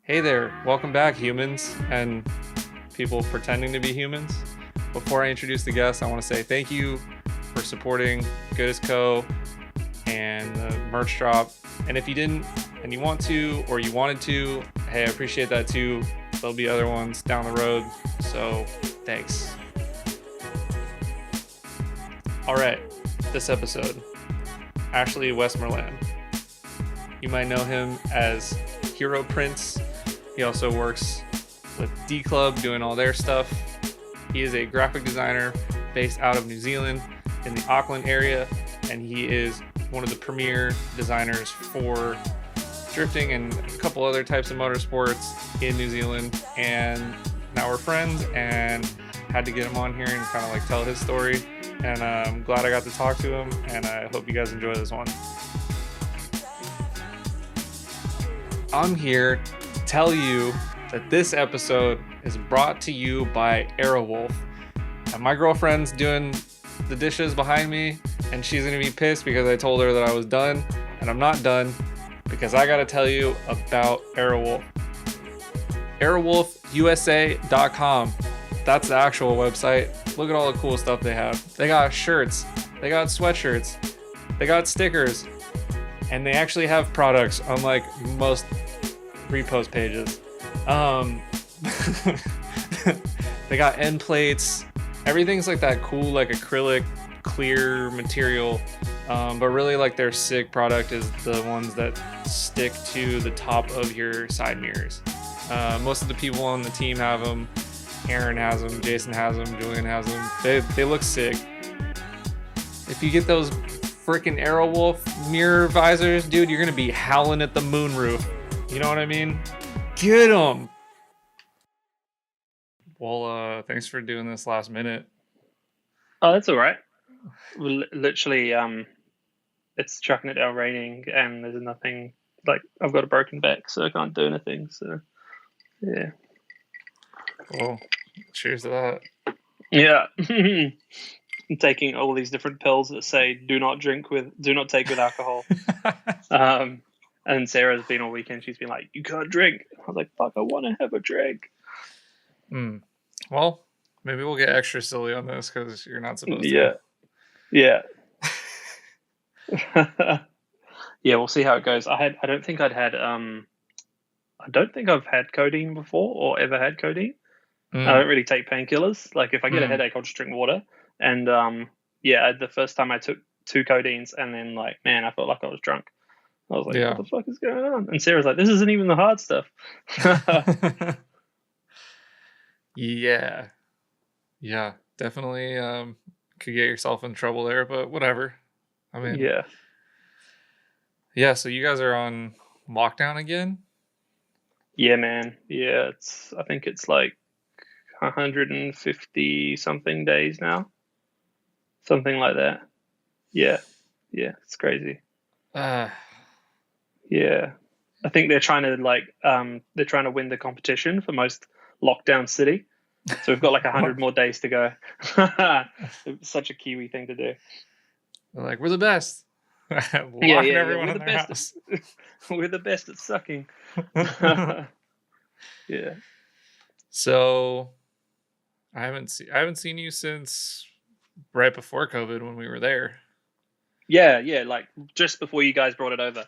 Hey there, welcome back, humans and people pretending to be humans. Before I introduce the guests, I want to say thank you for supporting Goodest Co. and the merch drop. And if you didn't and you want to or you wanted to, hey, I appreciate that too. There'll be other ones down the road, so thanks. All right, this episode, Ashley Westmoreland. You might know him as Hero Prince. He also works with D Club doing all their stuff. He is a graphic designer based out of New Zealand in the Auckland area, and he is one of the premier designers for drifting and a couple other types of motorsports in New Zealand. And now we're friends and had to get him on here and kind of like tell his story. And I'm glad I got to talk to him, and I hope you guys enjoy this one. I'm here to tell you that this episode is brought to you by Aerowolf. And my girlfriend's doing the dishes behind me, and she's going to be pissed because I told her that I was done, and I'm not done because I got to tell you about Aerowolf. AirwolfUSA.com. That's the actual website. Look at all the cool stuff they have. They got shirts, they got sweatshirts, they got stickers, and they actually have products, unlike most repost pages. They got end plates. Everything's like that cool, like acrylic, clear material. But really, like their sick product is the ones that stick to the top of your side mirrors. Most of the people on the team have them. Aaron has them. Jason has them. Julian has them. They look sick. If you get those freaking Aerowolf mirror visors, dude, you're gonna be howling at the moonroof. You know what I mean? Get them. Well, thanks for doing this last minute. Oh, that's all right. Literally, it's chucking it down raining, and there's nothing. Like, I've got a broken back, so I can't do anything. So, yeah. Well, cheers to that. Yeah. I'm taking all these different pills that say do not take with alcohol. And Sarah's been all weekend. She's been like, you can't drink. I was like, fuck, I want to have a drink. Well, maybe we'll get extra silly on this because you're not supposed to. Yeah. Yeah, we'll see how it goes. I don't think I've had codeine before or ever had codeine. I don't really take painkillers. Like if I get a headache, I'll just drink water. And the first time I took 2 codeines, and then like, man, I felt like I was drunk. I was like, what the fuck is going on? And Sarah's like, this isn't even the hard stuff. Yeah, definitely could get yourself in trouble there, but whatever. I mean, yeah. So you guys are on lockdown again? Yeah, man. Yeah, I think it's like 150 something days now, something like that. Yeah, it's crazy. Yeah, I think they're trying to win the competition for most lockdown city. So we've got like 100 more days to go. It's such a Kiwi thing to do. They're like, we're the best. Everyone in their house. We're the best at sucking. Yeah. So I haven't seen you since right before COVID when we were there. Yeah, like just before you guys brought it over.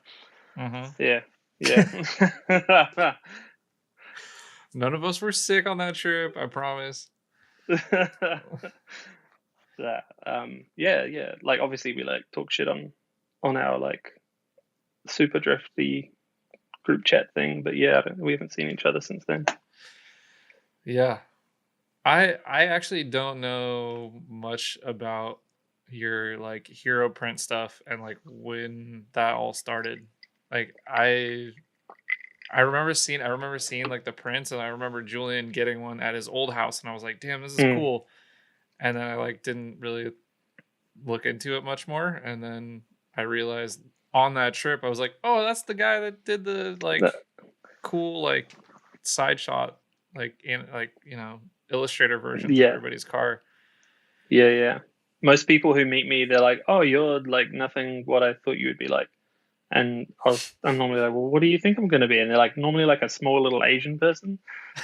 Yeah. None of us were sick on that trip, I promise. Yeah. Like obviously we like talk shit on our like super drifty group chat thing, but yeah, we haven't seen each other since then. Yeah. I actually don't know much about your like hero print stuff and like when that all started. Like I remember seeing like the prints, and I remember Julian getting one at his old house, and I was like, damn, this is cool. And then I like didn't really look into it much more, and then I realized on that trip I was like, oh, that's the guy that did the like cool like side shot like in like, you know, Illustrator version for everybody's car. Yeah. Most people who meet me, they're like, oh, you're like nothing what I thought you would be like. And I'm normally like, well, what do you think I'm going to be? And they're like, normally like a small little Asian person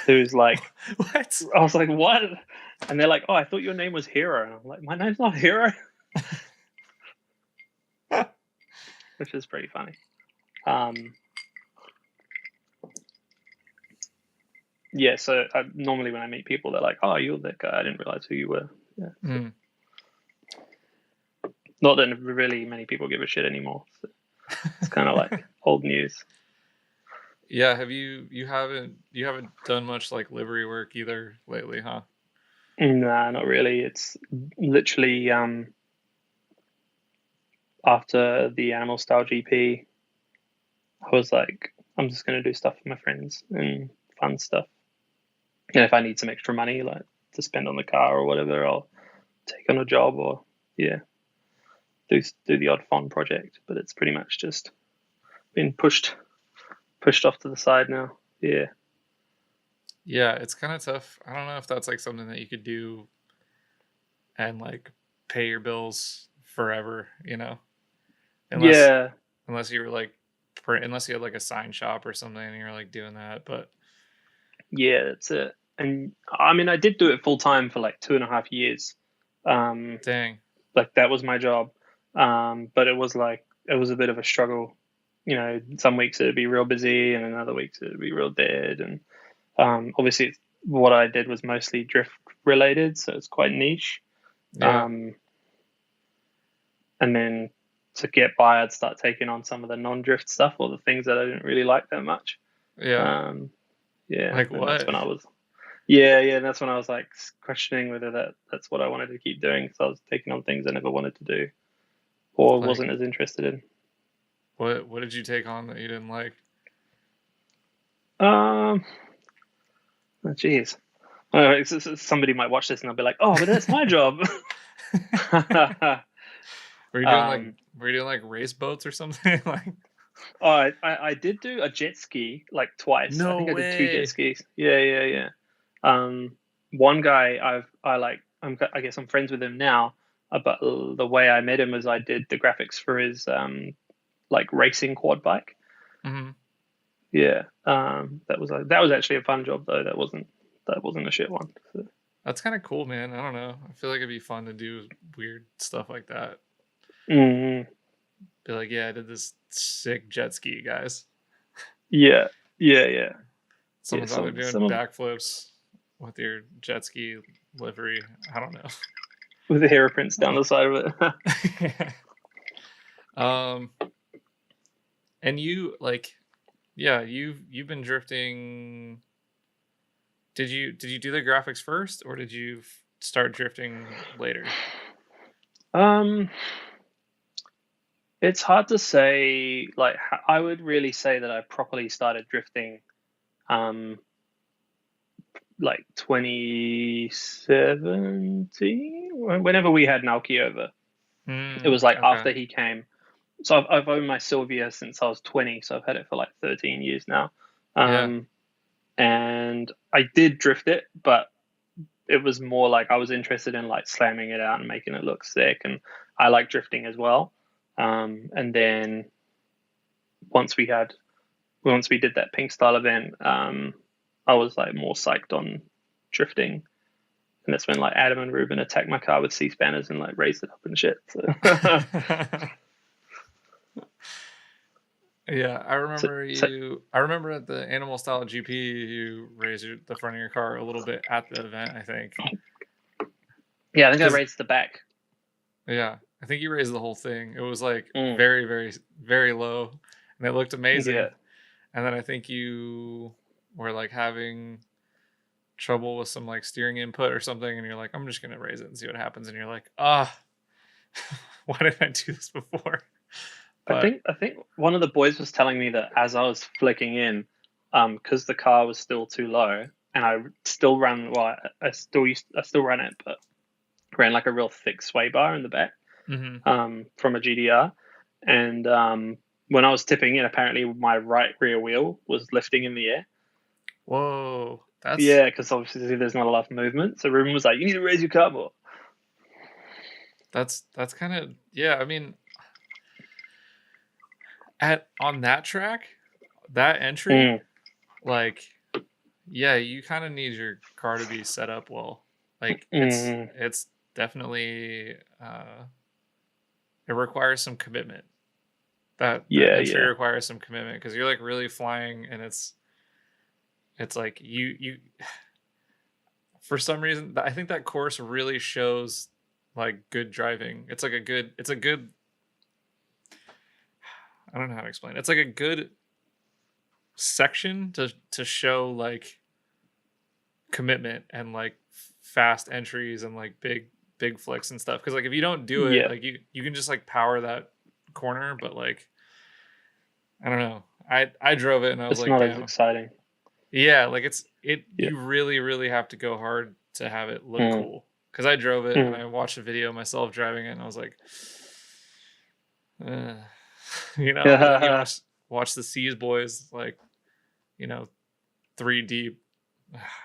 who's like, What? I was like, what? And they're like, oh, I thought your name was Hero. And I'm like, my name's not Hero, which is pretty funny. Yeah, so normally when I meet people, they're like, oh, you're that guy. I didn't realize who you were. Yeah. Mm. Not that really many people give a shit anymore. So it's kind of like old news. Yeah, you haven't done much like livery work either lately, huh? Nah, not really. It's literally after the animal style GP, I was like, I'm just gonna do stuff for my friends and fun stuff. And if I need some extra money, like to spend on the car or whatever, I'll take on a job or yeah, do the odd fun project. But it's pretty much just been pushed off to the side now. Yeah. Yeah, it's kind of tough. I don't know if that's like something that you could do and like pay your bills forever, unless Yeah. unless you were like unless you had like a sign shop or something and you're like doing that. But Yeah, that's it. And I mean, I did do it full time for like 2.5 years. Um, dang, like that was my job. But it was like it was a bit of a struggle. You know, some weeks it'd be real busy, and then other weeks it'd be real dead. And obviously, what I did was mostly drift related, so it's quite niche. yeah, Um, and then to get by, I'd start taking on some of the non-drift stuff or the things that I didn't really like that much. yeah. Um, yeah, Like and that's what? when I was yeah, and that's when I was like questioning whether that's what I wanted to keep doing because I was taking on things I never wanted to do or Like wasn't as interested in. what did you take on that you didn't like? Um, oh, geez, somebody might watch this and they'll be like, "Oh, but that's my job." Were you doing like um, were you doing like race boats or something? Like oh, I did do a jet ski like twice. I no think I did two jet way. skis. Yeah. Um, one guy I guess I'm friends with him now. But the way I met him was I did the graphics for his like racing quad bike. Hmm. Yeah, that was actually a fun job though. That wasn't a shit one. So. That's kind of cool, man. I don't know. I feel like it'd be fun to do weird stuff like that. Mm, Be like, yeah, I did this sick jet ski, guys. yeah, yeah. Someone's out there doing Some of backflips with your jet ski livery. I don't know. with the hair prints down the side of it. um, and you like, yeah, you've been drifting. Did you do the graphics first, or did you start drifting later? um, it's hard to say. Like, I would really say that I properly started drifting, um, like 2017, whenever we had Naoki over. It was like Okay. after he came. So I've owned my Sylvia since I was 20, so I've had it for like 13 years now. Yeah. Um, and I did drift it, but it was more like I was interested in like slamming it out and making it look sick, and I like drifting as well. And then once we had once we did that pink style event, I was like more psyched on drifting, and that's when like Adam and Ruben attacked my car with C-spanners and like raised it up and shit. So, Yeah, I so, remember so I remember at the animal style GP, you raised the front of your car a little bit at the event. I think yeah, I think I because raised the back. yeah, I think you raised the whole thing. It was like Mm, very, very, very low, and it looked amazing. yeah, And then I think you were like having trouble with some like steering input or something, and you're like, I'm just gonna raise it and see what happens. And you're like, why didn't I do this before? But I think one of the boys was telling me that as I was flicking in, because the car was still too low, and I still ran. Well, I still ran it, but ran like a real thick sway bar in the back, mm-hmm. from a GDR, and when I was tipping in, apparently my right rear wheel was lifting in the air. Whoa, Yeah, because obviously there's not a lot of movement. So Ruben was like, "You need to raise your car more." that's kind of yeah. I mean, at on that track, that entry, Mm, like, yeah, you kind of need your car to be set up well. Like mm, it's definitely it requires some commitment. That yeah, entry yeah, requires some commitment because you're like really flying, and it's like you for some reason I think that course really shows like good driving. It's a good I don't know how to explain it. It's like a good section to show like commitment and like fast entries and like big flicks and stuff, because like if you don't do it, yeah. like you can just like power that corner, but like I don't know, I drove it and I was It's like, not as damn. exciting. Yeah, like Yeah. you really have to go hard to have it look Mm, cool, because I drove it and mm. I watched a video of myself driving it and I was like, uh, you know, but then you watch the Seas boys, like, you know, three deep.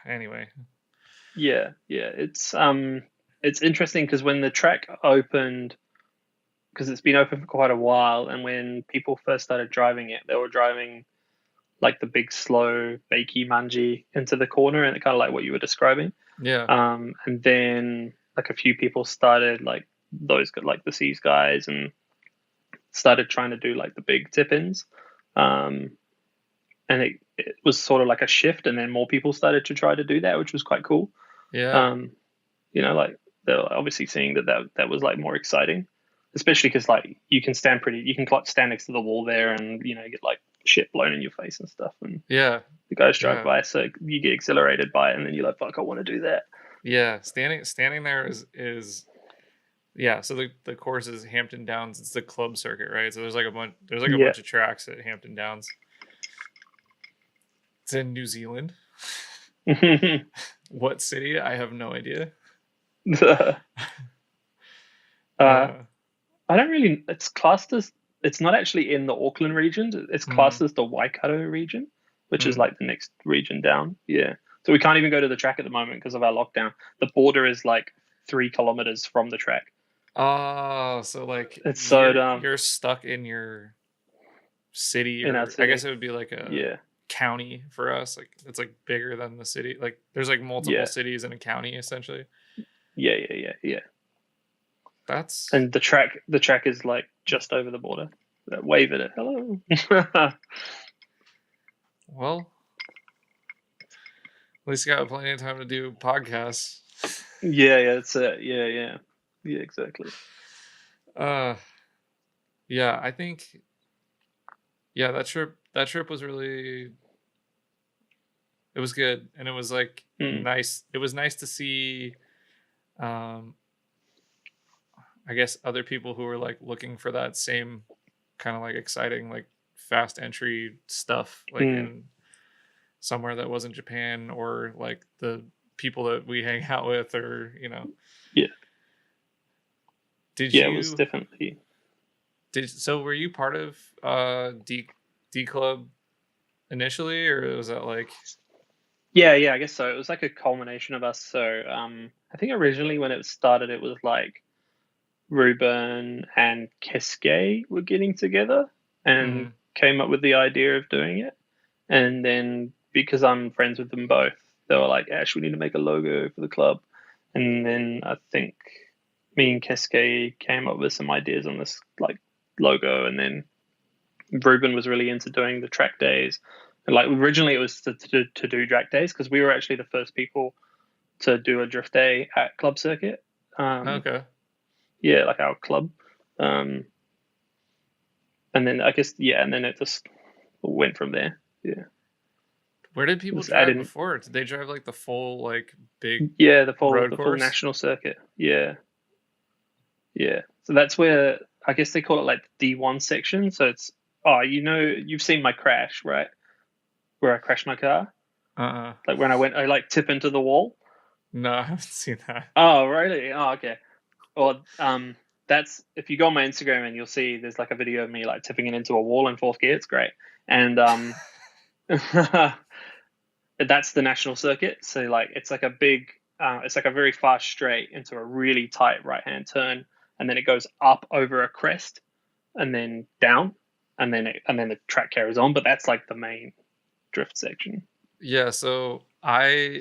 Anyway. Yeah, yeah. It's interesting because when the track opened, because it's been open for quite a while, and when people first started driving it, they were driving like the big slow bakey manji into the corner, and kind of like what you were describing. Yeah. And then like a few people started like those like the Seas guys and started trying to do like the big tip ins. Um, and it was sort of like a shift, and then more people started to try to do that, which was quite cool. Yeah. Um, like they're obviously seeing that was like more exciting, especially because like you can like stand next to the wall there, and get like shit blown in your face and stuff, and Yeah. the guys drive Yeah. by, so you get exhilarated by it, and then you're like, fuck, I want to do that. Yeah. Standing there is yeah, so the course is Hampton Downs. It's the club circuit, right? So there's like a Yeah. bunch of tracks at Hampton Downs. It's in New Zealand. What city? I have no idea. uh, Uh, I don't really. It's classed as. It's not actually in the Auckland region. It's mm, classed as the Waikato region, which is mm. like the next region down. Yeah. So we can't even go to the track at the moment because of our lockdown. The border is like 3 kilometers from the track. Oh, so like It's so you're stuck in your city, in our or I guess city. it would be like a Yeah. county for us. Like it's like bigger than the city. Like there's like multiple Yeah. cities in a county essentially. Yeah. Yeah. Yeah. Yeah. That's And the track is like just over the border. Wave at it. Hello. well, at least you got plenty of time to do podcasts. Yeah. Yeah. That's it. Yeah. Yeah. Yeah. Exactly. Uh, yeah, I think yeah, that trip was really it was good, and it was like Mm. nice. It was nice to see um I guess other people who were like looking for that same kind of like exciting like fast entry stuff like Mm. in somewhere that wasn't Japan, or like the people that we hang out with, or Yeah. did Yeah. It was you definitely. did so were you part of D Club initially, or was that like Yeah, yeah, I guess so. It was like a culmination of us. So, I think originally when it started, it was like Ruben and Keske were getting together and mm, came up with the idea of doing it. And then because I'm friends with them both, they were like, Ash, we need to make a logo for the club. And then I think me and Keske came up with some ideas on this like logo. And then Ruben was really into doing the track days. And like originally it was to do track days because we were actually the first people to do a drift day at Club Circuit. Um, okay. yeah, like our club. Um, and then I guess yeah, and then it just went from there. Yeah, Where did people just drive added. before? Did they drive like the full like big Yeah, road the full course? national circuit. Yeah, yeah. So that's where I guess they call it like the D1 section. So it's you've seen my crash, right? Where I crashed my car, Uh-uh. like when I like tip into the wall. No, I haven't seen that. Oh, really? Oh, okay. Well, that's if you go on my Instagram and you'll see there's like a video of me like tipping it into a wall in fourth gear. It's great, and that's the national circuit. So like it's like a very fast straight into a really tight right hand turn, and then it goes up over a crest and then down. and then the track carries on. But that's like the main drift section. Yeah, so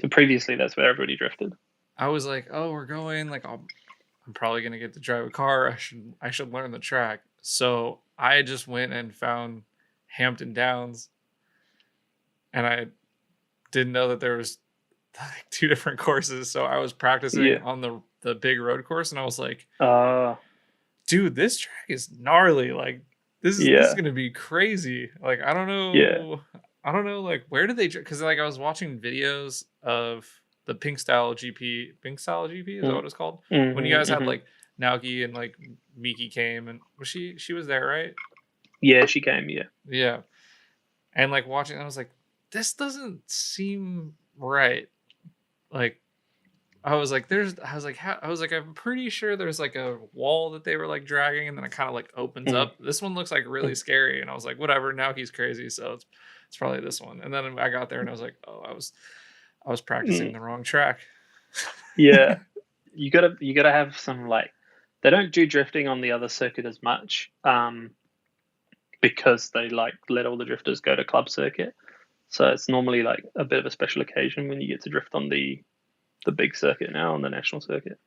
So previously, that's where everybody drifted. I was like, oh, we're going. Like, I'm probably gonna get to drive a car. I should learn the track. So I just went and found Hampton Downs, and I didn't know that there was like two different courses. So I was practicing Yeah. on the big road course, and I was like, Uh, dude, this track is gnarly. Like, this is yeah. gonna be crazy. Like, Yeah. I don't know, like, where did they? Because like I was watching videos of the Pink Style GP. Pink Style GP, is that Mm. what it's called? When you guys Mm-hmm, had mm-hmm. like Naoki and like Miki came, and was she was there, right? Yeah, she came. Yeah. Yeah, and like watching, I was like, this doesn't seem right. Like, I was like, I'm pretty sure there's like a wall that they were like dragging, and then it kind of like opens Mm. up. This one looks like really scary, and I was like, whatever. Now he's crazy, so it's probably this one. And then I got there, and I was like, oh, I was practicing Mm. the wrong track. Yeah. You gotta have some like they don't do drifting on the other circuit as much because they like let all the drifters go to club circuit. So it's normally like a bit of a special occasion when you get to drift on the big circuit now on the national circuit.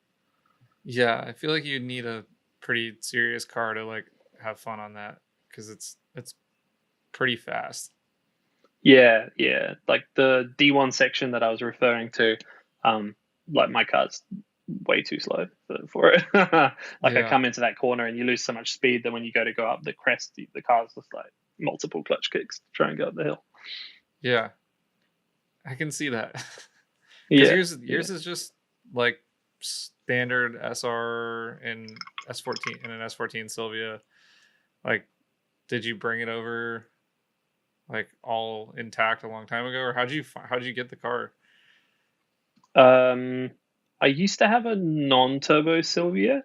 Yeah, I feel like you need a pretty serious car to like have fun on that because it's pretty fast. Yeah, yeah. Like the D1 section that I was referring to, like my car's way too slow for it. Like I Yeah, come into that corner and you lose so much speed that when you go up the crest, the car's just like multiple clutch kicks to try and go up the hill. yeah, I can see that. Because Yeah, yeah. yours is just like standard SR and S14 and an S14 Sylvia. Like, did you bring it over like all intact a long time ago, or how'd you get the car? Um, I used to have a non-turbo Sylvia,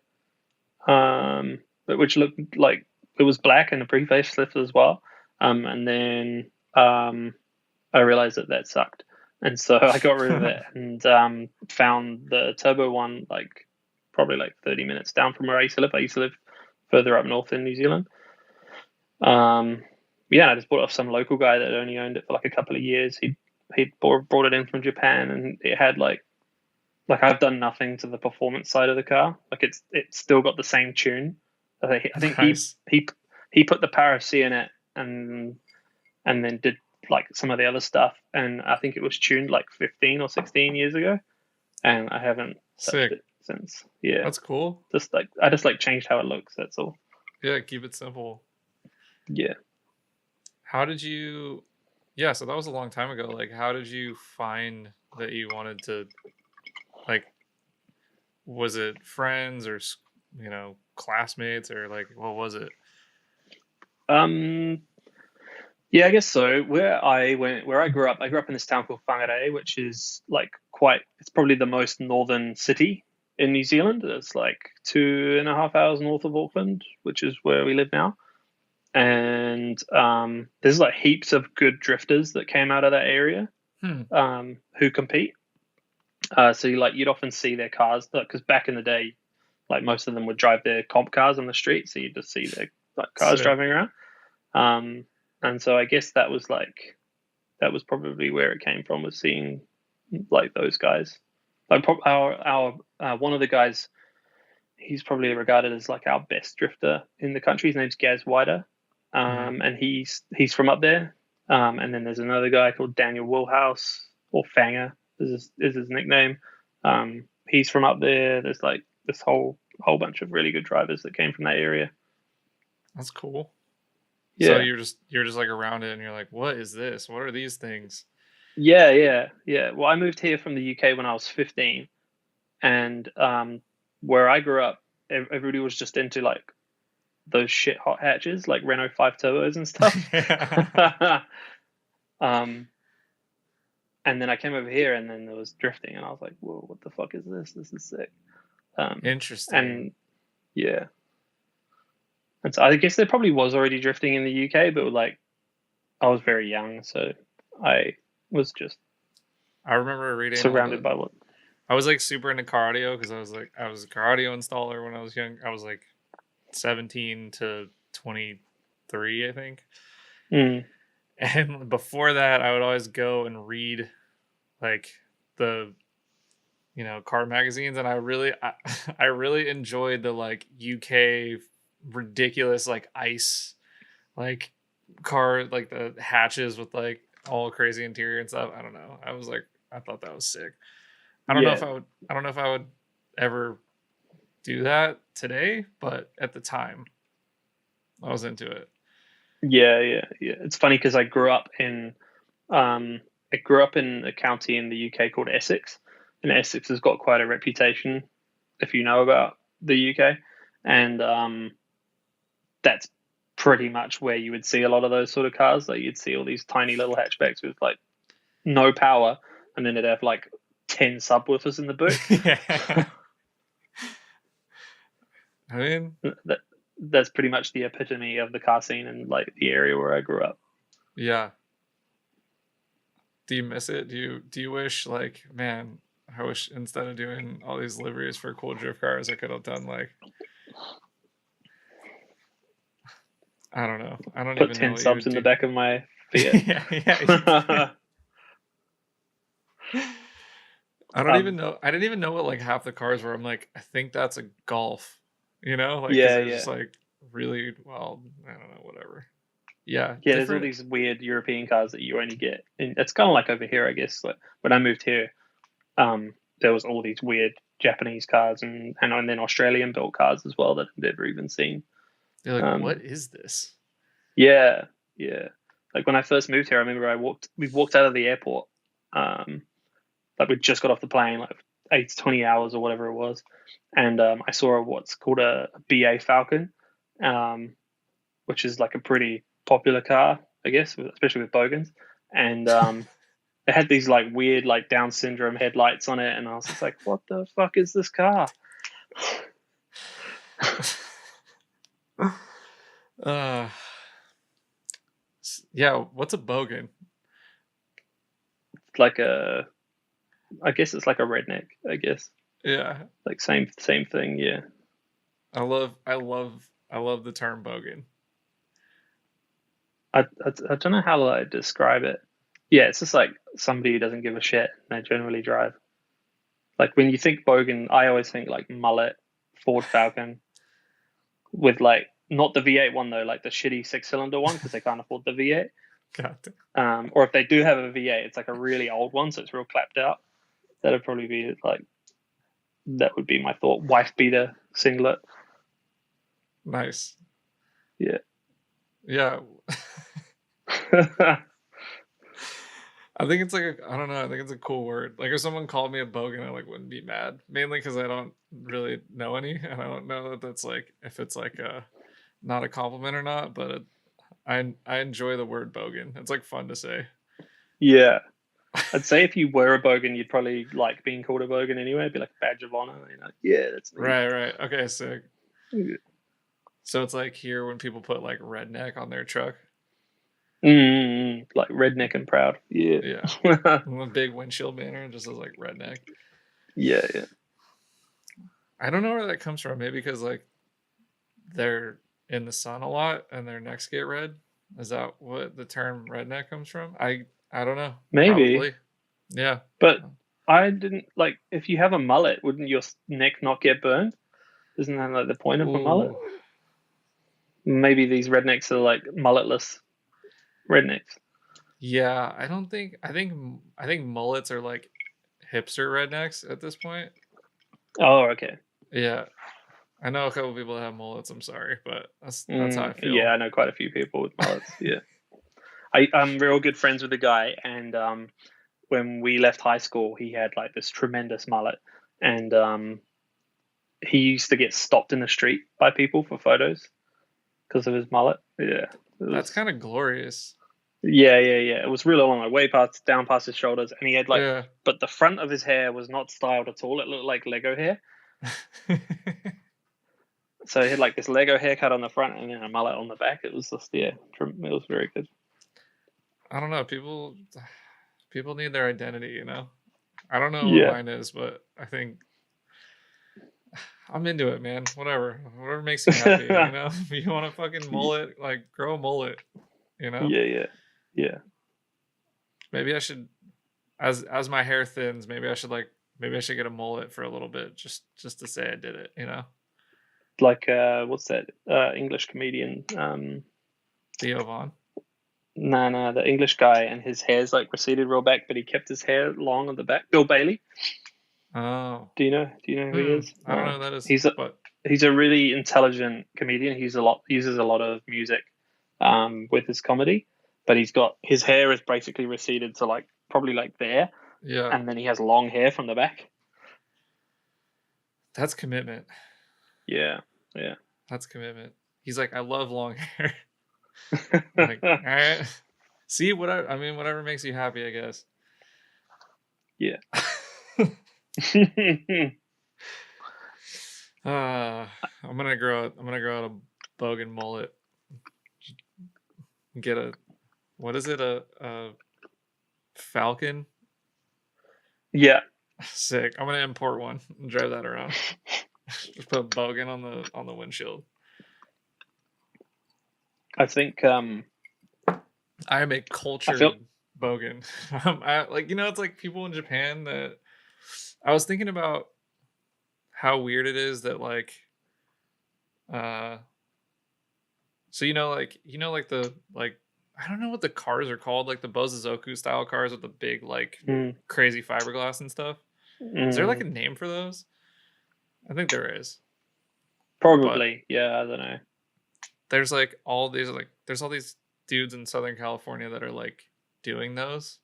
but which looked like it was black and a pre-facelift as well. And then I realized that sucked, and so I got rid of it and found the turbo one like probably like 30 minutes down from where I used to live. I used to live further up north in New Zealand. Um, yeah, I just bought it off some local guy that only owned it for like a couple of years. He brought it in from Japan, and it had like I've done nothing to the performance side of the car. Like it's still got the same tune. I think Nice, he put the power C in it and then did like some of the other stuff. And I think it was tuned like 15 or 16 years ago, and I haven't touched sick. it since. Yeah, That's cool. just like I just like changed how it looks. That's all. Yeah, keep it simple. Yeah. How did you? Yeah, so that was a long time ago. Like, how did you find that you wanted to like? Was it friends or classmates or like what was it? Um. Yeah, I guess so. Where I grew up in this town called Whangarei, which is like quite. It's probably the most northern city in New Zealand. It's like 2.5 hours north of Auckland, which is where we live now. And there's like heaps of good drifters that came out of that area Hmm. who compete. So you'd often see their cars because back in the day, like most of them would drive their comp cars on the street, so you just see their like cars Sick. driving around. And so I guess that was probably where it came from, was seeing like those guys. Like our one of the guys, he's probably regarded as like our best drifter in the country. His name's Gaz Wider, Mm. and he's from up there. And then there's another guy called Daniel Wilhouse, or Fanger is his nickname. He's from up there. There's like this whole bunch of really good drivers that came from that area. That's cool. So Yeah, you're just like around it and you're like, what is this? What are these things? yeah. Well, I moved here from the UK when I was 15, and where I grew up, everybody was just into like those shit hot hatches, like Renault 5 turbos and stuff. um, and then I came over here, and then there was drifting, and I was like, "Whoa, what the fuck is this? This is sick." Interesting. And yeah, and so I guess there probably was already drifting in the UK, but like I was very young, so I was just I remember reading all surrounded the by what. I was like super into car audio because I was a car audio installer when I was young. I was like 17 to 20 3, I think. Mm. And before that, I would always go and read like the car magazines, and I really enjoyed the like UK ridiculous like ice like car like the hatches with like all crazy interior and stuff. I don't know. I thought that was sick. Yeah. I don't know if I would ever do that today, but at the time I was into it. Yeah, yeah, yeah. It's funny because um I grew up in a county in the UK called Essex, and Essex has got quite a reputation if you know about the UK, and that's pretty much where you would see a lot of those sort of cars. Like you'd see all these tiny little hatchbacks with like no power, and then it'd have like 10 subwoofers in the boot. Yeah. I mean, that that's pretty much the epitome of the car scene in like the area where I grew up. yeah. Do you miss it? Do you wish like, man, I wish instead of doing all these liveries for cool drift cars, I could have done like I don't know. I don't Put even know 10 what you subs would in the do. back of my Fiat. Yeah, yeah, you can. I don't even um, know. I didn't even know what like half the cars were. I'm like, I think that's a Golf, like because yeah, they're yeah. just like really well. I don't know, whatever. Yeah, Yeah, there's all different. these weird European cars that you only get. And it's kind of like over here, I guess. Like when I moved here, there was all these weird Japanese cars and then Australian built cars as well that I've never even seen. They're like, what Um, is this? yeah, yeah. Like when I first moved here, I remember we walked out of the airport, like we just got off the plane, like 8 to 20 hours or whatever it was, and I saw what's called a BA Falcon, um, which is like a pretty popular car, I guess, especially with Bogans, and it had these like weird like Down syndrome headlights on it, and I was just like, what the fuck is this car? uh, yeah. What's a bogan? Like I guess it's like a redneck, I guess, Yeah, like same thing, yeah. I love the term bogan. I don't know how I describe it. Yeah, it's just like somebody who doesn't give a shit. And they generally drive. Like when you think bogan, I always think like mullet, Ford Falcon, with like not the V8 one though, like the shitty 6-cylinder one because they can't afford the V8. God damn. Or if they do have a V8, it's like a really old one, so it's real clapped out. That'd probably be like that would be my thought. Wife beater singlet. Nice. Yeah. Yeah. I think it's like I don't know. I think it's a cool word. Like if someone called me a bogan, I like wouldn't be mad. Mainly because I don't really know any, and I don't know that that's like if it's like a not a compliment or not. But I enjoy the word bogan. It's like fun to say. Yeah. I'd say if you were a bogan, you'd probably like being called a bogan anyway. It'd be like a badge of honor. Yeah, that's me. Right. Right. Okay. Sick. So it's like here when people put like redneck on their truck. Like redneck and proud. Yeah. Yeah. A big windshield banner just says like redneck. Yeah, yeah. I don't know where that comes from. Maybe because like they're in the sun a lot and their necks get red. Is that what the term redneck comes from? I don't know. Maybe. Probably. Yeah. But I didn't like if you have a mullet, wouldn't your neck not get burned? Isn't that like the point of a mullet? Ooh. Maybe these rednecks are like mulletless rednecks. Yeah, I think mullets are like hipster rednecks at this point. Oh, okay. Yeah. I know a couple people that have mullets, I'm sorry, but that's how I Yeah, feel. I know quite a few people with mullets. Yeah. I'm real good friends with a guy, and when we left high school, he had like this tremendous mullet, and he used to get stopped in the street by people for photos because of his mullet. Yeah, it That's was. kind of glorious. Yeah, yeah, yeah. It was really long, like way past down past his shoulders, and he had like, Yeah. but the front of his hair was not styled at all. It looked like Lego hair. So he had like this Lego haircut on the front and then a mullet on the back. It was just it was very good. I don't know. People need their identity, I don't know what Yeah, mine is, but I think I'm into it, man. Whatever makes you happy, you know. If you want a fucking mullet, like grow a mullet, you know. Yeah, yeah, yeah. Maybe I should, as my hair thins, maybe I should get a mullet for a little bit, just to say I did it, you know. Like what's that English comedian? Theo Vaughn. No, the English guy, and his hair's like receded real back, but he kept his hair long on the back. Bill Bailey. Oh, Do you know? Do you know who he is? I don't know who that is, He's a but he's a really intelligent comedian. Uses a lot of music with his comedy, but he's got his hair is basically receded to like probably like there, yeah, and then he has long hair from the back. that's commitment. Yeah, yeah. That's commitment. He's like, I love long hair. I'm like, all right. See, I mean, whatever makes you happy, I guess. Yeah. I'm gonna grow out a bogan mullet. Get a what is it? A falcon? Yeah. Sick. I'm gonna import one and drive that around. Just put a bogan on the windshield. I think I am a cultured bogan. Like, you know, it's like people in Japan that I was thinking about how weird it is that like uh so like the like I don't know what the cars are called, like the Bozozoku style cars with the big like crazy fiberglass and stuff. Is there like a name for those? I think there is. Probably. Yeah, I don't know. There's there's all these dudes in Southern California that are like doing those.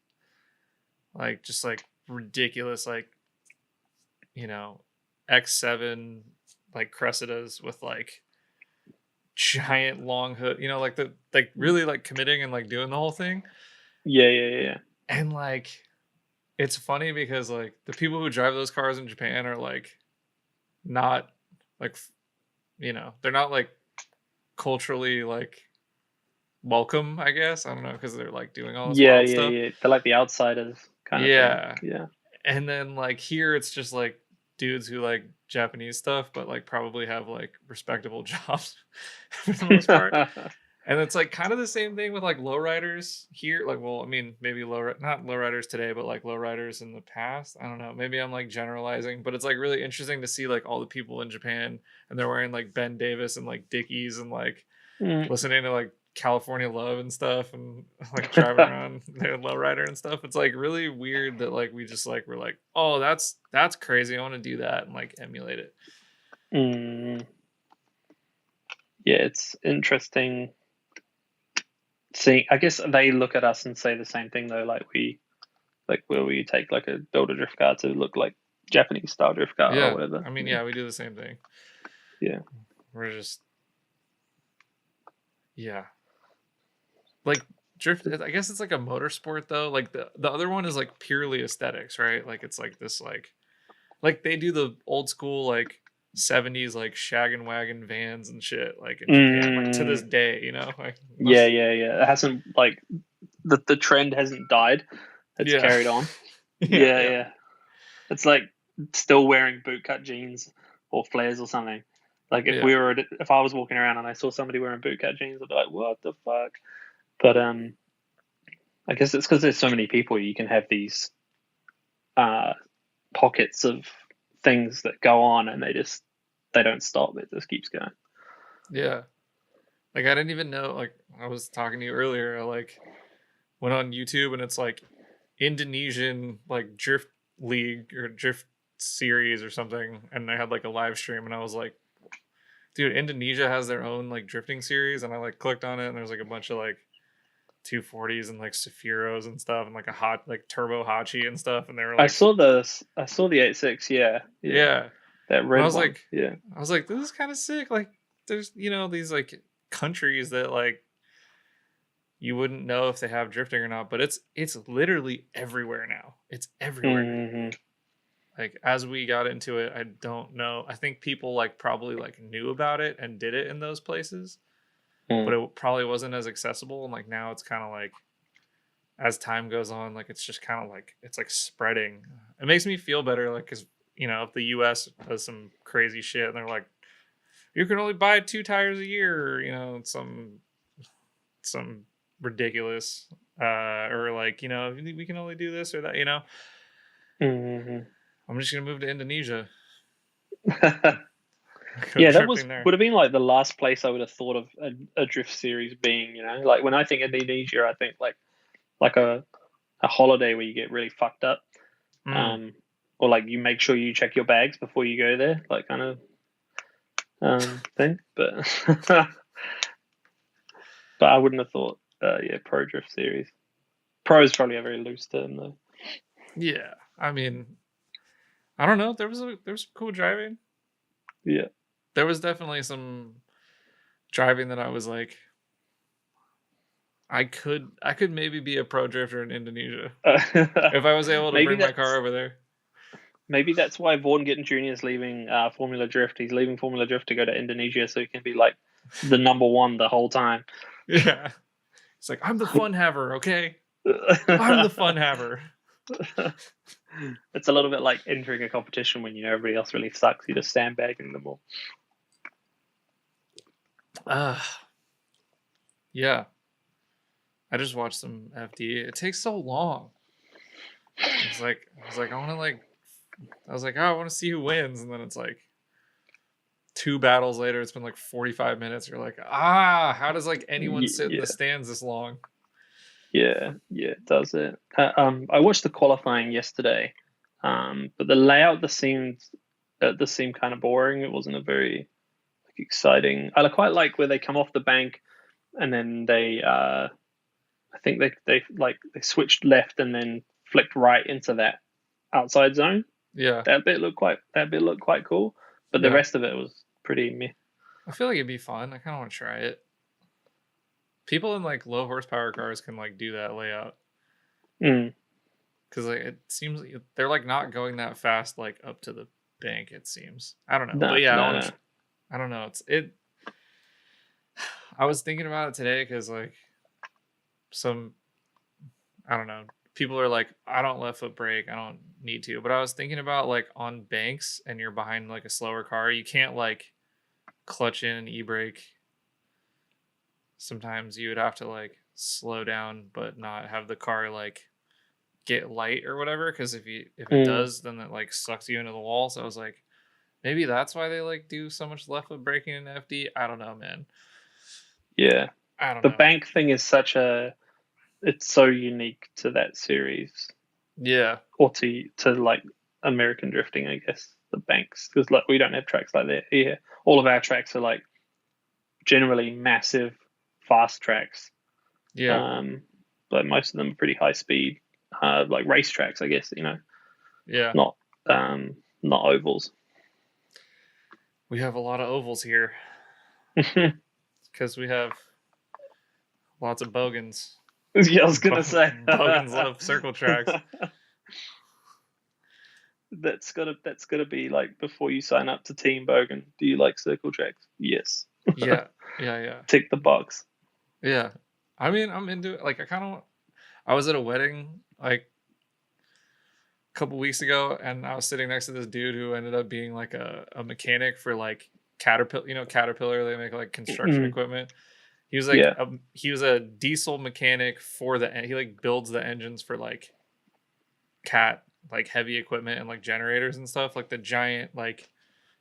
Like just like ridiculous like you know X7 like Cressidas with like giant long hood, you know, like the like really like committing and like doing the whole thing. Yeah. And like it's funny because like the people who drive those cars in Japan are like not like you know, they're not like culturally like welcome, I guess. I don't know, because they're like doing all this wild stuff. Yeah. They're like the outsiders kind of thing. Yeah. Yeah. And then like here it's just like dudes who like Japanese stuff, but like probably have like respectable jobs for the most part. And it's like kind of the same thing with like lowriders here. Like, well, I mean, maybe not lowriders today, but like lowriders in the past. I don't know. Maybe I'm like generalizing, but it's like really interesting to see like all the people in Japan and they're wearing like Ben Davis and like Dickies and like listening to like California Love and stuff and like driving around their lowrider and stuff. It's like really weird that like we just like we're like, oh, that's crazy. I want to do that and like emulate it. Yeah, it's interesting. See, I guess they look at us and say the same thing though. Like where we take like a builder drift car to look like Japanese style drift car or whatever. I mean, yeah, we do the same thing. Yeah, we're just like drift. I guess it's like a motorsport though. Like the other one is like purely aesthetics, right? Like it's like this like they do the old school like 70s like shaggin' wagon vans and shit like in Japan like to this day, you know. Like yeah. It hasn't like the trend hasn't died. It's carried on. Yeah. It's like still wearing bootcut jeans or flares or something. Like if I was walking around and I saw somebody wearing bootcut jeans, I'd be like, what the fuck? But I guess it's because there's so many people, you can have these pockets of things that go on and they don't stop. It just keeps going. Yeah. Like I didn't even know, like I was talking to you earlier, I like went on YouTube and it's like Indonesian like drift league or drift series or something, and they had like a live stream and I was like, dude, Indonesia has their own like drifting series, and I like clicked on it and there's like a bunch of like 240s and like Sephiros and stuff and like a hot like turbo Hachi and stuff, and they were like I saw the 86, yeah. That red I was one. like, I was like, this is kind of sick. Like there's, you know, these like countries that like you wouldn't know if they have drifting or not, but it's literally everywhere now. It's everywhere. Like as we got into it, I don't know. I think people like probably like knew about it and did it in those places, but it probably wasn't as accessible. And like now it's kind of like as time goes on, like it's just kind of like it's like spreading. It makes me feel better, like because if the US does some crazy shit and they're like, you can only buy 2 tires a year, or, some ridiculous, or like, we can only do this or that, Mm-hmm. I'm just gonna move to Indonesia, go Yeah, that tripping would there. have been like the last place I would have thought of a drift series being. Like when I think Indonesia, I think like a holiday where you get really fucked up, Mm, um, or like you make sure you check your bags before you go there, like kind of thing. But but I wouldn't have thought, yeah, pro drift series. Pro is probably a very loose term though. yeah, I mean, I don't know. There was some cool driving. Yeah. There was definitely some driving that I was like, I could maybe be a pro drifter in Indonesia if I was able to maybe bring my car that's over there. maybe that's why Vaughan Gittin Jr. is leaving Formula Drift. He's leaving Formula Drift to go to Indonesia so he can be like the number one the whole time. Yeah, it's like I'm the fun haver, okay? I'm the fun haver. It's a little bit like entering a competition when you know everybody else really sucks. You're just sandbagging them all. Uh, yeah. I just watched some FD. It takes so long. I want to like, I was like, oh, I want to see who wins, and then it's like 2 battles later. It's been like 45 minutes. You're like, how does like anyone sit in the Yeah, stands this long? yeah, it does it. I watched the qualifying yesterday, but the layout this seemed kind of boring. It wasn't a very exciting. I quite like where they come off the bank and then I think they switched left and then flicked right into that outside zone. Yeah, That bit looked quite cool, but the yeah. rest of it was pretty meh. I feel like it'd be fun. I kind of want to try it. People in like low horsepower cars can like do that layout Mm, because like it seems like they're like not going that fast like up to the bank. It seems. I don't know, no, but yeah, I no, want no. to. I don't know. It. I was thinking about it today because like some I don't know. People are like, I don't left foot brake. I don't need to. But I was thinking about like on banks and you're behind like a slower car, you can't like clutch in and e brake. Sometimes you would have to like slow down, but not have the car like get light or whatever. Because if it Mm, does, then it like sucks you into the wall. So I was like, maybe that's why they like do so much left foot braking in FD. I don't know, man. yeah, I don't the know. bank thing is it's so unique to that series Yeah, or to like American drifting, I guess. The banks because like we don't have tracks like that here. All of our tracks are like generally massive, fast tracks. yeah, Um, but most of them are pretty high speed, like race tracks, I guess. yeah. Not not ovals. We have a lot of ovals here Yeah, because we have lots of bogans. I was gonna say Bogans love circle tracks. that's gotta be like before you sign up to Team Bogan. Do you like circle tracks? Yes. Yeah, yeah, yeah, Tick the box. yeah. I mean, I'm into it. Like, I kind of. I was at a wedding like a couple weeks ago, and I was sitting next to this dude who ended up being like a mechanic for like Caterpillar. Caterpillar. They make like construction Mm, equipment. He was like yeah. he was a diesel mechanic for he like builds the engines for like cat like heavy equipment and like generators and stuff, like the giant like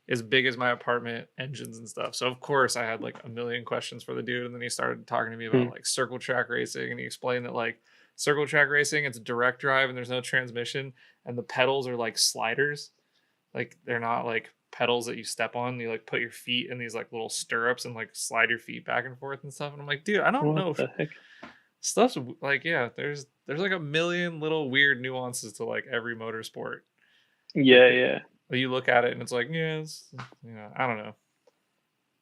as big as my apartment engines and stuff. So of course I had like a million questions for the dude, and then he started talking to me about Mm, like circle track racing, and he explained that like circle track racing, it's direct drive and there's no transmission, and the pedals are like sliders. Like they're not like pedals that you step on. You like put your feet in these like little stirrups and like slide your feet back and forth and stuff. And I'm like, dude, I don't what know. the heck? Stuff's like, yeah, there's like a million little weird nuances to like every motorsport. Like Yeah, yeah. you look at it and it's like, yeah, I don't know.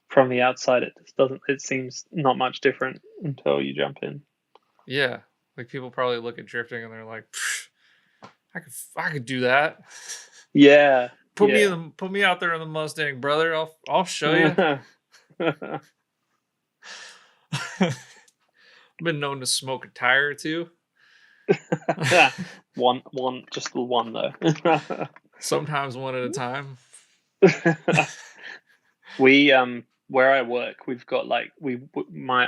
From the outside, it just doesn't. It seems not much different until you jump in. Yeah, like people probably look at drifting and they're like, I could do that. Yeah, yeah. Put me out there in the Mustang, brother. I'll show you. I've been known to smoke a tire or two. Just the one though. Sometimes one at a time. We where I work, we've got like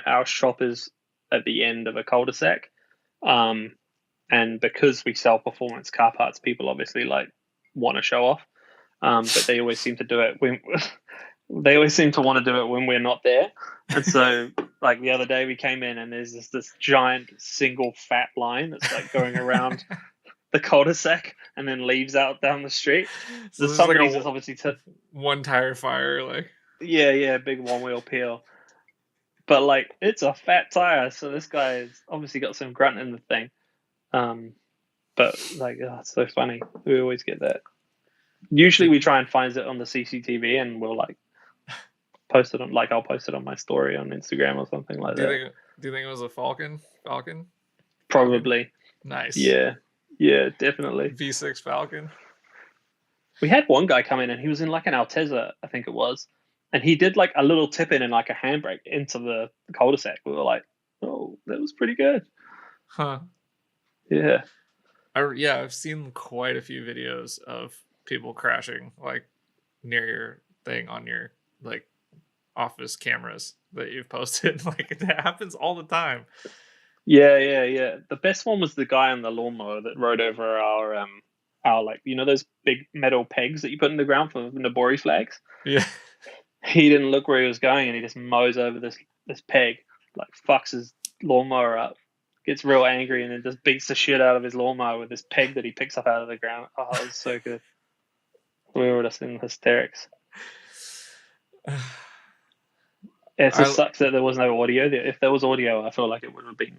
our shop is at the end of a cul-de-sac, and because we sell performance car parts, people obviously like want to show off, but they always seem to do it when they always seem to want to do it when we're not there. And so, like the other day, we came in and there's this giant single fat line that's like going around the cul-de-sac and then leaves out down the street. So this is like Somebody's a just obviously one tire fire, like. yeah, big one wheel peel. But like it's a fat tire, so this guy's obviously got some grunt in the thing. But like, oh, it's so funny. We always get that. Usually, we try and find it on the CCTV, and we'll like post it on, like I'll post it on my story on Instagram or something like that. Do you think it was a Falcon? Falcon? Probably. Nice. Yeah, definitely. V6 Falcon. We had one guy come in, and he was in like an Altezza, I think it was, and he did like a little tip in and like a handbrake into the cul-de-sac. We were like, oh, that was pretty good. Huh. Yeah. I've seen quite a few videos of people crashing like near your thing on your like office cameras that you've posted. Like it happens all the time. Yeah. The best one was the guy on the lawnmower that rode over our like, you know, those big metal pegs that you put in the ground for Nabori flags. Yeah. He didn't look where he was going and he just mows over this peg, like fucks his lawnmower up, gets real angry, and then just beats the shit out of his lawnmower with this peg that he picks up out of the ground. Oh, it was so good. We were just in hysterics. It just sucks that there was no audio. If there was audio, I feel like it would have been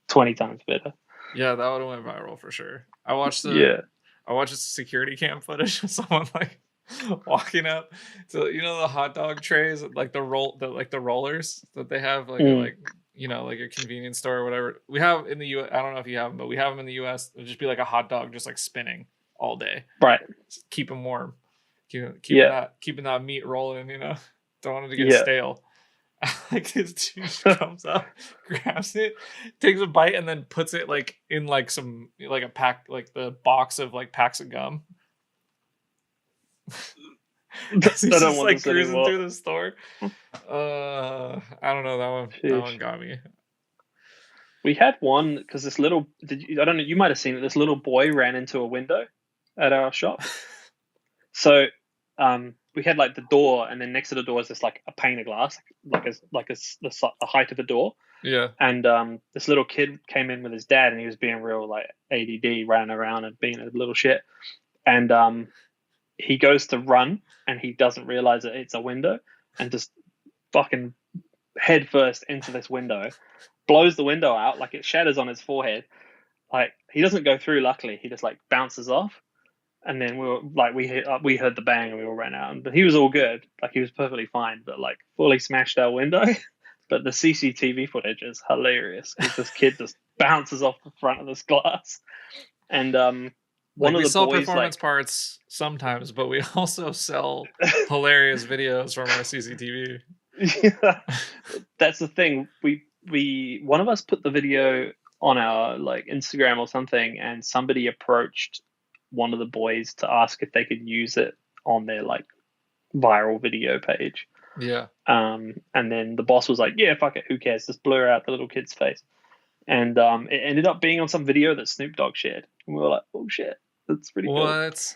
20 times better. Yeah, that would have went viral for sure. I watched the security cam footage of someone like walking up to, you know, the hot dog trays, like the rollers that they have, like like, you know, like a convenience store or whatever. We have in the US. I don't know if you have them, but we have them in the US. It'll just be like a hot dog just like spinning all day. Right. Just keep them warm. Keeping that meat rolling, you know. Don't want it to get stale. Like this dude comes up, grabs it, takes a bite, and then puts it like in like some like a pack, like the box of like packs of gum. He's just like cruising through the store. I don't know, that one got me. We had one because this little I don't know, you might have seen it. This little boy ran into a window at our shop. So we had like the door, and then next to the door is this like a pane of glass, the height of a door. Yeah. And this little kid came in with his dad, and he was being real like ADD, running around and being a little shit. And he goes to run, and he doesn't realize that it's a window, and just fucking head first into this window, blows the window out, like it shatters on his forehead. Like he doesn't go through. Luckily, he just like bounces off. And then we were like, we heard the bang and we all ran out. But he was all good. Like he was perfectly fine, but like fully smashed our window. But the CCTV footage is hilarious because this kid just bounces off the front of this glass. And one of the sell boys, performance parts sometimes, but we also sell hilarious videos from our CCTV. Yeah, that's the thing. We one of us put the video on our like Instagram or something, and somebody approached one of the boys to ask if they could use it on their like viral video page. Yeah. And then the boss was like, yeah, fuck it, who cares? Just blur out the little kid's face. And it ended up being on some video that Snoop Dogg shared. And we were like, oh shit, that's pretty cool. What?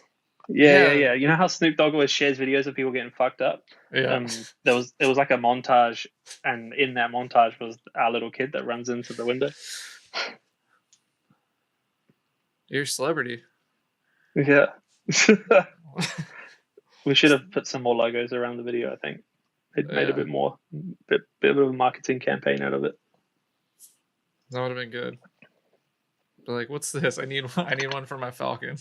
Yeah. You know how Snoop Dogg always shares videos of people getting fucked up? Yeah. There was like a montage, and in that montage was our little kid that runs into the window. You're a celebrity. Yeah. We should have put some more logos around the video, I think. It made a bit of a marketing campaign out of it. That would have been good. But like, what's this? I need one for my Falcon.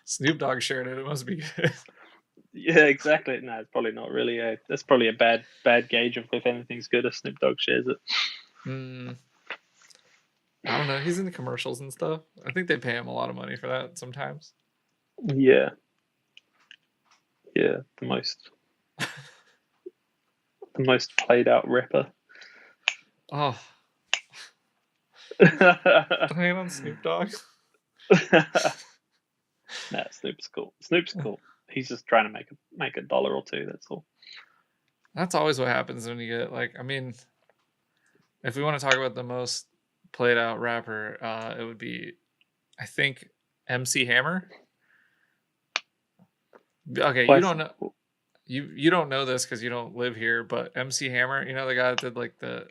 Snoop Dogg shared it. It must be good. Yeah, exactly. No, it's probably not really. That's probably a bad gauge of if anything's good if Snoop Dogg shares it. I don't know. He's in the commercials and stuff. I think they pay him a lot of money for that sometimes. Yeah. The most played out rapper. Oh. Playing on Snoop Dogg. Nah, Snoop's cool. Snoop's cool. He's just trying to make a dollar or two. That's all. That's always what happens when you get like. I mean, if we want to talk about the most played out rapper, it would be, I think, MC Hammer. Okay, you don't know. You don't know this because you don't live here, but MC Hammer, you know the guy that did like the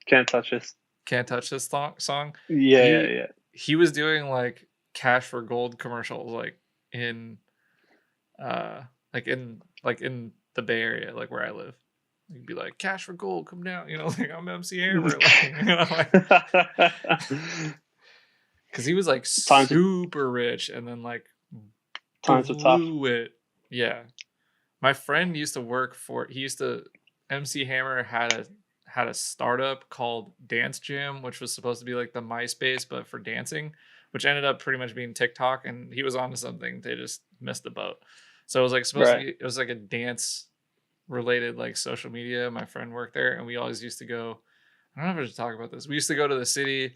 Can't touch this. "Can't Touch This" song. Yeah, yeah, He yeah. he was doing like Cash for Gold commercials, in in the Bay Area, like where I live. You'd be like, "Cash for Gold, come down," like I'm MC Hammer, because he was like Times super rich and then like times are tough. blew it. Yeah, my friend used to work for. He used to MC Hammer had a startup called Dance Jam, which was supposed to be like the MySpace but for dancing, which ended up pretty much being TikTok. And he was onto something. They just missed the boat. So it was like supposed to be. It was like a dance related like social media. My friend worked there, and we always used to go. I don't know if I should talk about this. We used to go to the city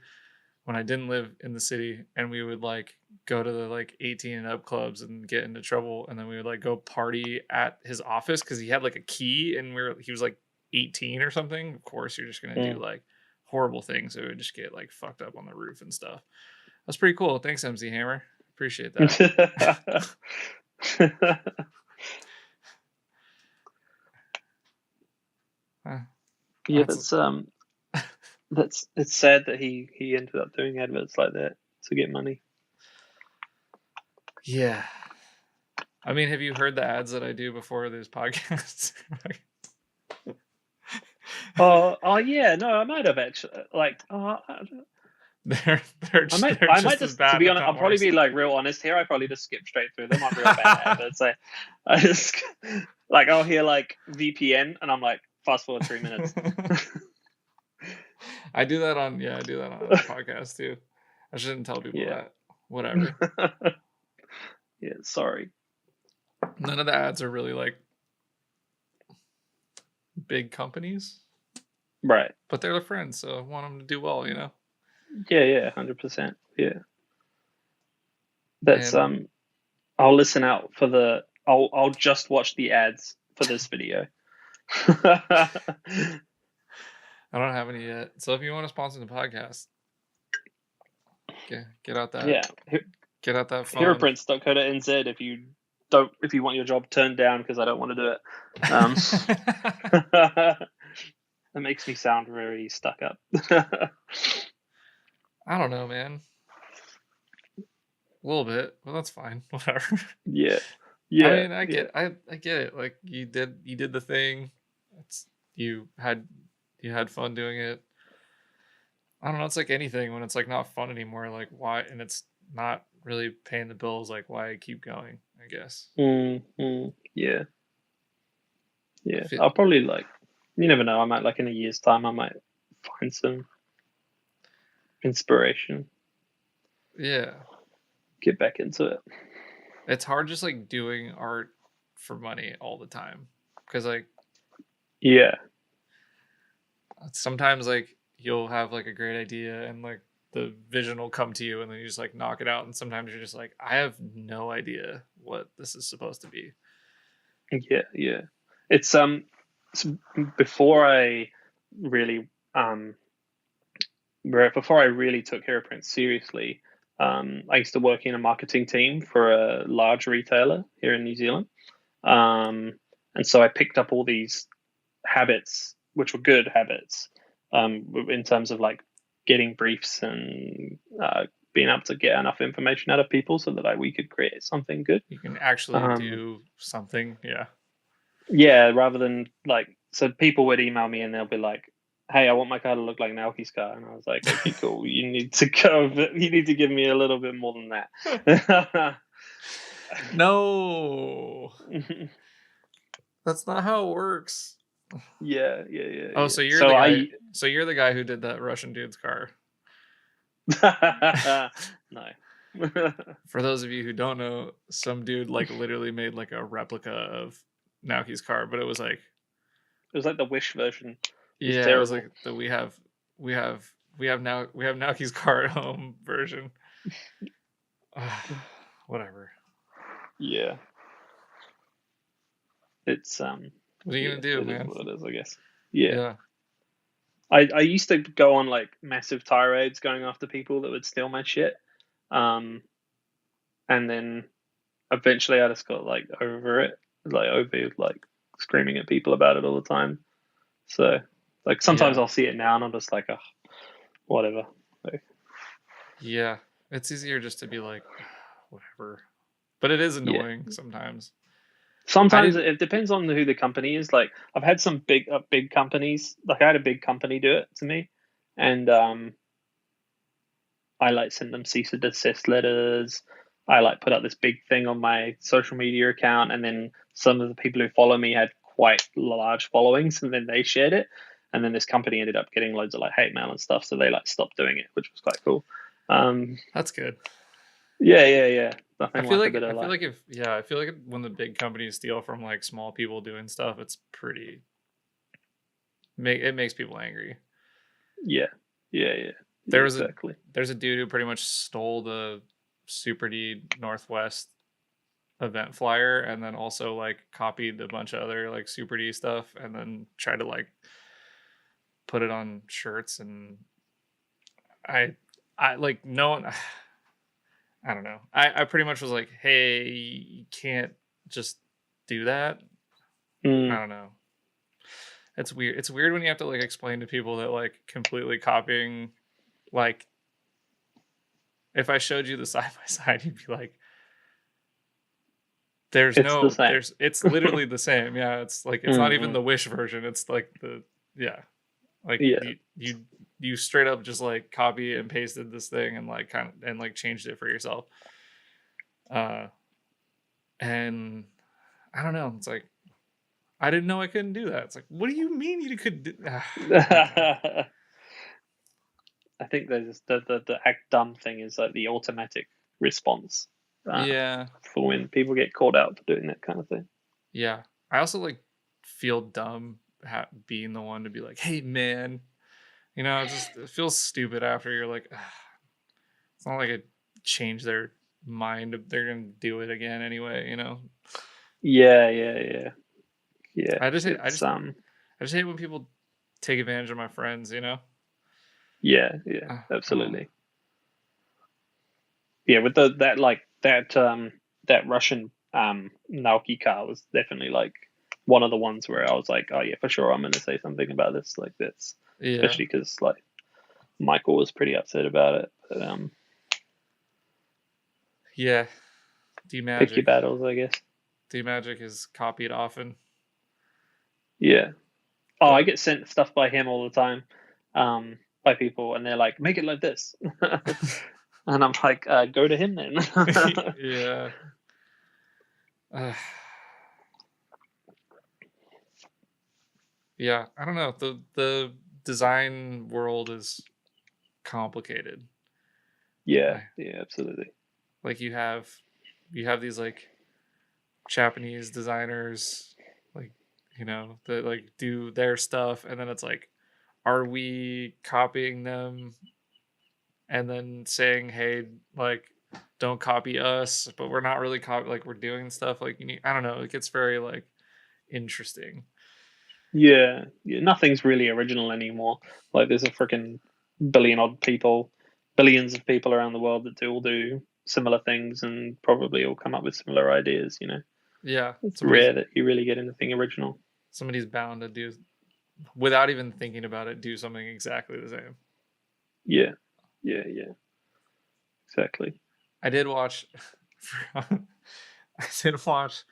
when I didn't live in the city, and we would like go to the like 18 and up clubs and get into trouble, and then we would like go party at his office because he had like a key, and he was like 18 or something. Of course, you're just gonna do like horrible things, so we would just get like fucked up on the roof and stuff. That's pretty cool. Thanks, MC Hammer. Appreciate that. Yeah, that's it's sad that he ended up doing adverts like that to get money. Yeah. I mean, have you heard the ads that I do before these podcasts? Oh yeah, no, I might have actually they're I might as just, bad, to be if honest, not I'll probably worse. be like real honest here. I probably just skip straight through them. I'm real bad at it. So I just like I'll hear like VPN and I'm like fast forward 3 minutes. I do that on a podcast too. I shouldn't tell people that. Whatever. Yeah, sorry. None of the ads are really like big companies, right? But they're their friends, so I want them to do well, Yeah, 100%. Yeah, that's I'll listen out for the. I'll just watch the ads for this video. I don't have any yet, so if you want to sponsor the podcast, get out that get out that phone. Heroprints.co.nz if you want your job turned down because I don't want to do it. That makes me sound very stuck up. I don't know, man. A little bit, but that's fine. Whatever. Yeah. I mean, I get it. Like you did the thing. You had fun doing it. I don't know. It's like anything when it's like not fun anymore. Like why? And it's not really paying the bills. Like why keep going? I guess. Yeah. I'll probably you never know. I might in a year's time. I might find some inspiration. Yeah. Get back into it. It's hard just doing art for money all the time because sometimes you'll have a great idea and the vision will come to you and then you just knock it out, and sometimes you're just I have no idea what this is supposed to be. Yeah. It's before I really took Heroprints seriously. I used to work in a marketing team for a large retailer here in New Zealand. And so I picked up all these habits, which were good habits, in terms of getting briefs and being able to get enough information out of people so that we could create something good. You can actually do something. Yeah. Yeah. Rather than so people would email me and they'll be like, hey, I want my car to look like Naoki's car. And I was like, okay, cool. You need to give me a little bit more than that. No. That's not how it works. Yeah. Oh, so you're the guy. So you're the guy who did that Russian dude's car. No. For those of you who don't know, some dude literally made a replica of Naoki's car, but it was it was the Wish version. Yeah, it was the we have Naoki's car at home version. Whatever. Yeah, it's What are you yeah, gonna do, it is man? what it is, I guess. Yeah. Yeah. I used to go on like massive tirades going after people that would steal my shit. Um, and then eventually I just got like over it, like over like screaming at people about it all the time. So like sometimes Yeah. I'll see it now and I'm just like, oh, whatever. Like, Yeah. It's easier just to be like, whatever. But it is yeah. annoying sometimes. I Sometimes didn't. it depends on who the company is. Like I've had some big companies. Like I had a big company do it to me, and I like sent them cease and desist letters. I like put up this big thing on my social media account, and then some of the people who follow me had quite large followings, and then they shared it, and then this company ended up getting loads of like hate mail and stuff, so they like stopped doing it, which was quite cool. Um, That's good. yeah. Nothing like a bit I of feel like like if yeah, I feel like when the big companies steal from like small people doing stuff, it's pretty it makes people angry. yeah, yeah, There yeah, was a exactly. there's a dude who pretty much stole the Super D Northwest event flyer and then also like copied a bunch of other like Super D stuff and then tried to like put it on shirts and I I like no one I don't know. I pretty much was like, "Hey, you can't just do that." I Mm, don't know. It's weird. It's weird when you have to like explain to people that like completely copying like if I showed you the side by side, you'd be like, it's the same. it's literally the same. Yeah, it's like it's not even Mm-mm. the Wish version. It's like the yeah. Like Yeah, you straight up just like copy and pasted this thing and like kind of and like changed it for yourself. Uh and I don't know. It's like I didn't know I couldn't do that. It's like, what do you mean you could do I don't know. I think there's the act dumb thing is like the automatic response uh, Yeah. for when people get called out for doing that kind of thing. Yeah. I also like feel dumb being the one to be like, "Hey man." You know, it feels stupid after you're like, "Ugh." It's not like it changed their mind. They're going to do it again anyway, you know. Yeah. I just hate It's I just hate when people take advantage of my friends, you know. yeah, I don't know. absolutely. Yeah, with the that like that Russian Naoki car was definitely like one of the ones where I was like, oh yeah, for sure, I'm gonna say something about this. Like that's Yeah. especially because like Michael was pretty upset about it. But Yeah. D pick your Magic. battles, I guess. D Magic is copied often. Yeah. Oh, I But get sent stuff by him all the time, by people, and they're like, "Make it like this," and I'm like, "Go to him then." yeah. Uh, yeah, I don't know. The design world is complicated. Yeah, I, yeah, absolutely. like you have these like Japanese designers like that like do their stuff and then it's like are we copying them and then saying hey like don't copy us but we're not really like we're doing stuff like you need I don't know it gets very like interesting. Yeah, nothing's really original anymore. Like, there's a freaking billions of people around the world that all do similar things and probably all come up with similar ideas. Yeah, It's rare that you really get anything original. somebody's bound to do without even thinking about it do something exactly the same. Yeah, yeah, exactly. I did watch I did watch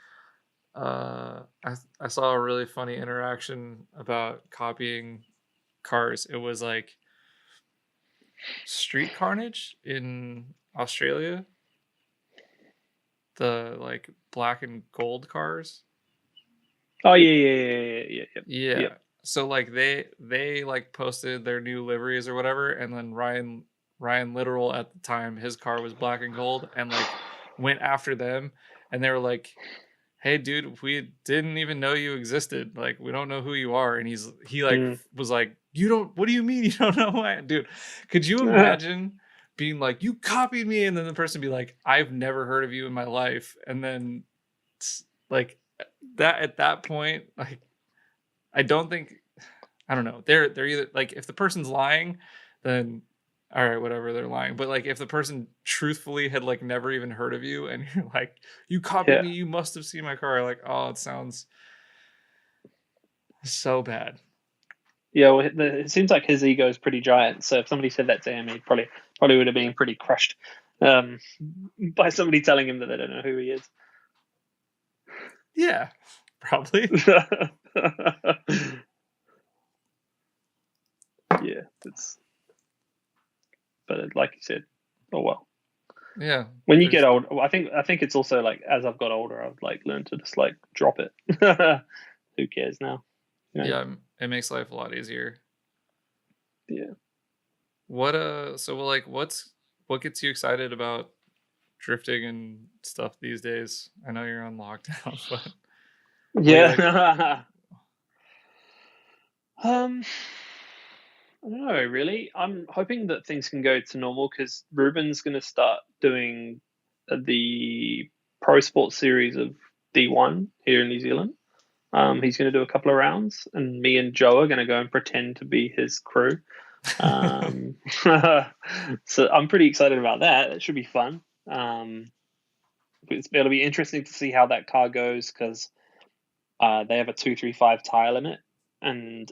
I saw a really funny interaction about copying cars. It was like street carnage in Australia, the like black and gold cars. Oh yeah. Yep. Yeah. So like they like posted their new liveries or whatever and then Ryan Literal at the time his car was black and gold and like went after them and they were like hey dude we didn't even know you existed like we don't know who you are and he like Mm. was like you don't what do you mean you don't know who I am dude could you imagine being like, "You copied me," and then the person be like, "I've never heard of you in my life," and then like that at that point, like I don't think I don't know. They're either like if the person's lying, then all right, whatever, they're lying. But like if the person truthfully had like never even heard of you and you're like, you copied Yeah. me, you must have seen my car, like, oh, it sounds so bad. Yeah, well, it seems like his ego is pretty giant. So if somebody said that to him, he probably would have been pretty crushed um, by somebody telling him that they don't know who he is. Yeah, probably. Yeah, it's but like you said, oh well. Yeah. When you get There's old, I think it's also like as I've got older, I've like learned to just like drop it. Who cares now? You know? yeah, it makes life a lot easier. Yeah. What so well, like what gets you excited about drifting and stuff these days? I know you're on lockdown, but what do you like? Yeah. um, I don't know, really. I'm hoping that things can go to normal because Ruben's going to start doing the Pro Sports series of D1 here in New Zealand. He's going to do a couple of rounds, and me and Joe are going to go and pretend to be his crew. Um, so I'm pretty excited about that. It should be fun. It'll be interesting to see how that car goes because they have a 235 tire limit, and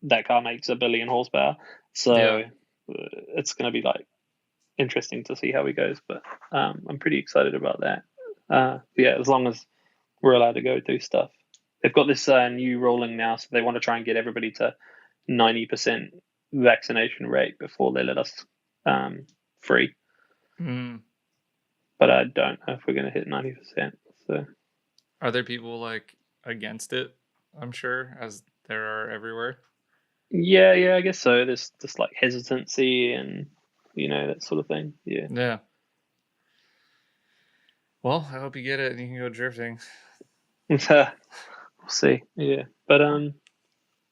that car makes 1 billion horsepower. So Yeah. it's going to be like interesting to see how he goes. But I'm pretty excited about that. Yeah, as long as we're allowed to go do stuff. They've got this new ruling now, so they want to try and get everybody to 90% vaccination rate before they let us free. Mm. But I don't know if we're going to hit 90%. So Are there people like against it? I'm sure, as there are everywhere. yeah, I guess so. There's just like hesitancy and that sort of thing. Yeah. Yeah. Well, I hope you get it and you can go drifting. We'll see. Yeah. But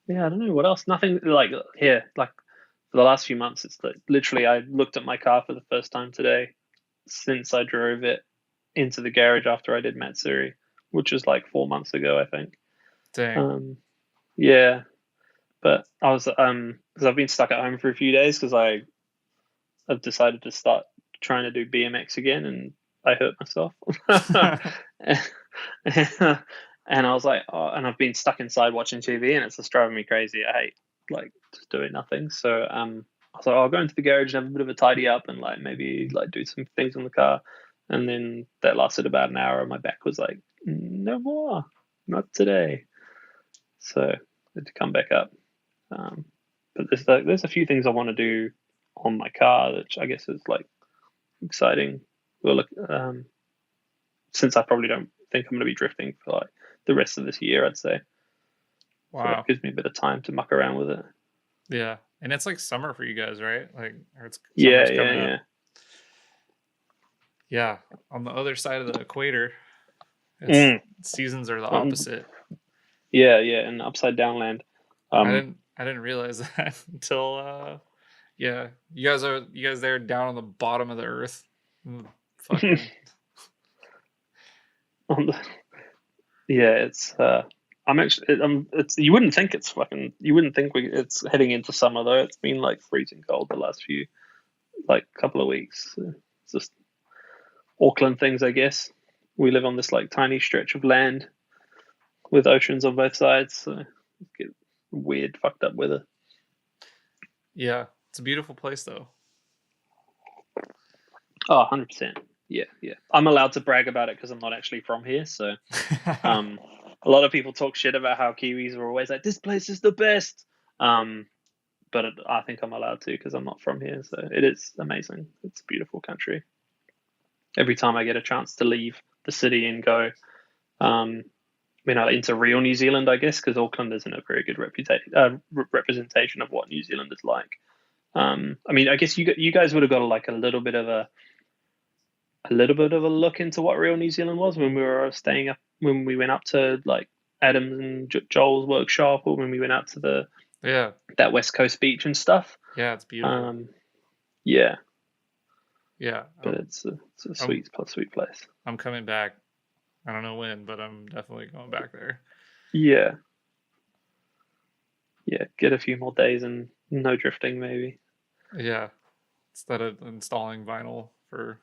yeah, I don't know what else. Nothing like here. Like for the last few months, it's like literally I looked at my car for the first time today since I drove it into the garage after I did Matsuri, which was like 4 months ago, I think. Dang. Yeah, but I was because I've been stuck at home for a few days because I've decided to start trying to do BMX again, and I hurt myself. And I was like, oh, and I've been stuck inside watching TV, and it's just driving me crazy. I hate like just doing nothing. So I was like, I'll go into the garage and have a bit of a tidy up, and like maybe like do some things on the car. And then that lasted about an hour, and my back was like, no more, not today. So I had to come back up. But there's a few things I want to do on my car, which I guess is like exciting. Well, look, since I probably don't think I'm going to be drifting for like the rest of this year, I'd say. So it Wow. gives me a bit of time to muck around with it. Yeah. And it's like summer for you guys, right? Like, or it's Yeah, summer's yeah, coming up. yeah. Yeah. On the other side of the equator, it's Mm. seasons are the Um, opposite. yeah, and upside down land. Um, I didn't realize that until yeah. You guys there down on the bottom of the earth. Fucking on the, yeah, it's I'm actually it's you wouldn't think you wouldn't think it's heading into summer though. It's been like freezing cold the last few like couple of weeks. So it's just Auckland things, I guess. We live on this like tiny stretch of land with oceans on both sides, so get weird, fucked up weather. yeah. It's a beautiful place though. Oh, 100%. Yeah. I'm allowed to brag about it because I'm not actually from here. So, a lot of people talk shit about how Kiwis are always like, this place is the best. But I think I'm allowed to because I'm not from here. So it is amazing. It's a beautiful country. Every time I get a chance to leave the city and go, um, into real New Zealand, I guess, because Auckland isn't a very good representation of what New Zealand is like. I guess you guys would have got like a little bit of a look into what real New Zealand was when we were staying up when we went up to like Adam's and Joel's workshop, or when we went out to yeah. that West Coast beach and stuff. Yeah, it's beautiful. Um, yeah, Yeah, but it's a I'm sweet place. I'm coming back. I don't know when, but I'm definitely going back there. Yeah, yeah. Get a few more days and no drifting, maybe. Yeah, instead of installing vinyl for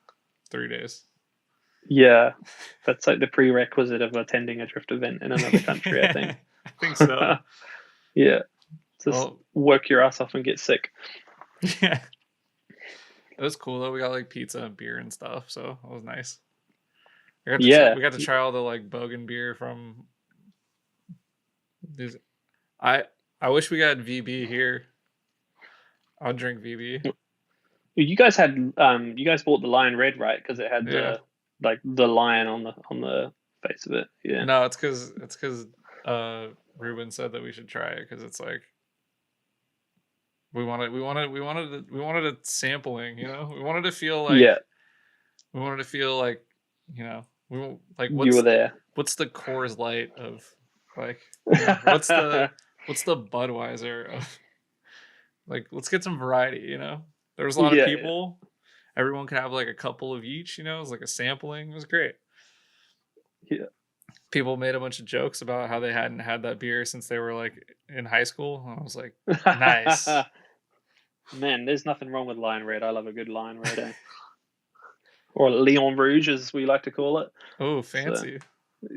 3 days. Yeah, that's like the prerequisite of attending a drift event in another country, I think. I think so. Yeah, just Well, work your ass off and get sick. yeah, it was cool though. We got like pizza and beer and stuff, so it was nice. Yeah, We got to try all the like Bogan beer from these. I I wish we got VB here. I'll drink VB. you guys had you guys bought the lion red, right? Because it had Yeah. the lion on the face of it. Yeah. No, it's because Ruben said that we should try it because it's like we wanted a sampling. We wanted to feel like Yeah, we wanted to feel like like you were there. what's the Coors Light of like what's the Budweiser of like let's get some variety. There was a lot of Yeah, people. Everyone could have like a couple of each. It was like a sampling. It was great. yeah. People made a bunch of jokes about how they hadn't had that beer since they were like in high school. I was like, nice. Man, there's nothing wrong with lion red. I love a good lion red, or Leon Rouge, as we like to call it. Oh, So fancy.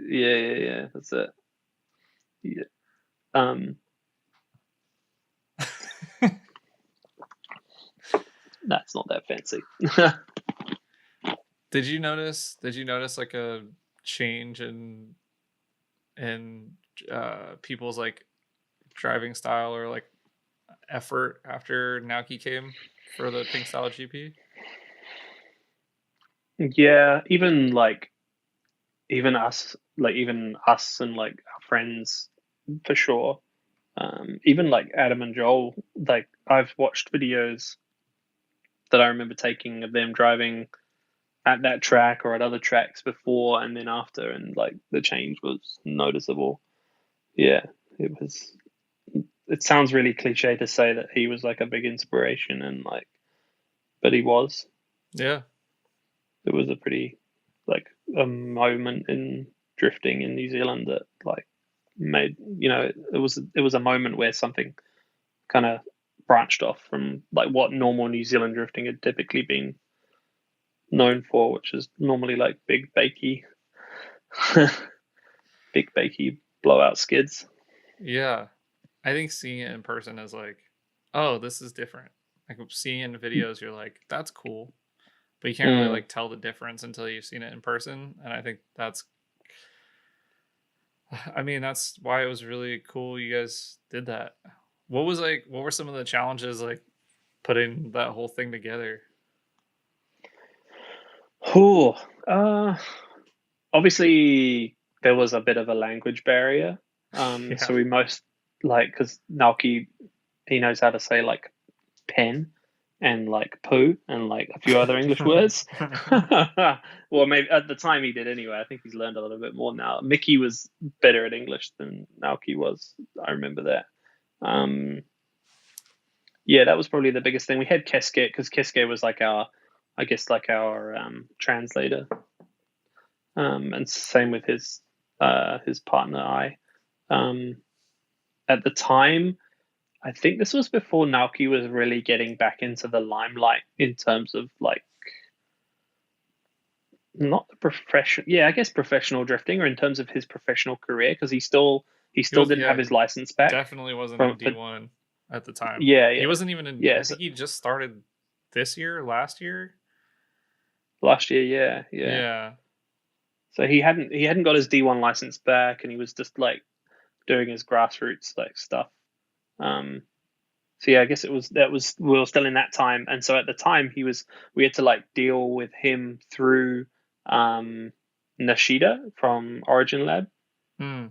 yeah. That's it. Yeah. Um, that's not that fancy. Did you notice like a change in people's like driving style or like effort after Naoki came for the Pink Style GP? Yeah, even us and like our friends for sure. Even like Adam and Joel, like I've watched videos that I remember taking of them driving at that track or at other tracks before and then after, and like the change was noticeable. Yeah, it was. It sounds really cliche to say that he was like a big inspiration, and like, but he was. Yeah. It was a pretty like a moment in drifting in New Zealand that like made it was a moment where something kind of branched off from like what normal New Zealand drifting had typically been known for, which is normally like big bakey blowout skids. Yeah. I think seeing it in person is like, oh, this is different. Like seeing it in videos, you're like, that's cool. But you can't really Mm. like tell the difference until you've seen it in person. And I think that's why it was really cool you guys did that. What were some of the challenges like putting that whole thing together? Cool. Obviously there was a bit of a language barrier. Yeah. So we most like because Naoki he knows how to say like pen and like poo and like a few other English words. Well, maybe at the time he did anyway. I think he's learned a little bit more now. Mickey was better at English than Naoki was. I remember that. Um, yeah, that was probably the biggest thing. We had Keske because Keske was like I guess, like our translator. And same with his partner I. Um, at the time, I think this was before Naoki was really getting back into the limelight in terms of like not the profession. Yeah, I guess professional drifting, or in terms of his professional career, because he He still was didn't have his he license back definitely wasn't from in for D1 at the time. yeah He yeah wasn't even in yeah I so think he just started this year, last year. last year yeah. Yeah. So he hadn't got his D1 license back, and he was just like doing his grassroots like stuff. Um, so yeah, I guess we were still in that time, and so at the time we had to like deal with him through Nishida from Origin Lab. Hmm.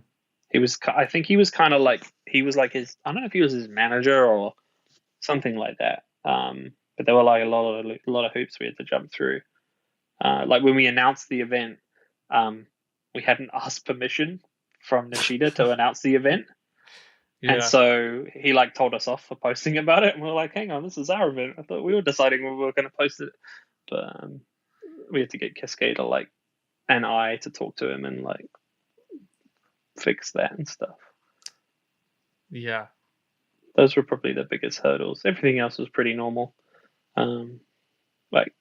I think he was kind of like he was like his I don't know if he was his manager or something like that. But there were like a lot of hoops we had to jump through. Like when we announced the event, we hadn't asked permission from Nishida to announce the event. And Yeah. so he like told us off for posting about it, and we are like, "Hang on, this is our event. I thought we were deciding when we were going to post it." but we had to get Cascada like an eye to talk to him and like fix that and stuff. Yeah. Those were probably the biggest hurdles. Everything else was pretty normal. Like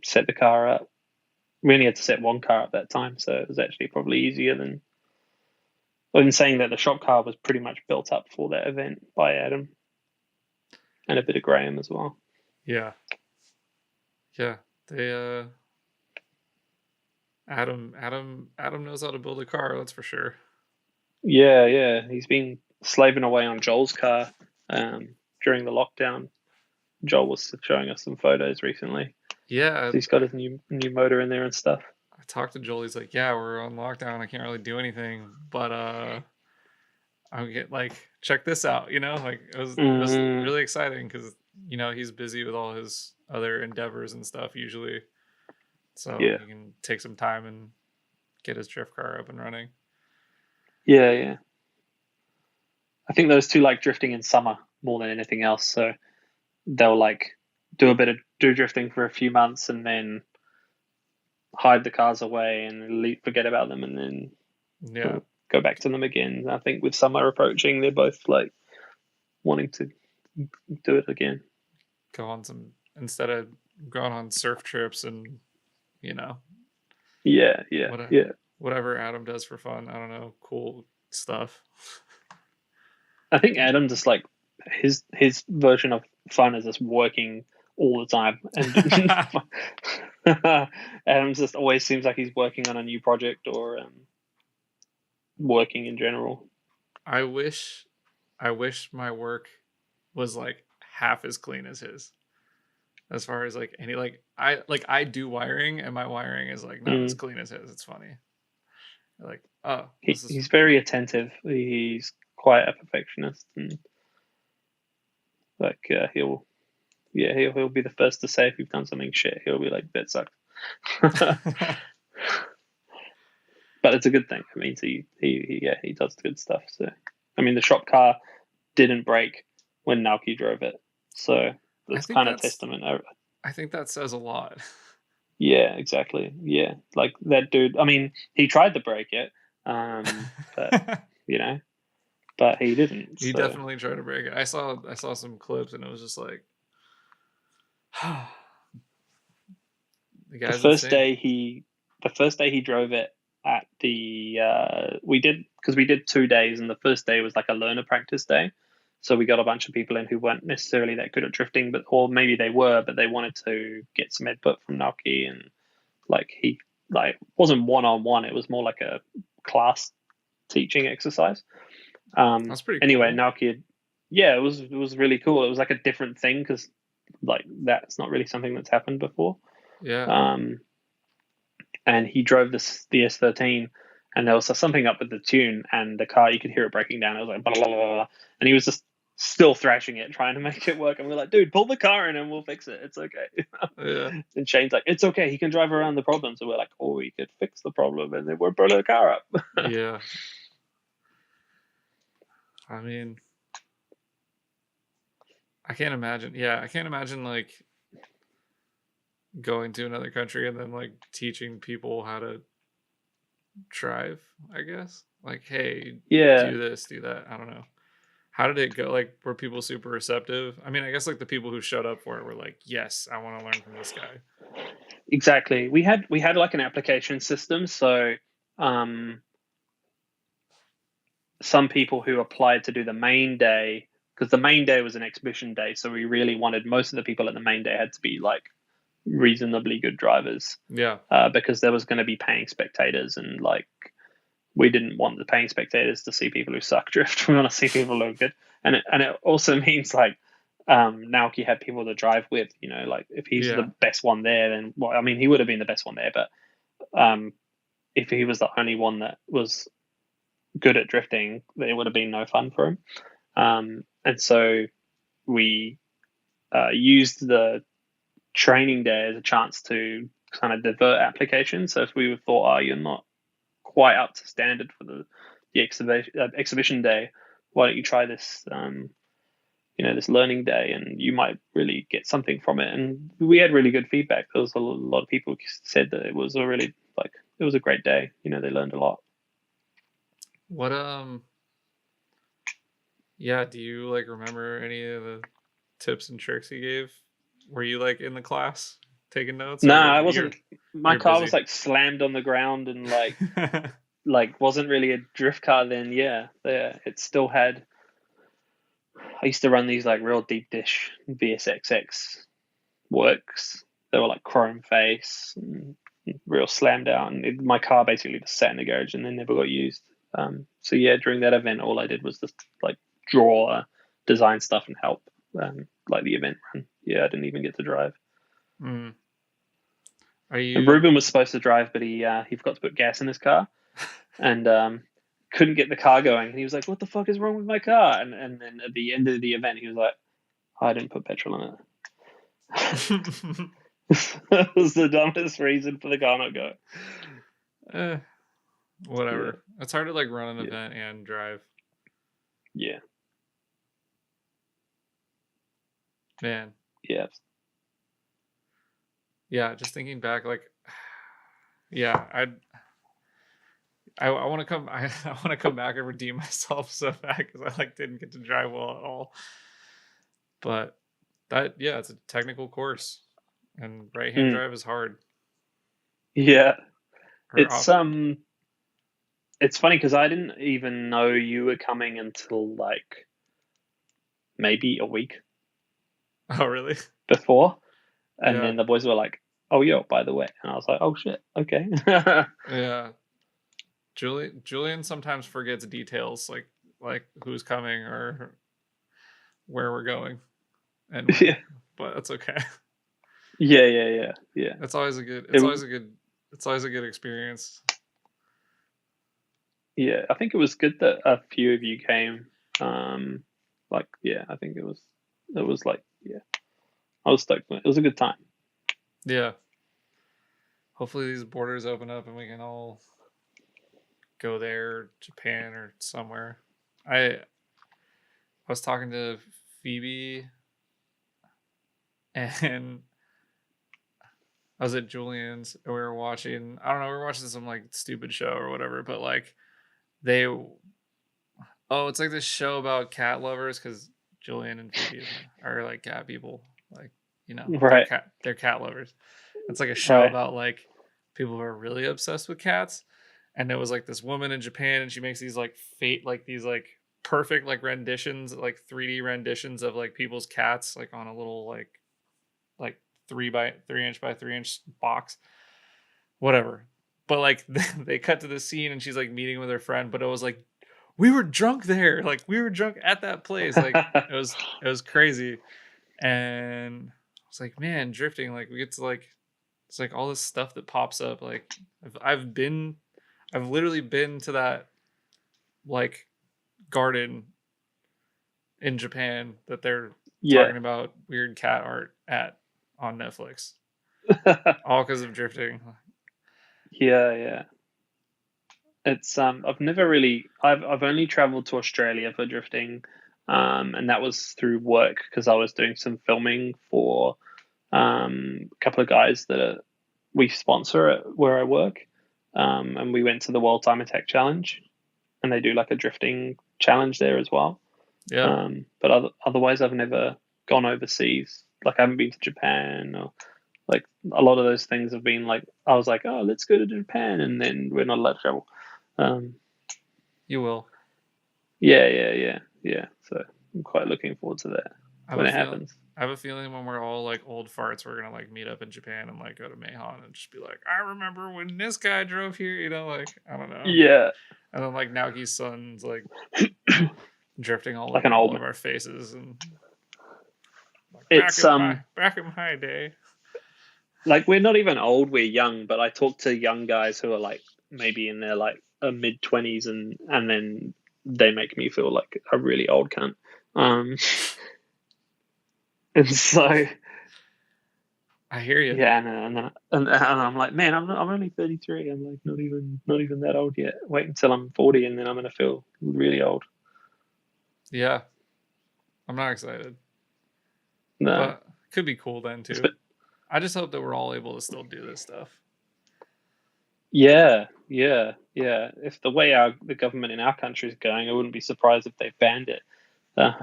set the car up. We only had to set one car at that time, so it was actually probably easier than. In saying that, the shop car was pretty much built up for that event by Adam and a bit of Graham as well. Yeah. Yeah. They Adam knows how to build a car, that's for sure. Yeah. He's been slaving away on Joel's car during the lockdown. Joel was showing us some photos recently. Yeah. So he's got his new motor in there and stuff. I talked to Joel, he's like, yeah, we're on lockdown, I can't really do anything, but I get like, check this out, like it was really exciting because he's busy with all his other endeavors and stuff usually, so yeah, he can take some time and get his drift car up and running. Yeah. I think those two like drifting in summer more than anything else, so they'll like do drifting for a few months and then hide the cars away and forget about them and then go back to them again. I think with summer approaching, they're both like wanting to do it again. Go on instead of going on surf trips and Yeah. Whatever Adam does for fun. I don't know, cool stuff. I think Adam just like his version of fun is just working all the time, and Adam just always seems like he's working on a new project or working in general. I wish my work was like half as clean as his. As far as like any I do wiring and my wiring is like not as clean as his. It's funny. Like, oh, he's very attentive. He's quite a perfectionist, and like he'll be the first to say if you've done something shit. He'll be like, that sucks. But it's a good thing. I mean, he does good stuff. So, I mean, the shop car didn't break when Naoki drove it, so that's kind of testament. I think that says a lot. Yeah, exactly. Yeah, like that dude. I mean, he tried to break it, but but he didn't. He definitely tried to break it. I saw some clips, and it was just like, the first day he drove it at the we did 2 days, and the first day was like a learner practice day. So we got a bunch of people in who weren't necessarily that good at drifting, or maybe they were, but they wanted to get some input from Naoki, and like he wasn't one-on-one. It was more like a class teaching exercise. That's pretty cool. Anyway, Naoki, it was really cool. It was like a different thing because like that's not really something that's happened before. Yeah. And he drove the S13, and there was something up with the tune, and the car, you could hear it breaking down. It was like blah, blah, blah, blah, and he was just still thrashing it, trying to make it work. And we're like, dude, pull the car in and we'll fix it. It's okay. Yeah. And Shane's like, it's okay. He can drive around the problem. So we're like, oh, we could fix the problem and then we'll pull the car up. Yeah. I mean, I can't imagine. Yeah, I can't imagine like going to another country and then like teaching people how to drive, I guess. Like, hey, do this, do that. I don't know. How did it go? Like, were people super receptive? I mean, I guess like the people who showed up for it were like, yes, I want to learn from this guy. Exactly. We had like an application system. So some people who applied to do the main day, because the main day was an exhibition day. So we really wanted most of the people at the main day had to be like reasonably good drivers. Yeah. Because there was going to be paying spectators, and like we didn't want the paying spectators to see people who suck drift. We want to see people who are good, and it also means like Naoki had people to drive with. Like if he's the best one there, then I mean he would have been the best one there, but if he was the only one that was good at drifting, it would have been no fun for him. And so we used the training day as a chance to kind of divert applications. So if we thought, you're not quite up to standard for the exhibition day, why don't you try this this learning day, and you might really get something from it. And we had really good feedback. There was a lot of people who said that it was it was a great day. They learned a lot. What yeah, do you like remember any of the tips and tricks he gave? Were you like in the class taking notes, No, or I wasn't. My you're car was busy? like slammed on the ground and like wasn't really a drift car then. Yeah, it still had. I used to run these like real deep dish VSXX works. They were like chrome face, and real slammed out, and my car basically just sat in the garage and then never got used. So yeah, during that event, all I did was just like draw, design stuff, and help, like the event run. Yeah, I didn't even get to drive. Mm. Are And you Ruben was supposed to drive, but he forgot to put gas in his car, and couldn't get the car going. And he was like, "What the fuck is wrong with my car?" And then at the end of the event, he was like, oh, "I didn't put petrol in it." That was the dumbest reason for the car not going. eh, Yeah, whatever. It's hard to like run an yeah, event and drive. yeah, Man. yeah. Yeah, just thinking back, like, yeah, I want to come I want to come back and redeem myself so bad because I like didn't get to drive well at all. But that, yeah, it's a technical course, and right hand Mm, drive is hard. yeah. Or It's it's funny because I didn't even know you were coming until like maybe a week oh really? before, and Yeah, then the boys were like, "Oh, yo, by the way," and I was like, "Oh shit, okay." yeah. Julian sometimes forgets details like who's coming or where we're going and when, Yeah, but that's okay. yeah, yeah, yeah, yeah. It's always a good. It, It's always a good experience. yeah, I think it was good that a few of you came. Like, yeah, I think it was like, yeah, I was stoked. It was a good time. Yeah. Hopefully these borders open up and we can all go there, Japan or somewhere. I was talking to Phoebe and I was at Julian's and we were watching. I don't know. We were watching some like stupid show or whatever, but like they. Oh, it's like this show about cat lovers because Julian and Phoebe are like cat people. Like Right, they're cat lovers. It's like a show right. about like people who are really obsessed with cats. And it was like this woman in Japan, and she makes these like these like perfect like renditions, like 3D renditions of like people's cats, like on a little like 3 by 3 inch by 3 inch box, whatever. But like they cut to the scene, and she's like meeting with her friend, but it was like we were drunk there, like we were drunk at that place, like it was crazy. And I was like, man, drifting, like we get to like it's like all this stuff that pops up. Like I've literally been to that like garden in Japan that they're Yeah, talking about weird cat art at on Netflix, all because of drifting. yeah, yeah. It's I've only traveled to Australia for drifting, and that was through work because I was doing some filming for a couple of guys we sponsor at where I work, and we went to the World Time Attack Challenge, and they do like a drifting challenge there as well. Yeah, But otherwise, I've never gone overseas. Like I haven't been to Japan, or like a lot of those things have been like I was like, oh, let's go to Japan, and then we're not allowed to travel. Um, you will. yeah, yeah, yeah, yeah. So I'm quite looking forward to that I have when a it feel. happens. I have a feeling when we're all like old farts, we're gonna like meet up in Japan and like go to Mahon and just be like, I remember when this guy drove here, like I don't know. Yeah, And then like Naoki's son's like drifting all like an over old all man. of our faces and like It's back in my day. like we're not even old, we're young. But I talk to young guys who are like maybe in their like mid-20s, and then they make me feel like a really old cunt. Um, and so I hear you. yeah, and I'm like, man, I'm only 33. I'm like not even that old yet. Wait until I'm 40, and then I'm gonna feel really old. Yeah. I'm not excited. No. But could be cool then too. I just hope that we're all able to still do this stuff. Yeah, yeah, yeah. If the way the government in our country is going, I wouldn't be surprised if they banned it. Uh,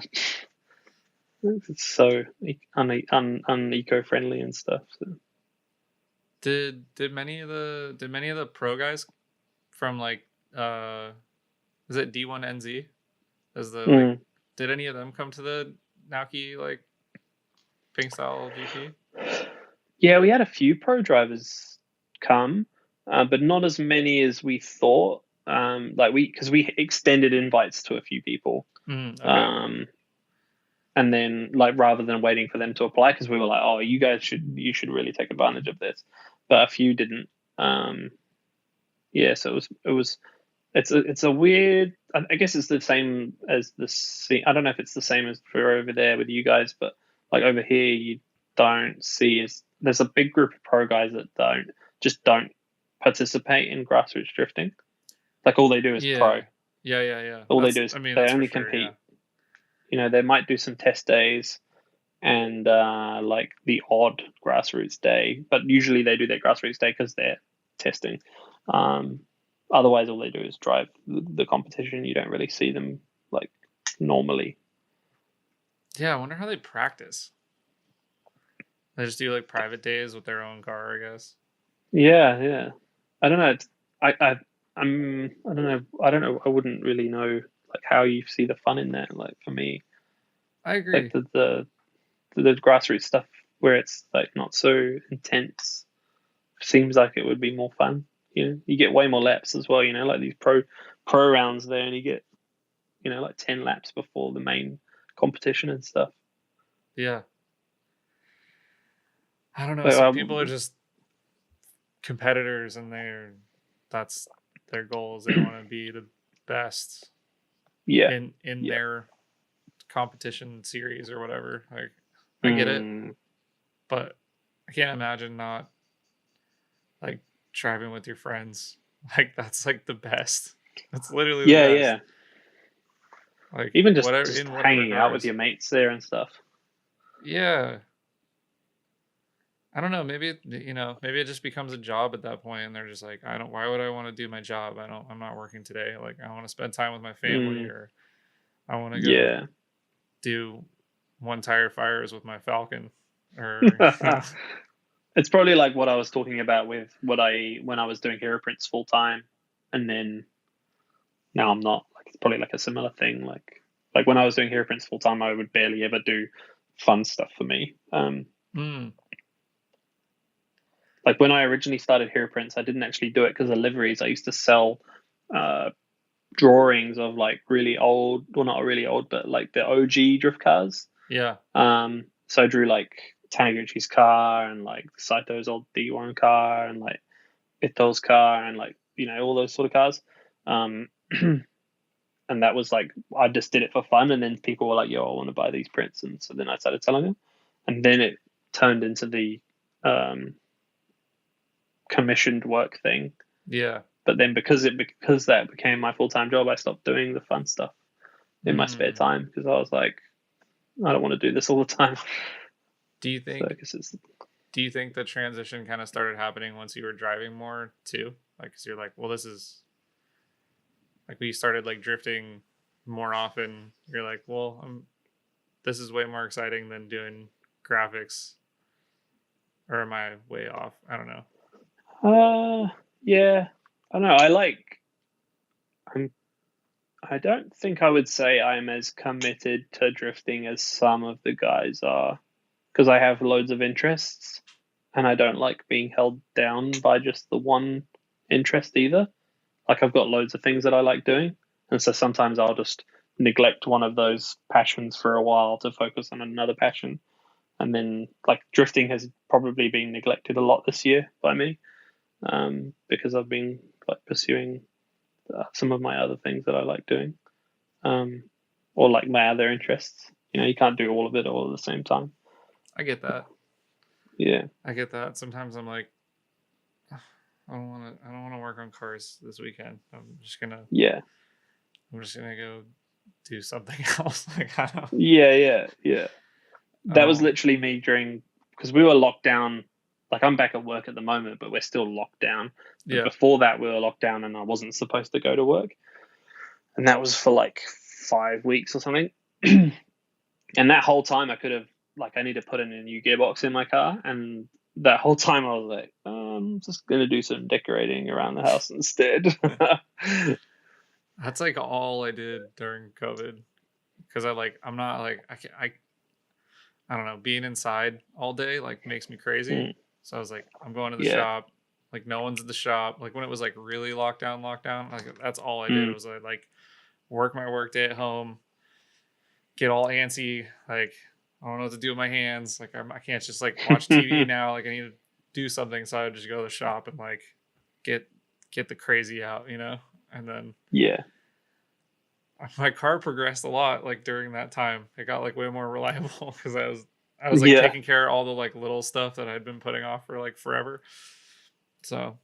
it's so uneco friendly and stuff. So. Did many of the pro guys from like is it D1NZ as the like Mm. did any of them come to the Naoki like pink style GP? Yeah, we had a few pro drivers come, but not as many as we thought. Like because we extended invites to a few people. Okay. And then like rather than waiting for them to apply, because we were like, oh, you should really take advantage of this, but a few didn't. Yeah, so it's a weird. I guess it's the same as the scene. I don't know if it's the same as for over there with you guys, but like over here you don't see as there's a big group of pro guys that don't participate in grassroots drifting. Like all they do is pro. Yeah. Yeah. All they That's do is I mean they that's for only sure, yeah. compete. They might do some test days and like the odd grassroots day, but usually they do their grassroots day because they're testing. Otherwise, all they do is drive the competition. You don't really see them like normally. Yeah, I wonder how they practice. They just do like private days with their own car, I guess. Yeah, yeah. I don't know. I don't know. I don't know. I wouldn't really know like how you see the fun in that. Like for me, I like agree. the grassroots stuff where it's like not so intense seems like it would be more fun. You get way more laps as well. Like these pro rounds, they only get like 10 laps before the main competition and stuff. Yeah. I don't know. But Some people are just competitors and that's their goals. They want to be the best yeah, in yeah. their competition series or whatever. Like I get it, Mm, but I can't imagine not like driving with your friends. Like that's like the best. That's literally the yeah, best. yeah. Like Even whatever just in whatever hanging out with cars. your mates there and stuff. Yeah. I don't know. Maybe it just becomes a job at that point, and they're just like, I don't. Why would I want to do my job? I'm not working today. Like, I want to spend time with my family, Mm, or I want to go yeah. do one tire fires with my Falcon, or It's probably like what I was talking about with when I was doing Hero Prince full time, and then now I'm not. Like it's probably like a similar thing. Like when I was doing Hero Prince full time, I would barely ever do fun stuff for me. mm, Like when I originally started Hero Prince, I didn't actually do it because of liveries. I used to sell uh, drawings of like really old, well not really old, but like the OG drift cars. yeah, So I drew like Taniguchi's car and like Saito's old D1 car and like Ito's car and like all those sort of cars. Um, and that was like I just did it for fun, and then people were like, "Yo, I want to buy these prints," and so then I started selling them, and then it turned into the um, commissioned work thing. yeah. But then because that became my full time job, I stopped doing the fun stuff in my spare Mm. time because I was like, I don't want to do this all the time. Do you So I think? guess it's Do you think the transition kind of started happening once you were driving more too? Like, cause you're like, well, this is like we started like drifting more often. You're like, well, this is way more exciting than doing graphics. Or am I way off? I don't know. yeah. I don't know. I'm I don't think I would say I'm as committed to drifting as some of the guys are because I have loads of interests and I don't like being held down by just the one interest either. Like I've got loads of things that I like doing, and so sometimes I'll just neglect one of those passions for a while to focus on another passion. And then like drifting has probably been neglected a lot this year by me because I've been like pursuing some of my other things that I like doing, um, or like my other interests. You can't do all of it all at the same time. I get that. Yeah. I get that. Sometimes I'm like, I don't want to. I don't want to work on cars this weekend. Yeah. I'm just gonna go do something else. Like I don't, Yeah, yeah, yeah. I That was don't. literally me during, because we were locked down. Like I'm back at work at the moment, but we're still locked down. But Yeah, before that, we were locked down, and I wasn't supposed to go to work, and that was for like 5 weeks or something. And that whole time, I could have like I need to put in a new gearbox in my car, and that whole time I was like, I'm just gonna do some decorating around the house instead. that's like all I did during COVID because I'm not like I don't know, being inside all day like makes me crazy. Mm, So I was like, I'm going to the yeah. shop. Like no one's in the shop. Like when it was like really lockdown, like that's all I did Mm, was I like work my work day at home, get all antsy, like I don't know what to do with my hands. Like I can't just like watch TV now. Like I need to do something. So I would just go to the shop and like get get the crazy out, you know? And then yeah. my car progressed a lot like during that time. It got like way more reliable because I was like Yeah. taking care of all the like little stuff that I'd been putting off for like forever. So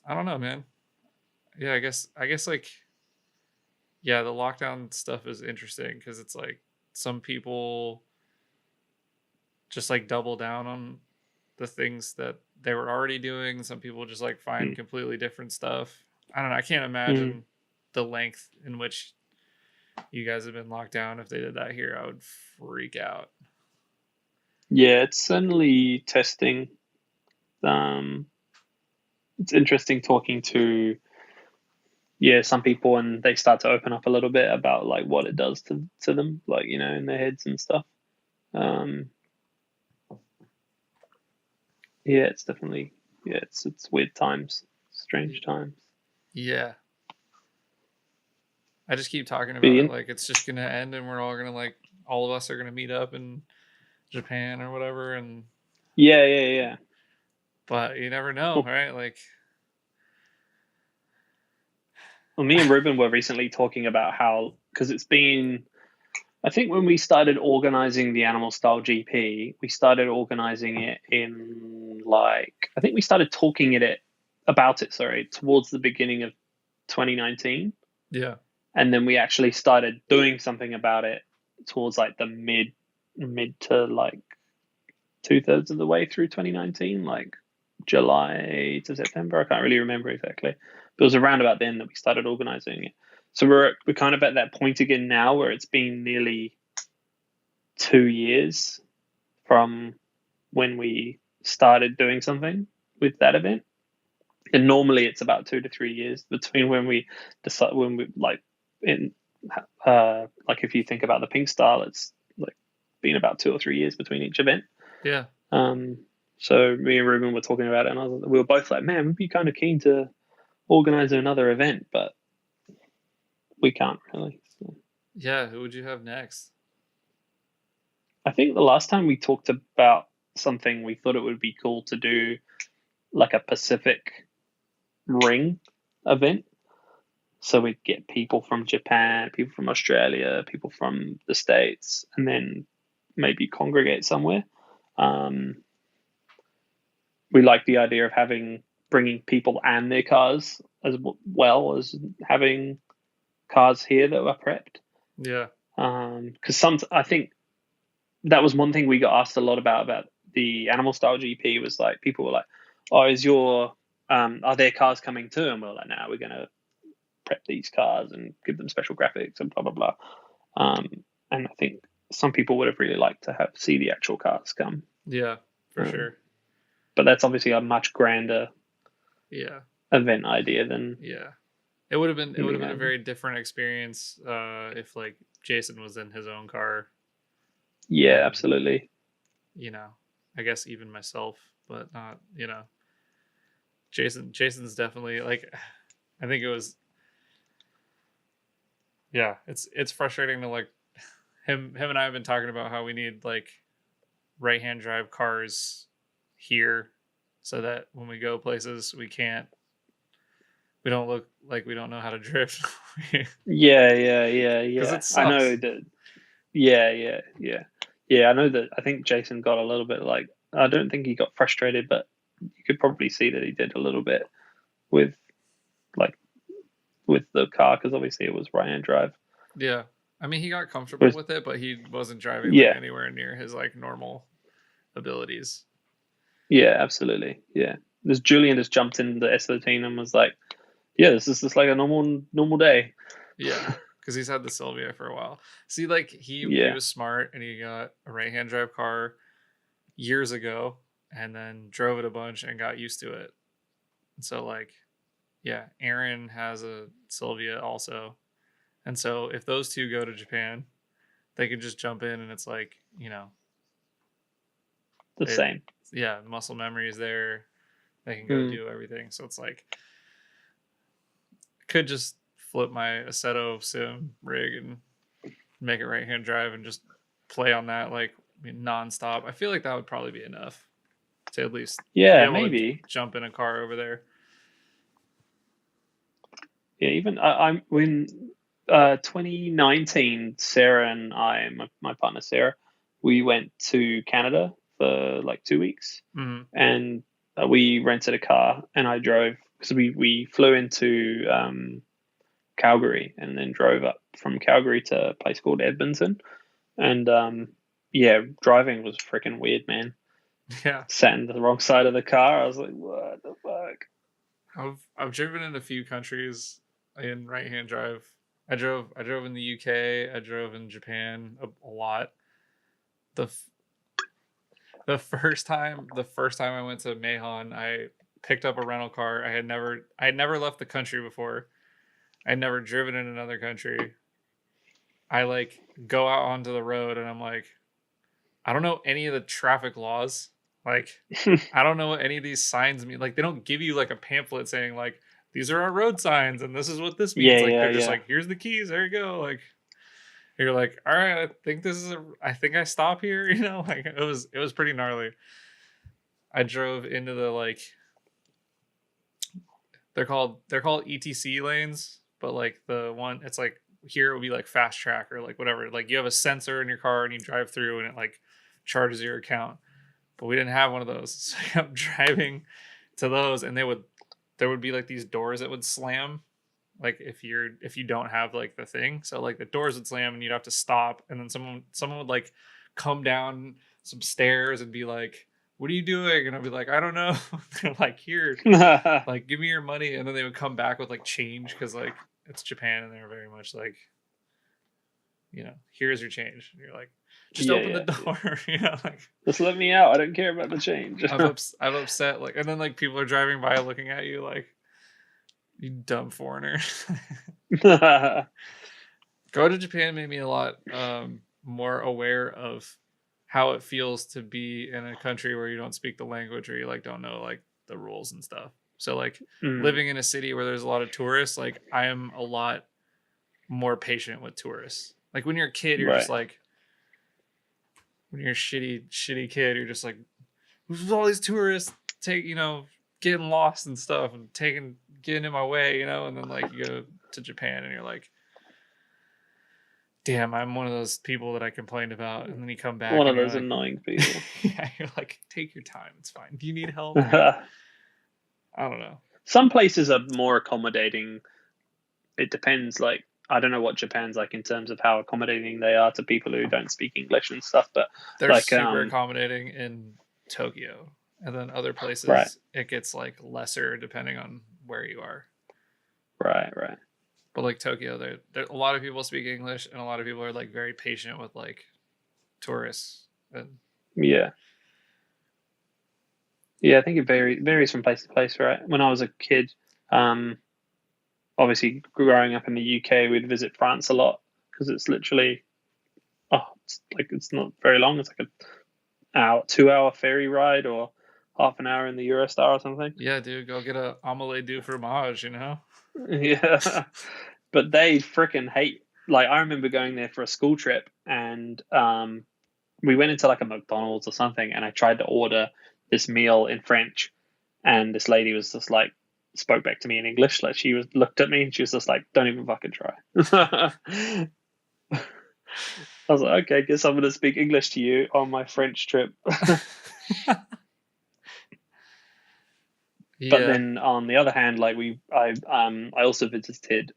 I don't know, man. Yeah, I guess like yeah, the lockdown stuff is interesting because it's like some people just like double down on the things that they were already doing. Some people just like find Mm, completely different stuff. I don't know. I can't mm. imagine the length in which you guys have been locked down. If they did that here, I would freak out. Yeah, it's certainly testing. Um, it's interesting talking to some people, and they start to open up a little bit about like what it does to them, like in their heads and stuff. Um, yeah, it's definitely it's weird times, strange times. Yeah. I just keep talking But about yeah, it like it's just gonna end and we're all gonna like all of us are gonna meet up in Japan or whatever and yeah, yeah, yeah. but you never know, Well, right? Like well, me and Ruben were recently talking about how, because it's been, I think when we started organizing the Animal Style GP, we started organizing it in like, I think we started talking about it, sorry, towards the beginning of 2019. yeah. And then we actually started doing something about it towards like the mid to like 2/3 of the way through 2019, like July to September. I can't really remember exactly, but it was around about then that we started organizing it. So we're kind of at that point again now where it's been nearly 2 years from when we started doing something with that event. And normally it's about 2 to 3 years between when we decide when we like in like if you think about the pink style, it's like been about 2 or 3 years between each event. Yeah. Um, so me and Ruben were talking about it, and we were both like, "Man, we'd be kind of keen to organize another event, but we can't really." So Yeah. Who would you have next? I think the last time we talked about something, we thought it would be cool to do like a Pacific Ring event. So we'd get people from Japan, people from Australia, people from the States, and then maybe congregate somewhere. Um, we like the idea of bringing people and their cars as well as having cars here that were prepped. Yeah. Because I think that was one thing we got asked a lot about the Animal Style GP was like people were like, "Oh, are there cars coming too?" And we're like, "No, we're gonna prep these cars and give them special graphics and blah blah blah." And I think some people would have really liked to see the actual cars come. Yeah. For Um, sure. but that's obviously a much grander Yeah. event idea than Yeah. It would have giving been a them. very different experience if like Jason was in his own car Yeah, and absolutely. you know, I guess even myself, but not, you know, Jason's definitely like I think it was yeah, it's frustrating to like him and I have been talking about how we need like right-hand drive cars here so that when we go places we don't look like we don't know how to drift Yeah, yeah, yeah, because yeah. it I know sucks. that. Yeah, yeah, yeah, yeah. I know that. I think Jason got a little bit like. I don't think he got frustrated, but you could probably see that he did a little bit with like with the car because obviously it was right-hand drive. Yeah. I mean, he got comfortable Was, with it, but he wasn't driving like yeah, anywhere near his like normal abilities. yeah, absolutely, yeah. This Julian just jumped in the S13 and was like, "Yeah, this is just like a normal day." Yeah, because he's had the Sylvia for a while. See, like he Yeah, was smart and he got a right hand drive car years ago, and then drove it a bunch and got used to it. And so like, yeah, Aaron has a Sylvia also, and so if those two go to Japan, they could just jump in and it's like, the it, same. yeah, muscle memory is there. They can go Mm. do everything. So it's like, could just flip my Assetto Sim rig and make it right hand drive and just play on that like nonstop. I feel like that would probably be enough to at least be Yeah, able to maybe. jump in a car over there. Yeah, even I'm when 2019, Sarah and I, my partner Sarah, we went to Canada for like 2 weeks, Mm-hmm. and we rented a car, and I drove because we flew into Calgary and then drove up from Calgary to a place called Edmonton, and yeah, driving was freaking weird, man. Yeah, Sat in the wrong side of the car. I was like, what the fuck? I've driven in a few countries in right hand drive. I drove in the UK. I drove in Japan a lot. The the first time I went to Mahon, I picked up a rental car. I had never left the country before. I'd never driven in another country. I like go out onto the road and I'm like, I don't know any of the traffic laws. Like, I don't know what any of these signs mean. Like, they don't give you like a pamphlet saying like these are our road signs and this is what this Yeah, means. Like, yeah, they're just yeah. like, here's the keys. There you go. Like, you're like, all right, I think I stop here. Like it was pretty gnarly. I drove into the like they're called ETC lanes, but like the one it's like here it would be like fast track or like whatever. Like you have a sensor in your car and you drive through and it like charges your account. But we didn't have one of those. So I kept driving to those and there would be like these doors that would slam like if you don't have like the thing. So like the doors would slam and you'd have to stop and then someone would like come down some stairs and be like, "What are you doing?" And I'd be like, "I don't know." They're like, "Here, like give me your money." And then they would come back with like change because like it's Japan and they're very much like, here's your change. And you're like, just Yeah, open the yeah, yeah. door. Like Just let me out. I don't care about the change. I've upset like, and then like people are driving by looking at you like, you dumb foreigner. Go to Japan made me a lot more aware of how it feels to be in a country where you don't speak the language or you like don't know like the rules and stuff. So like Mm, living in a city where there's a lot of tourists, like I am a lot more patient with tourists. Like when you're a kid, you're just right. like when you're a shitty kid, you're just like, "Who's all these tourists getting lost and stuff and getting in my way," and then like you go to Japan and you're like, damn, I'm one of those people that I complained about. And then you come back One and of you're those like, annoying people. yeah, you're like, take your time. It's fine. Do you need help? Like, I don't know. Some places are more accommodating. It depends. Like, I don't know what Japan's like in terms of how accommodating they are to people who don't speak English and stuff. But They're like, super accommodating in Tokyo. And then other right, places, it gets like lesser depending on where you are. right. But like Tokyo, there a lot of people speak English and a lot of people are like very patient with like tourists. And Yeah, yeah. I think it varies from place to place. Right. When I was a kid, um, obviously growing up in the UK, we'd visit France a lot because it's literally it's not very long. It's like a 2 hour ferry ride or half an hour in the Eurostar or something. yeah, dude, go get a omelette du fromage. Yeah, but they freaking hate. Like I remember going there for a school trip, and we went into like a McDonald's or something, and I tried to order this meal in French, and this lady was just like spoke back to me in English. Like she was looked at me and she was just like, "Don't even fucking try." I was like, "Okay, guess I'm gonna speak English to you on my French trip." But Yeah. then on the other hand, like I also visited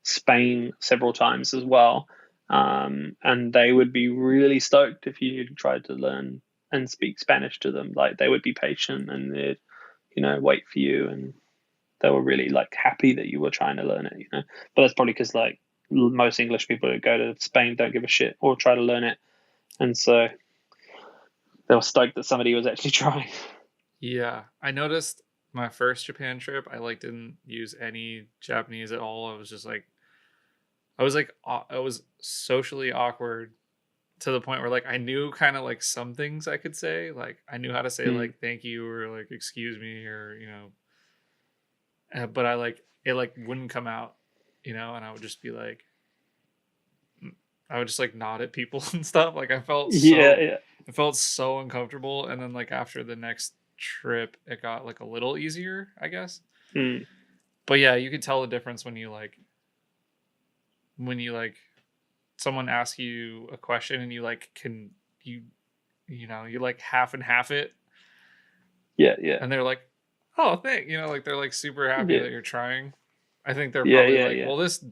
Spain several times as well. And they would be really stoked if you tried to learn and speak Spanish to them. Like they would be patient and they'd, wait for you, and they were really like happy that you were trying to learn it. But that's probably because like most English people who go to Spain don't give a shit or try to learn it, and so they were stoked that somebody was actually trying. Yeah, I noticed my first Japan trip, I like didn't use any Japanese at all. I was socially awkward to the point where like I knew kind of like some things I could say. Like I knew how to say Mm. like thank you or like excuse me or but I like it like wouldn't come out, and I would just be like I would just like nod at people and stuff. Like Yeah, yeah. it felt so uncomfortable. And then like after the next trip, it got like a little easier, I guess. Mm. But yeah, you could tell the difference when you like someone asks you a question and you like can you like half and half it, Yeah, yeah, and they're like, oh, like they're like super happy yeah, that you're trying. I think they're yeah, probably yeah, like, yeah, well, this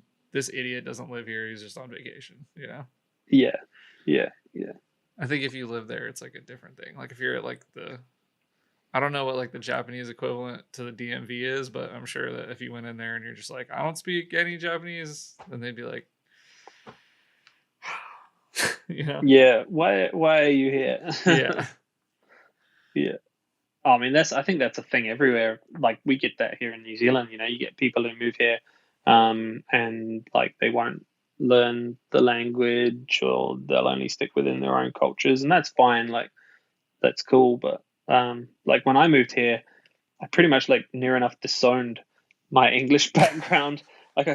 idiot doesn't live here. He's just on vacation. yeah, yeah, yeah. I think if you live there, it's like a different thing. Like if you're at like I don't know what like the Japanese equivalent to the DMV is, but I'm sure that if you went in there and you're just like, I don't speak any Japanese, then they'd be like, you know, Yeah. Why are you here? yeah, Yeah. I mean, I think that's a thing everywhere. Like we get that here in New Zealand. You get people who move here, and like they won't learn the language, or they'll only stick within their own cultures, and that's fine. Like that's cool. But like when I moved here, I pretty much like near enough disowned my English background. Like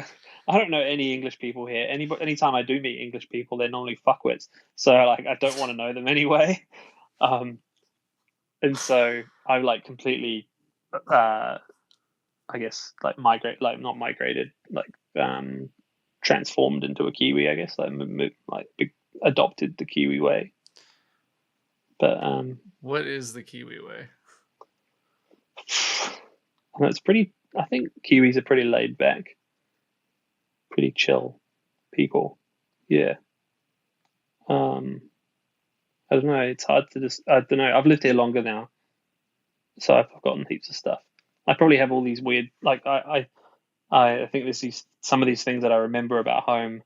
I don't know any English people here. Anytime I do meet English people, they're normally fuckwits. So like I don't want to know them anyway. Um, and so I like completely, I guess like not migrated, like transformed into a Kiwi. I guess adopted the Kiwi way. But what is the Kiwi way? it's pretty. I think Kiwis are pretty laid back, pretty chill people. Yeah. Um, I don't know. It's hard to just. I don't know. I've lived here longer now, so I've forgotten heaps of stuff. I probably have all these weird. Like I think there's some of these things that I remember about home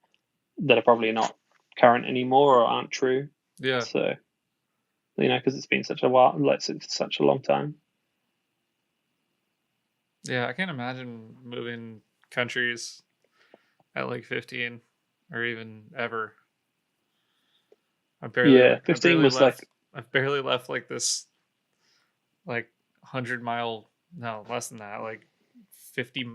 that are probably not current anymore or aren't true. Yeah, So because it's been such a while, like such a long time. yeah, I can't imagine moving countries at like 15 or even ever. Yeah, 15 was like I've barely left like this like 100-mile, no, less than that, like 50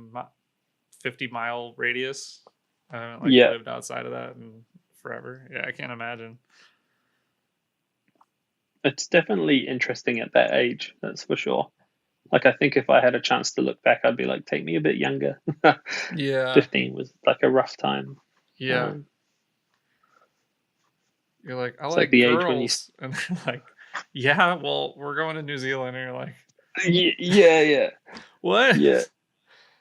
50-mile radius. I haven't like yeah. lived outside of that in forever. Yeah, I can't imagine. It's definitely interesting at that age. That's for sure. Like I think if I had a chance to look back, I'd be like, take me a bit younger. Yeah, 15 was like a rough time. yeah. You're like, I It's like like the age when you. girls, and they're like, yeah, well, we're going to New Zealand, and you're like, Yeah, yeah, what? yeah.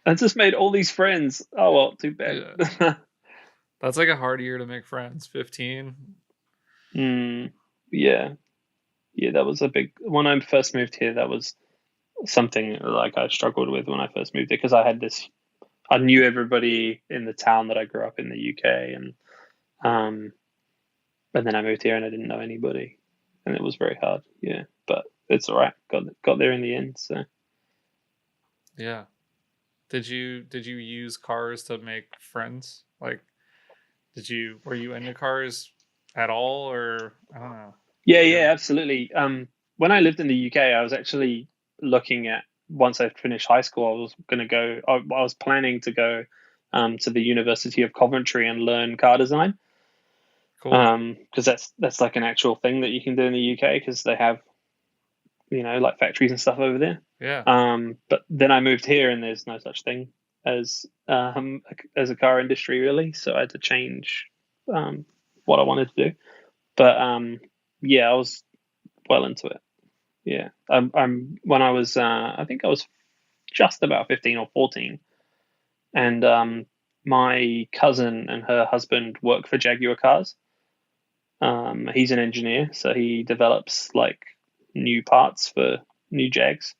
I just made all these friends. Oh well, too bad. Yeah, that's like a hard year to make friends. 15. Yeah, yeah. That was a big. When I first moved here, that was something like I struggled with when I first moved here because I had this. I knew everybody in the town that I grew up in the UK, um, and then I moved here and I didn't know anybody, and it was very hard. Yeah, but it's all right. Got there in the end. So Yeah. Did you use cars to make friends? Like, were you into cars at all, or I don't know? yeah, Really? yeah, absolutely. When I lived in the UK, I was actually looking at once I finished high school, I was going to go. I was planning to go to the University of Coventry and learn car design. Cool. Because that's like an actual thing that you can do in the UK because they have like factories and stuff over there. Yeah. But then I moved here and there's no such thing as a car industry really, so I had to change what I wanted to do. But yeah, I was well into it. Yeah, I'm when I was I think I was just about 15 or 14, and my cousin and her husband work for Jaguar Cars. He's an engineer, so he develops like new parts for new Jags.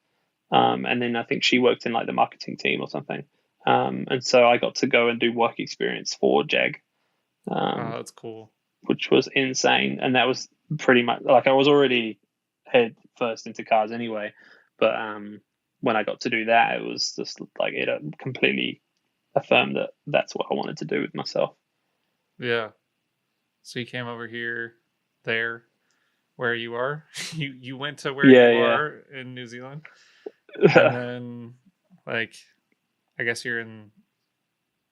And then I think she worked in like the marketing team or something. And so I got to go and do work experience for Jag, Oh, um, that's cool. which was insane. And that was pretty much like I was already head first into cars anyway, but when I got to do that, it was just like it completely affirmed that that's what I wanted to do with myself. Yeah. So you came over here, there, where you are. You went to where you Yeah, are in New Zealand, and yeah. then like I guess you're in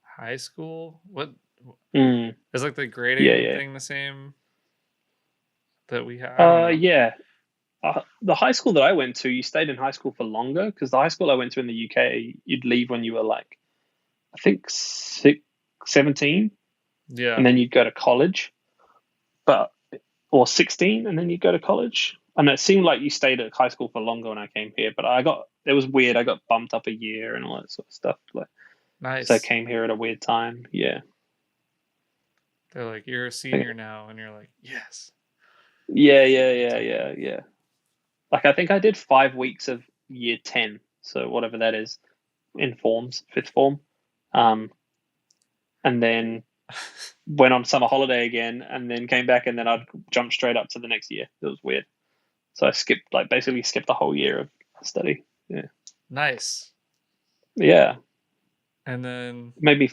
high school. What mm, is like the yeah, grading yeah. thing the same that we have? I don't know. Yeah. The high school that I went to, you stayed in high school for longer because the high school I went to in the UK, you'd leave when you were like, I think 17, Yeah. and then you'd go to college, but or 16, and then you'd go to college. And it seemed like you stayed at high school for longer when I came here, but it was weird. I got bumped up a year and all that sort of stuff. Like, so I Nice. came here at a weird time. Yeah. They're like, you're a senior now, and you're like, yes. Yeah. Like I think I did 5 weeks of year 10, so whatever that is in forms, fifth form, and then went on summer holiday again, and then came back, and then I'd jump straight up to the next year. It was weird. So I basically skipped the whole year of study. Yeah, Nice. yeah, And then maybe.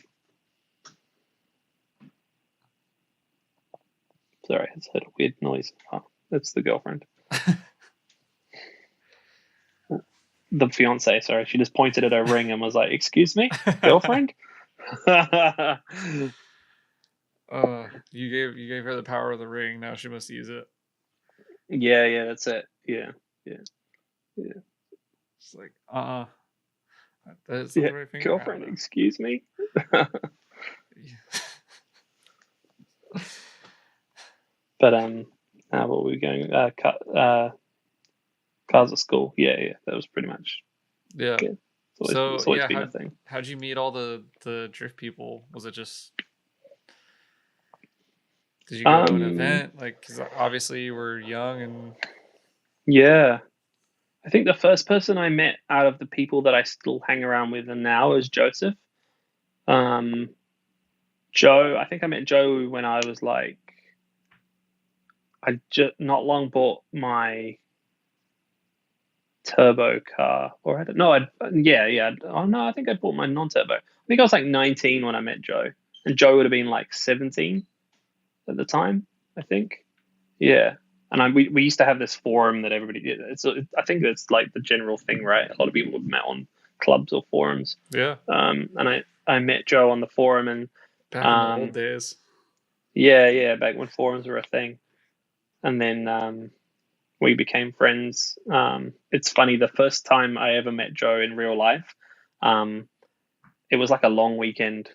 Sorry, I just heard a weird noise. Oh, that's the girlfriend. The fiance, sorry, she just pointed at her ring and was like, "Excuse me, girlfriend." you gave her the power of the ring. Now she must use it. Yeah, that's it. Yeah. It's like, that is not Yeah, the right finger. I don't girlfriend, know. excuse me. But what were we going? Cars at school. Yeah, that was pretty much Yeah. good. So It's always yeah, been a thing. how'd you meet all the drift people? Was it just did you go to an Um, event? Like, because obviously you were young and yeah, I think the first person I met out of the people that I still hang around with and now is Joseph. Um, Joe, I think I met Joe when I was like, I just not long bought my turbo car, or I don't know. Yeah. Oh no, I think I bought my non-turbo. I think I was like 19 when I met Joe, and Joe would have been like 17 at the time. I think. Yeah, and we used to have this forum that everybody did. I think it's like the general thing, right? A lot of people have met on clubs or forums. yeah, And I met Joe on the forum, and back in the old um, days. yeah, back when forums were a thing, and then we became friends. It's funny, the first time I ever met Joe in real life, um, it was like a long weekend,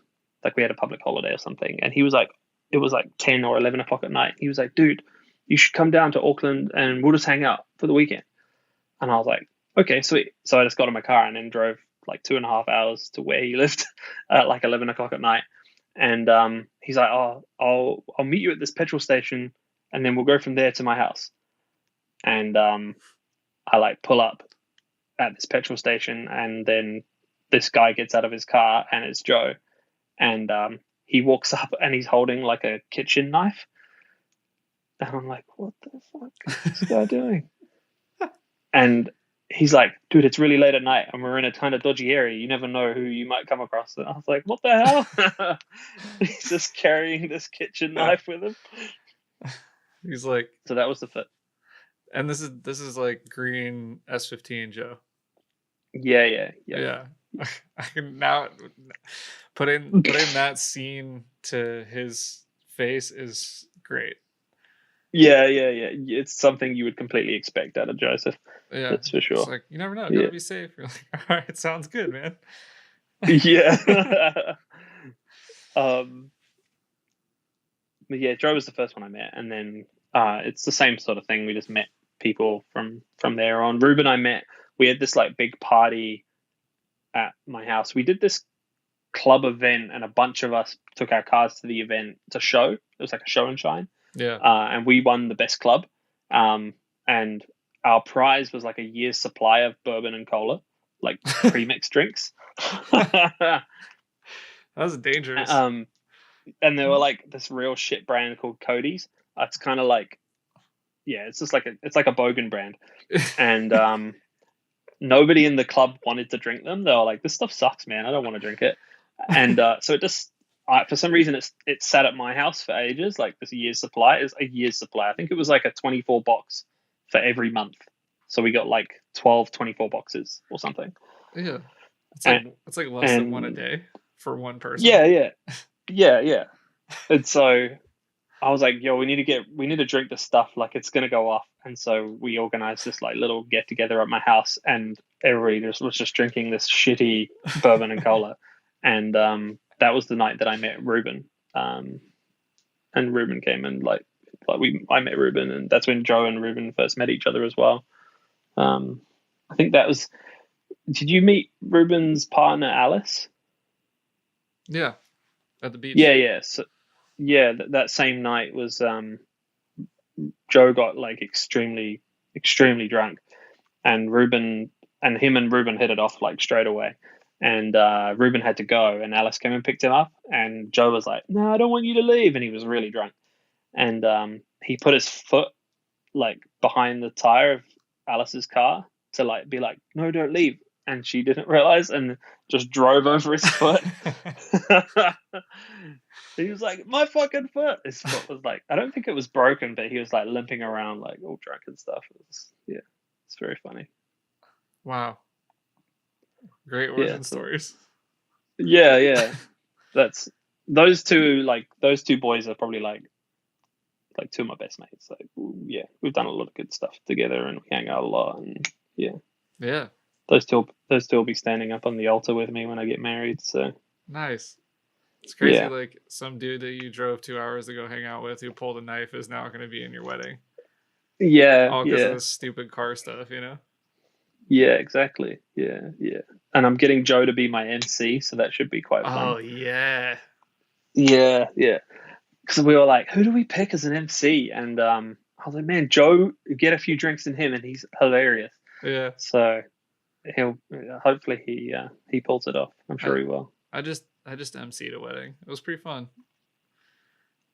like we had a public holiday or something, and he was like, it was like 10 or 11 o'clock at night. He was like, dude, you should come down to Auckland and we'll just hang out for the weekend. And I was like, okay, sweet. So I just got in my car and then drove like 2.5 hours to where he lived at like 11 o'clock at night. And he's like, oh, I'll meet you at this petrol station and then we'll go from there to my house. And I like pull up at this petrol station, and then this guy gets out of his car and it's Joe. And he walks up and he's holding like a kitchen knife. And I'm like, what the fuck is this guy doing? And he's like, dude, it's really late at night and we're in a kind of dodgy area. You never know who you might come across. And I was like, what the hell? He's just carrying this kitchen knife with him. He's like, So that was the first. and this is like green S15 Joe. Yeah. Yeah, I can now putting that scene to his face is great. Yeah. It's something you would completely expect out of Joseph. Yeah, That's for it's sure. like you never know. Yeah. Gotta be safe. You're like, all right, sounds good, man. Yeah. um, but yeah, Joe was the first one I met, and then it's the same sort of thing. We just met people from there on. Ruben, I met. We had this like big party at my house. We did this club event, and a bunch of us took our cars to the event to show. It was like a show and shine. Yeah. And we won the best club. And our prize was like a year's supply of bourbon and cola, like pre-mixed drinks. That was dangerous. And they were like this real shit brand called Cody's. It's kind of like, yeah, it's just like it's like a Bogan brand. And nobody in the club wanted to drink them. They were like, this stuff sucks, man. I don't want to drink it. And so it just, for some reason, it sat at my house for ages. Like this year's supply is a year's supply. I think it was like a 24 box for every month. So we got like 12, 24 boxes or something. Yeah. It's like less than one a day for one person. Yeah. And so I was like, yo, we need to drink this stuff. Like it's going to go off. And so we organized this like little get together at my house, and everybody was just drinking this shitty bourbon and cola. And that was the night that I met Ruben. And Ruben came, and I met Ruben, and that's when Joe and Ruben first met each other as well. I think that was. Did you meet Ruben's partner Alice? Yeah, at the beach. Yeah. So, yeah, that same night was Joe got like extremely drunk, and Ruben hit it off like straight away. And Ruben had to go, and Alice came and picked him up, and Joe was like, "No, I don't want you to leave," and he was really drunk, and he put his foot like behind the tire of Alice's car to like be like, "No, don't leave," and she didn't realize and just drove over his foot. He was like, "My fucking foot!" His foot was like, I don't think it was broken, but he was like limping around like all drunk and stuff. It's very funny. Wow. Great origin stories. Yeah. That's those two boys are probably like two of my best mates. Like, yeah, we've done a lot of good stuff together, and we hang out a lot, and yeah. Those two will be standing up on the altar with me when I get married. So nice. It's crazy. Like some dude that you drove 2 hours to go hang out with who pulled a knife is now going to be in your wedding. Yeah, all because of this stupid car stuff, you know. Yeah, exactly. Yeah. And I'm getting Joe to be my MC, so that should be quite fun. Oh yeah. Because we were like, who do we pick as an MC? And I was like, man, Joe, get a few drinks in him, and he's hilarious. Yeah. So he'll hopefully he pulls it off. I'm sure he will. I just MC'd a wedding. It was pretty fun.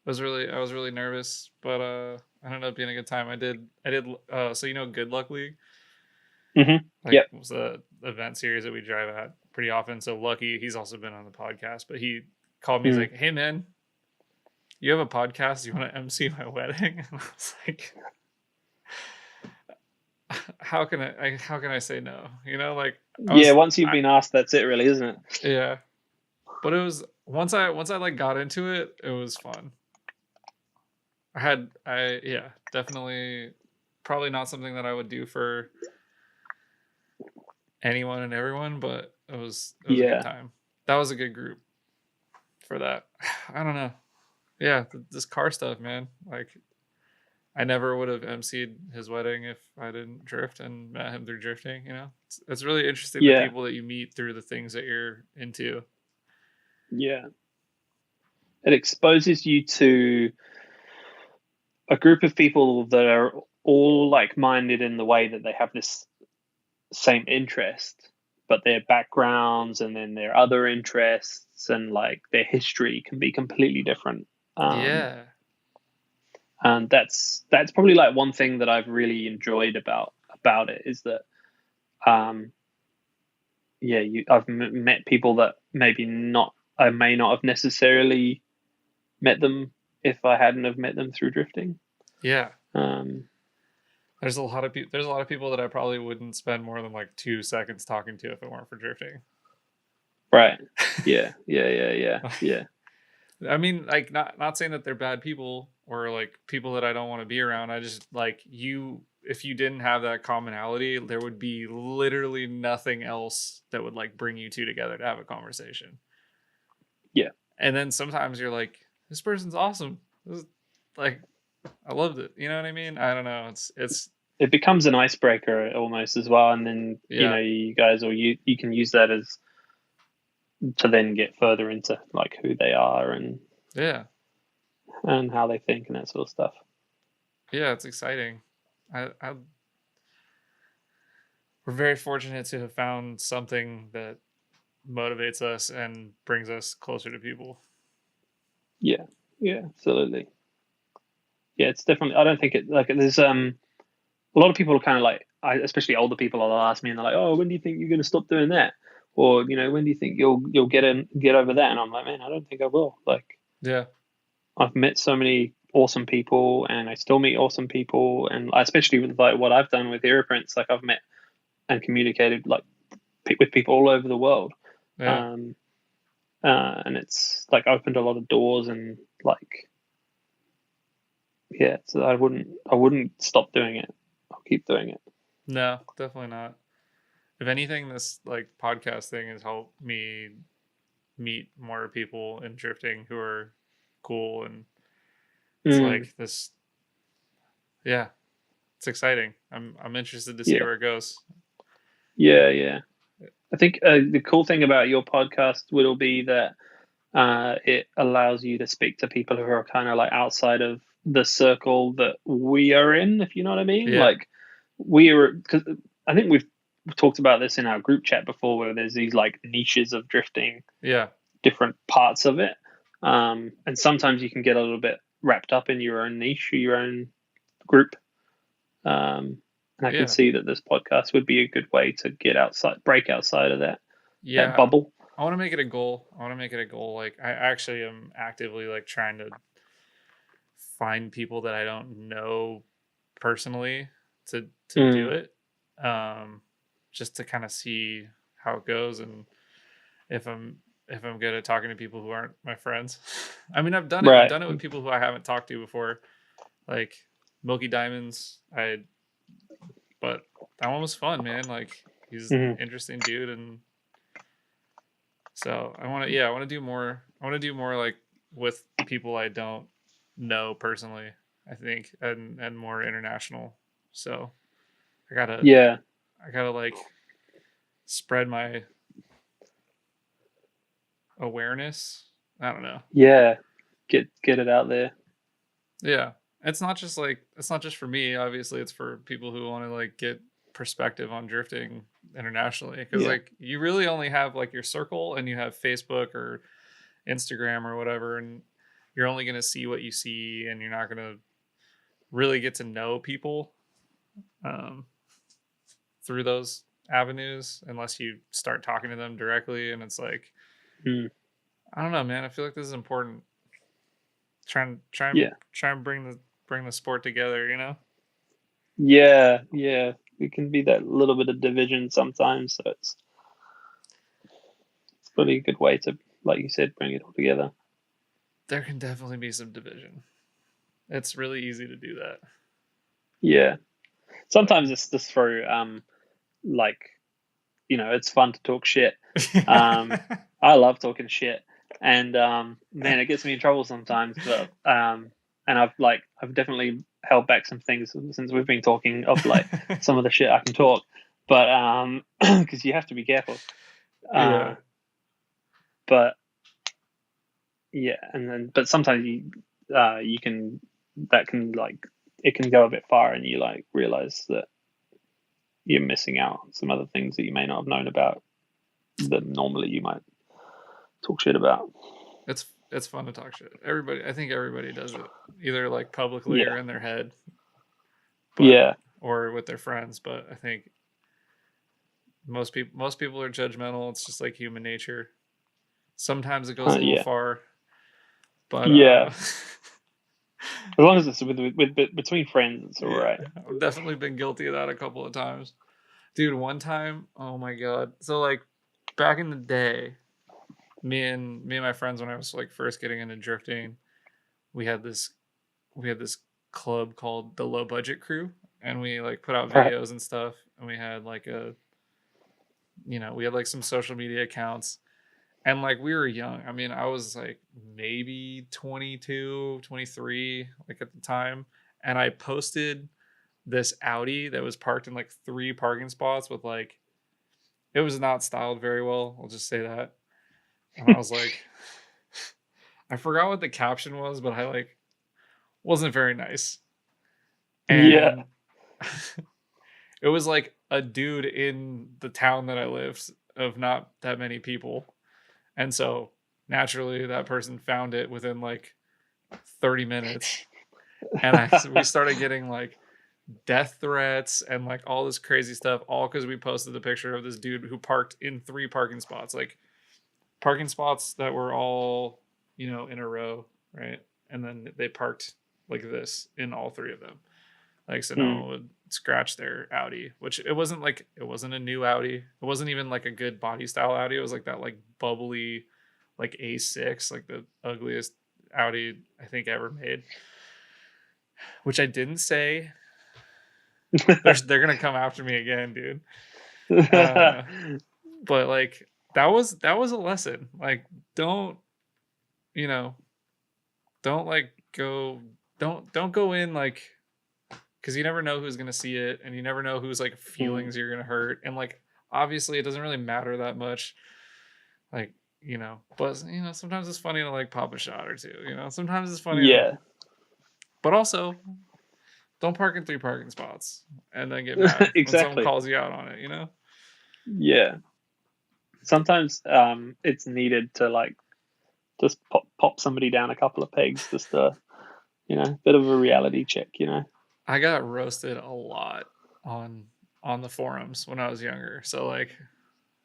I was really nervous, but it ended up being a good time. I did so you know Good Luck League? Mm-hmm. It was a event series that we drive at pretty often. So Lucky, he's also been on the podcast, but he called me. He's like, "Hey man, you have a podcast? You want to MC my wedding?" And I was like, how can I say no? You know, like once you've been asked, that's it, really, isn't it? Yeah. But it was once I like got into it, it was fun. Definitely probably not something that I would do for anyone and everyone, but it was a good time. That was a good group for that. I don't know. Yeah, this car stuff, man. Like I never would have MC'd his wedding if I didn't drift and met him through drifting, you know? It's really interesting the people that you meet through the things that you're into. Yeah. It exposes you to a group of people that are all like-minded in the way that they have this same interest, but their backgrounds and then their other interests and like their history can be completely different. And that's probably like one thing that I've really enjoyed about it is that I've met people that I may not have necessarily met them if I hadn't have met them through drifting. Yeah. There's a lot of people that I probably wouldn't spend more than like 2 seconds talking to if it weren't for drifting. Right. Yeah. I mean, like not saying that they're bad people or like people that I don't want to be around. I just like if you didn't have that commonality, there would be literally nothing else that would like bring you two together to have a conversation. Yeah. And then sometimes you're like, this person's awesome. This is, like, I loved it. You know what I mean? I don't know. It becomes an icebreaker almost as well. And then, you know, you guys, or you can use that as to then get further into like who they are Yeah. and how they think and that sort of stuff. Yeah, it's exciting. I we're very fortunate to have found something that motivates us and brings us closer to people. Yeah, yeah, absolutely. Yeah, it's definitely. I don't think it like there's a lot of people are kind of like, especially older people, will ask me and they're like, "Oh, when do you think you're going to stop doing that?" Or when do you think you'll get over that? And I'm like, man, I don't think I will. Like, Yeah. I've met so many awesome people, and I still meet awesome people, and especially with like what I've done with Aeroprints, like I've met and communicated like with people all over the world, Yeah. um, and it's like opened a lot of doors and like yeah. So I wouldn't stop doing it. I'll keep doing it. No, definitely not. If anything, this like podcast thing has helped me meet more people in drifting who are cool, and it's Mm, like this. Yeah, it's exciting. I'm interested to see yeah, where it goes. yeah, yeah. I think the cool thing about your podcast will be that it allows you to speak to people who are kind of like outside of the circle that we are in, if you know what I mean. Yeah. Like we are, because I think we've talked about this in our group chat before, where there's these like niches of drifting, Yeah. different parts of it, and sometimes you can get a little bit wrapped up in your own niche or your own group. And I can Yeah. see that this podcast would be a good way to get outside, break outside of that Yeah. bubble. I want to make it a goal. I want to make it a goal. Like I actually am actively like trying to find people that I don't know personally to do Mm, it. Just to kind of see how it goes, and if I'm good at talking to people who aren't my friends. I mean, I've done it. I've right. done it with people who I haven't talked to before, like Milky Diamonds. But that one was fun, man. Like he's an Mm, interesting dude, and so I want to. Yeah, I want to do more. I want to do more like with people I don't know personally. I think, and more international. So I gotta yeah. I gotta like spread my awareness. I don't know. Yeah, get it out there. Yeah. It's not just for me, obviously it's for people who want to like get perspective on drifting internationally, cuz Yeah, like you really only have like your circle and you have Facebook or Instagram or whatever, and you're only going to see what you see, and you're not going to really get to know people um, through those avenues unless you start talking to them directly, and it's like mm, I don't know, man. I feel like this is important. yeah, Try and bring the sport together. You know? yeah, yeah. It can be that little bit of division sometimes, so it's really a good way to, like you said, bring it all together. There can definitely be some division. It's really easy to do that. Yeah, sometimes it's just through like it's fun to talk shit. I love talking shit, and man, it gets me in trouble sometimes. But and I've definitely held back some things since we've been talking of like some of the shit I can talk, but because you have to be careful. Yeah. Uh, but yeah, and then but sometimes you can that can like it can go a bit far, and you like realize that you're missing out on some other things that you may not have known about that normally you might talk shit about. It's fun to talk shit. I think everybody does it, either like publicly or Yeah, in their head, but yeah, or with their friends. But I think most people are judgmental. It's just like human nature. Sometimes it goes a little yeah, far, but yeah. As long as it's between friends, it's all yeah, right. I've definitely been guilty of that a couple of times. Dude, one time, oh my god. So like back in the day, me and my friends, when I was like first getting into drifting, we had this we had this club called the Low Budget Crew, and we like put out Right. videos and stuff, and we had like we had like some social media accounts, and like we were young. I mean, I was like maybe 22, 23 like at the time, and I posted this Audi that was parked in like three parking spots with like it was not styled very well, I'll just say that. and I was like, I forgot what the caption was, but I like wasn't very nice. Yeah. And it was like a dude in the town that I lived of not that many people. And so naturally that person found it within like 30 minutes. And we started getting like death threats and like all this crazy stuff, all because we posted the picture of this dude who parked in 3 parking spots, like parking spots that were all, in a row, right? And then they parked like this in all 3 of them. Like, so no one would scratch their Audi, which it wasn't a new Audi. It wasn't even like a good body style Audi. It was like that like bubbly, like A6, like the ugliest Audi I think ever made. Which I didn't say. They're gonna come after me again, dude. But like that was a lesson. Like, don't you know? Don't like go. Don't go in like, because you never know who's gonna see it, and you never know whose like feelings you're gonna hurt, and like obviously it doesn't really matter that much. Like, but sometimes it's funny to like pop a shot or two. Sometimes it's funny. Yeah. But also, don't park in 3 parking spots and then get mad when someone Exactly. calls you out on it. Yeah. Sometimes it's needed to like just pop somebody down a couple of pegs, just a bit of a reality check. I got roasted a lot on the forums when I was younger. So like,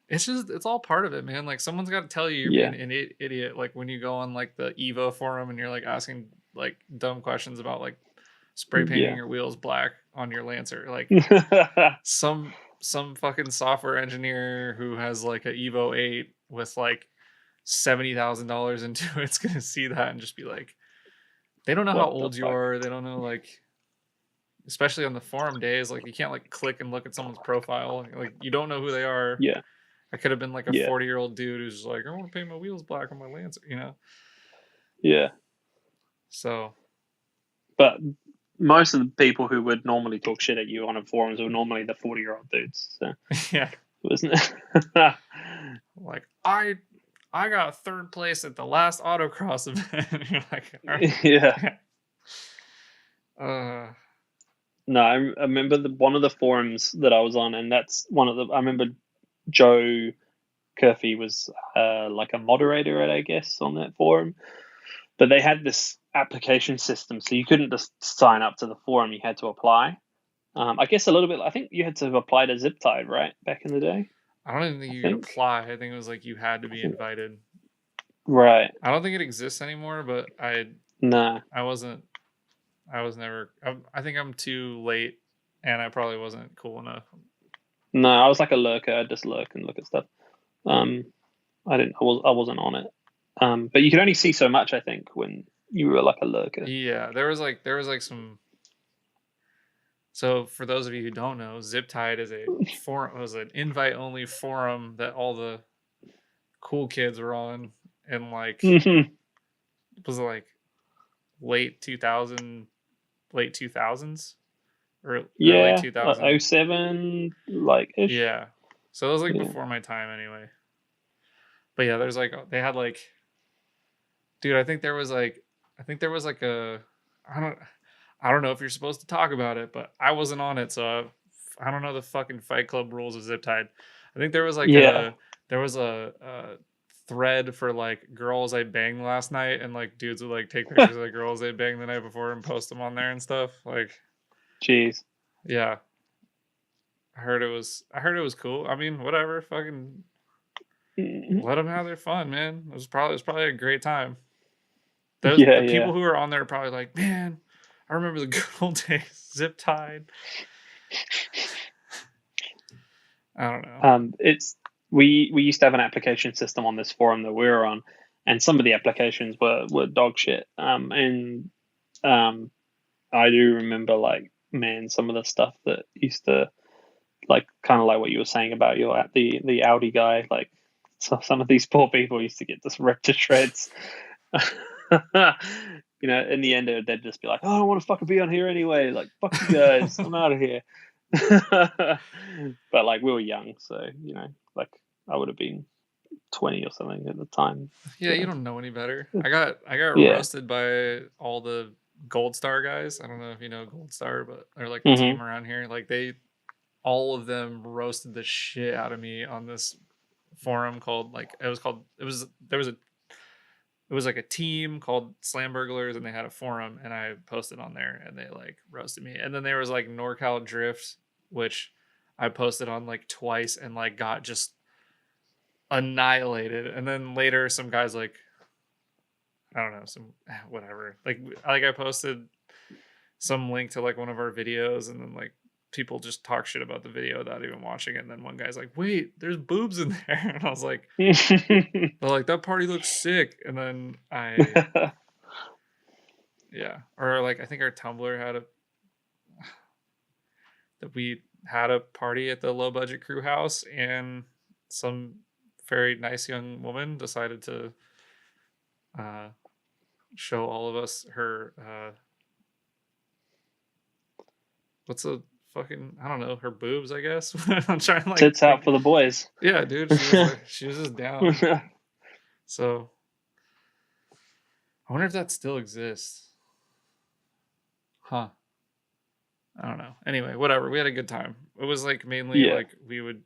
it's all part of it, man. Like, someone's got to tell you you're Yeah. being an idiot. Like when you go on like the Evo forum and you're like asking like dumb questions about like spray painting your wheels black on your Lancer. Like some fucking software engineer who has like a Evo 8 with like $70,000 into it's gonna see that and just be like, they don't know how What the old you fuck? are. They don't know, like, especially on the forum days, like you can't like click and look at someone's profile. Like you don't know who they are. Yeah. I could have been like a Yeah. 40-year-old dude who's like, I want to paint my wheels black on my Lancer, Yeah. So, but most of the people who would normally talk shit at you on forums were normally the 40-year-old dudes. So yeah, wasn't it? like I got 3rd place at the last autocross event. You're like, right. Yeah. Uh, No, I remember one of the forums that I was on, and that's one of the. I remember Joe Curfey was like a moderator, I guess, on that forum. But they had this application system, so you couldn't just sign up to the forum; you had to apply. I guess a little bit. I think you had to apply to Ziptide, right, back in the day. I don't even think you could apply. I think it was like you had to be invited. Right. I don't think it exists anymore, but I was never. I think I'm too late, and I probably wasn't cool enough. No, I was like a lurker. I'd just lurk and look at stuff. I wasn't on it. But you could only see so much, I think, when you were like a lurker. Yeah, there was like some. So for those of you who don't know, Ziptide is a forum. Was an invite-only forum that all the cool kids were on, and like was it like late 2000s or early 2000s. 07 like ish. Yeah, so it was like before my time anyway. But yeah, there's like they had like, dude, I think there was like a, I don't know if you're supposed to talk about it, but I wasn't on it, so I don't know the fucking Fight Club rules of Ziptide. I think there was like a thread for like girls I banged last night, and like dudes would like take pictures of the girls they banged the night before and post them on there and stuff. Like, jeez. Yeah. I heard it was cool. I mean, whatever, fucking let them have their fun, man. It was probably a great time. The people who are on there are probably like, man, I remember the good old days. Ziptide. I don't know. We used to have an application system on this forum that we were on, and some of the applications were dog shit. And I do remember, like, man, some of the stuff that used to, like, kind of like what you were saying about the Audi guy. Like, so some of these poor people used to get just ripped to shreds. In the end, they'd just be like, "Oh, I don't want to fucking be on here anyway. Like, fuck you guys, I'm out of here." But like, we were young, so like I would have been 20 or something at the time. Yeah, you don't know any better. I got Yeah. roasted by all the Gold Star guys. I don't know if you know Gold Star, but they're like a Mhm. team around here. Like all of them roasted the shit out of me on this forum called like it was called it was there was a it was like a team called Slam Burglars, and they had a forum, and I posted on there, and they like roasted me. And then there was like NorCal Drift, which I posted on like twice, and like got just annihilated. And then later, some guys like I don't know, some whatever. Like I posted some link to like one of our videos, and then like people just talk shit about the video without even watching it. And then one guy's like, "Wait, there's boobs in there," and I was like, "They're like that party looks sick." And then yeah, or like I think our Tumblr had we had a party at the low budget crew house, and some very nice young woman decided to uh, show all of us her what's a fucking I don't know her boobs I guess. I'm trying to like Tits out for the boys. yeah, dude. She was just down. So I wonder if that still exists. Huh. I don't know. Anyway, whatever. We had a good time. It was like mainly Yeah. like we would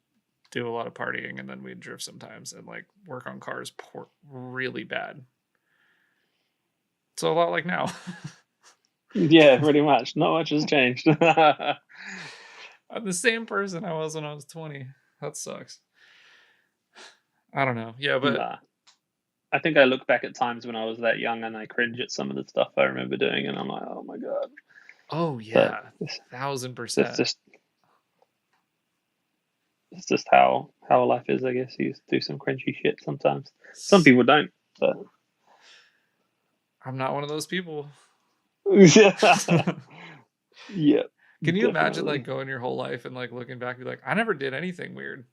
do a lot of partying, and then we'd drift sometimes and like work on cars really bad. So a lot like now. Yeah, pretty much. Not much has changed. I'm the same person I was when I was 20. That sucks. I don't know. Yeah, but Nah. I think I look back at times when I was that young and I cringe at some of the stuff I remember doing, and I'm like, oh my god. oh But yeah, it's 1000%. just it's just how life is, I guess. You do some cringy shit sometimes. Some people don't, but I'm not one of those people. yeah, yeah, Can you imagine like definitely. going your whole life and like looking back and be like, I never did anything weird?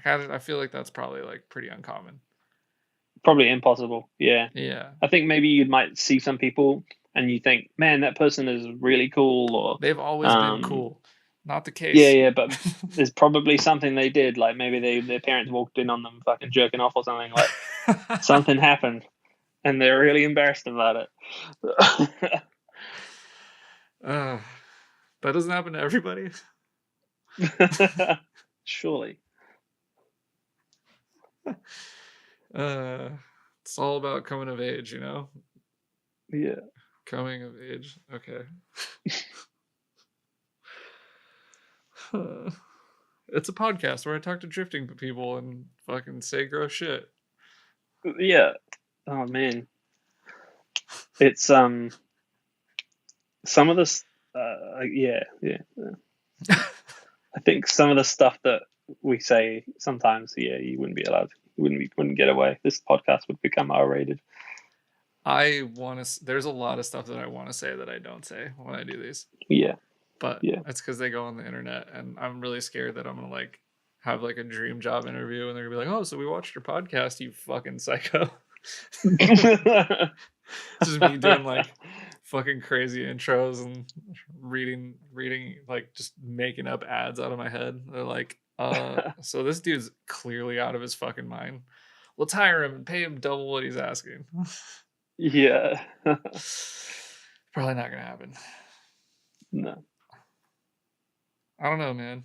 I feel like that's probably like pretty uncommon. Probably impossible. Yeah, Yeah. I think maybe you might see some people and you think, man, that person is really cool, or They've always been cool. Not the yeah, case. yeah, but there's probably something they did, like maybe their parents walked in on them fucking jerking off or something, like something happened and they're really embarrassed about it. uh, that doesn't happen to everybody. Surely. Uh, it's all about coming of age, you know? Yeah. Coming of age. Okay. It's a podcast where I talk to drifting people and fucking say gross shit. Yeah. Oh man. It's some of this yeah. I think some of the stuff that we say sometimes, yeah, you wouldn't be allowed. Wouldn't get away. This podcast would become R-rated. I want to. There's a lot of stuff that I want to say that I don't say when I do these. Yeah. But Yeah. that's because they go on the internet, and I'm really scared that I'm gonna like have like a dream job interview, and they're gonna be like, "Oh, so we watched your podcast, you fucking psycho." Just me doing like fucking crazy intros and reading like just making up ads out of my head. They're like, so this dude's clearly out of his fucking mind. Let's hire him and pay him double what he's asking. Yeah. Probably not gonna happen. No. I don't know, man.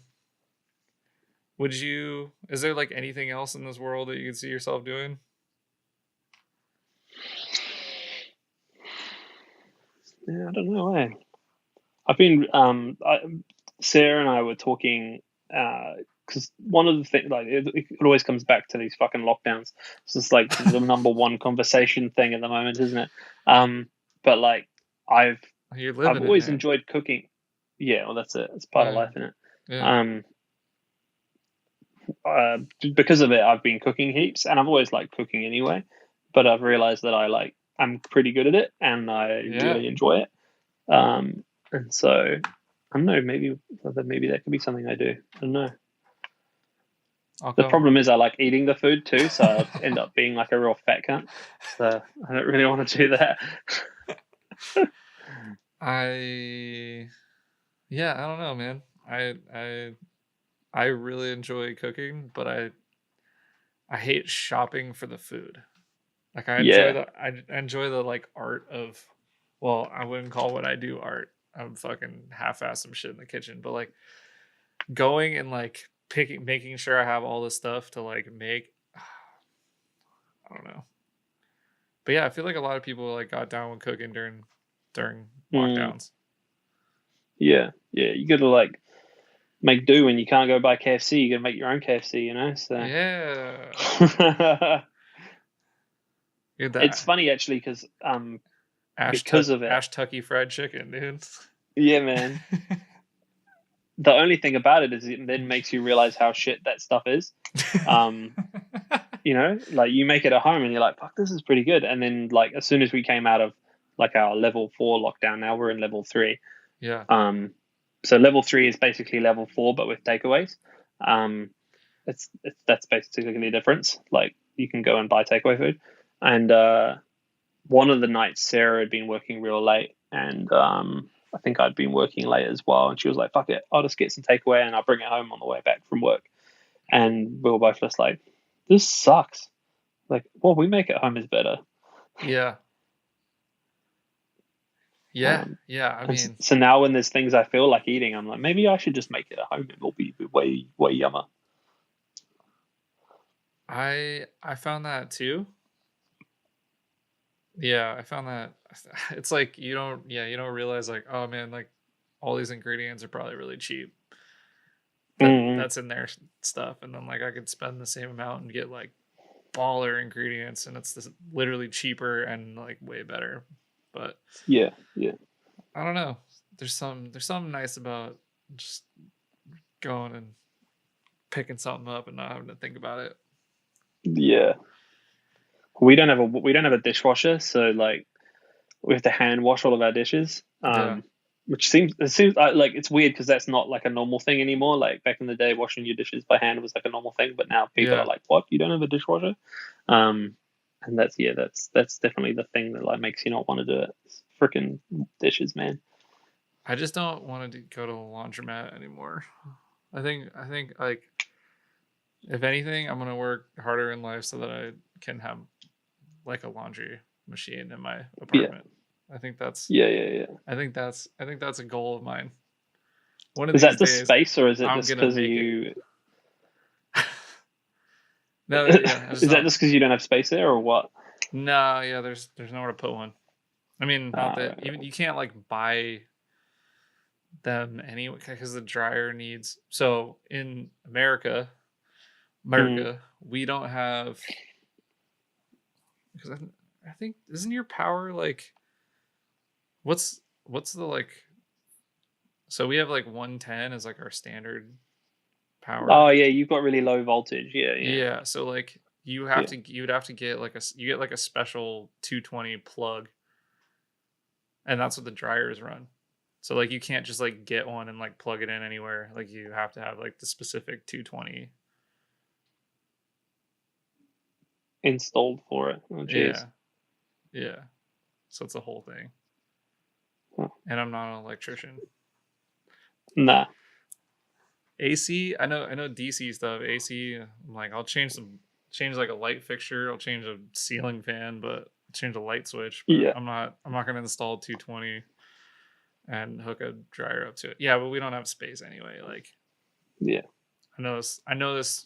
Would you is there like anything else in this world that you could see yourself doing? Yeah, I don't know. I've been Sarah and I were talking because one of the things, like it always comes back to these fucking lockdowns. It's just like the number one conversation thing at the moment, isn't it? But like I've You're I've living it, always man. enjoyed cooking. Yeah, well, that's it. It's part of Yeah. life, isn't it? Yeah. Because of it, I've been cooking heaps, and I've always liked cooking anyway. But I've realized that I'm pretty good at it, and I Yeah. really enjoy it. And so I don't know. Maybe that could be something I do. I don't know. I'll The come. problem is I like eating the food too, so I end up being like a real fat cunt. So I don't really want to do that. Yeah, I don't know, man. I really enjoy cooking, but I hate shopping for the food. Like Yeah. I enjoy the like art of, well, I wouldn't call what I do art. I'm fucking half-ass some shit in the kitchen, but like going and like making sure I have all the stuff to like make. I don't know. But yeah, I feel like a lot of people like got down with cooking during Mm, lockdowns. yeah. Yeah. You gotta like make do when you can't go buy KFC. You gotta make your own KFC, you know? So Yeah. Get it's that funny actually because of it. Ash Tucky fried chicken, dude. Yeah, man. The only thing about it is it then makes you realize how shit that stuff is. Um, you know, like you make it at home and you're like, fuck, this is pretty good. And then like as soon as we came out of like our level 4 lockdown, now we're in level 3. Yeah. So level 3 is basically level 4 but with takeaways. Um, it's that's basically the difference. Like you can go and buy takeaway food. And one of the nights Sarah had been working real late, and I think I'd been working late as well. And she was like, "Fuck it, I'll just get some takeaway and I'll bring it home on the way back from work." And we were both just like, "This sucks. Like, what we make at home is better." Yeah. Yeah. Um, Yeah. I and mean, so now when there's things I feel like eating, I'm like, maybe I should just make it at home. It'll be way yummer. I found that too. Yeah, I found that it's like you don't realize like, oh man, like all these ingredients are probably really cheap. Mm, That's in their stuff, and then like I could spend the same amount and get like baller ingredients, and it's literally cheaper and like way better. But yeah, yeah, I don't know. There's something nice about just going and picking something up and not having to think about it. yeah. We don't have a dishwasher, so like we have to hand wash all of our dishes. Yeah, Which seems like it's weird because that's not like a normal thing anymore. Like back in the day, washing your dishes by hand was like a normal thing, but now people are yeah. like, "What? You don't have a dishwasher?" Um, and that's definitely the thing that like makes you not want to do it. It's freaking dishes, man. I just don't want to go to a laundromat anymore. I think like if anything, I'm gonna work harder in life so that I can have like a laundry machine in my Yeah, apartment. I think that's yeah. I think that's a goal of mine. One of Is these that the days, space, or is it I'm just gonna because make it. you? No, yeah, I just Is that don't. just because you don't have space there, or what? No, yeah, there's nowhere to put one. I mean, not that Right, even you can't like buy them anyway because the dryer needs. So in right. America, we don't have because I think isn't your power like what's the like so we have like 110 as like our standard Oh power. yeah, you've got really low voltage. Yeah, Yeah, so like yeah. you would have to get like you get like a special 220 plug, and that's what the dryers run. So like you can't just like get one and like plug it in anywhere. Like you have to have like the specific 220. Installed for it. Oh jeez. Yeah. Yeah. So it's a whole thing. Huh. And I'm not an electrician. Nah. AC, I know DC stuff. AC, I'm like I'll change like a light fixture, I'll change a ceiling fan, but change a light switch, but Yeah. I'm not going to install 220 and hook a dryer up to it. Yeah, but we don't have space anyway. Like Yeah. I know this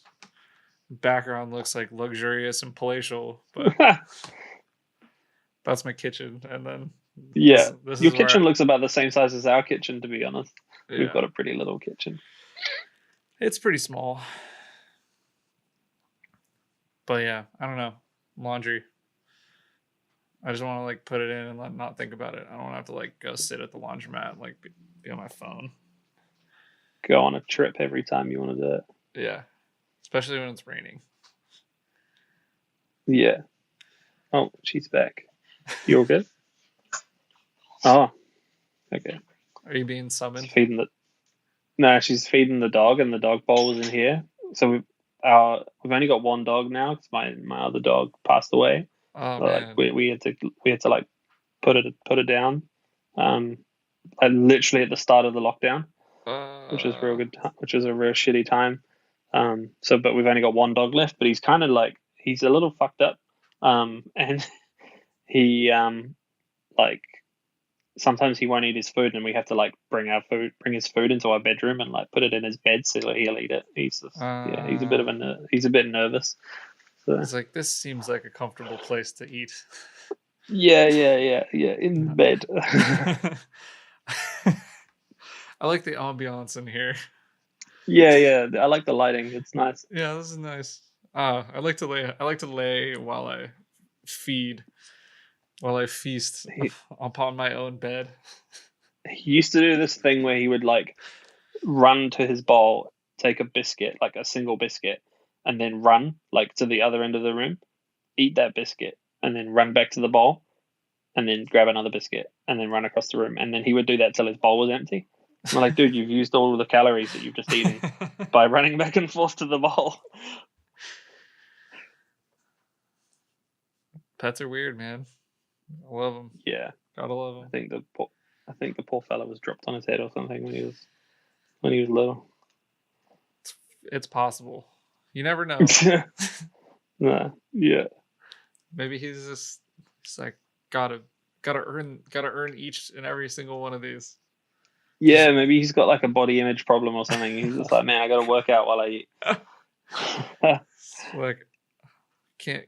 background looks like luxurious and palatial, but that's my kitchen, and then Yeah. this Your is where kitchen looks about the same size as our kitchen, to be honest. We've yeah, got a pretty little kitchen. it's pretty small. But yeah, I don't know. Laundry. I just want to like put it in and not think about it. I don't want to have to like go sit at the laundromat and like be on my phone. Go on a trip every time you want to do it. Yeah, especially when it's raining. Yeah. Oh, she's back. You all good? Oh, okay. Are you being She's summoned? feeding the. No, she's feeding the dog, and the dog bowl was in here. So we've only got one dog now because my other dog passed away. Oh So like man. we had to like put it down. Um, like literally at the start of the lockdown, which was real Uh, good, which was a real shitty time. But we've only got one dog left, but he's kind of like, he's a little fucked up. And he, like, sometimes he won't eat his food, and we have to like bring his food into our bedroom and like put it in his bed so that he'll eat it. He's just, yeah, he's a bit nervous. So He's like, this seems like a comfortable place to eat. yeah, in bed. I like the ambiance in here. Yeah, I like the lighting. It's nice. Yeah, this is nice. I like to lay while I feed, while I feast upon my own bed. He used to do this thing where he would like run to his bowl, take a biscuit, like a single biscuit, and then run like to the other end of the room, eat that biscuit, and then run back to the bowl, and then grab another biscuit, and then run across the room. And then he would do that till his bowl was empty. I'm like, dude, you've used all of the calories that you've just eaten by running back and forth to the bowl. Pets are weird, man. I love them. Yeah, gotta love them. I think the poor fella was dropped on his head or something when he was little. It's possible. You never know. Nah, yeah. Maybe he's like gotta earn each and every single one of these. Yeah, maybe he's got like a body image problem or something. He's just like, man, I gotta work out while I eat. Like, can't.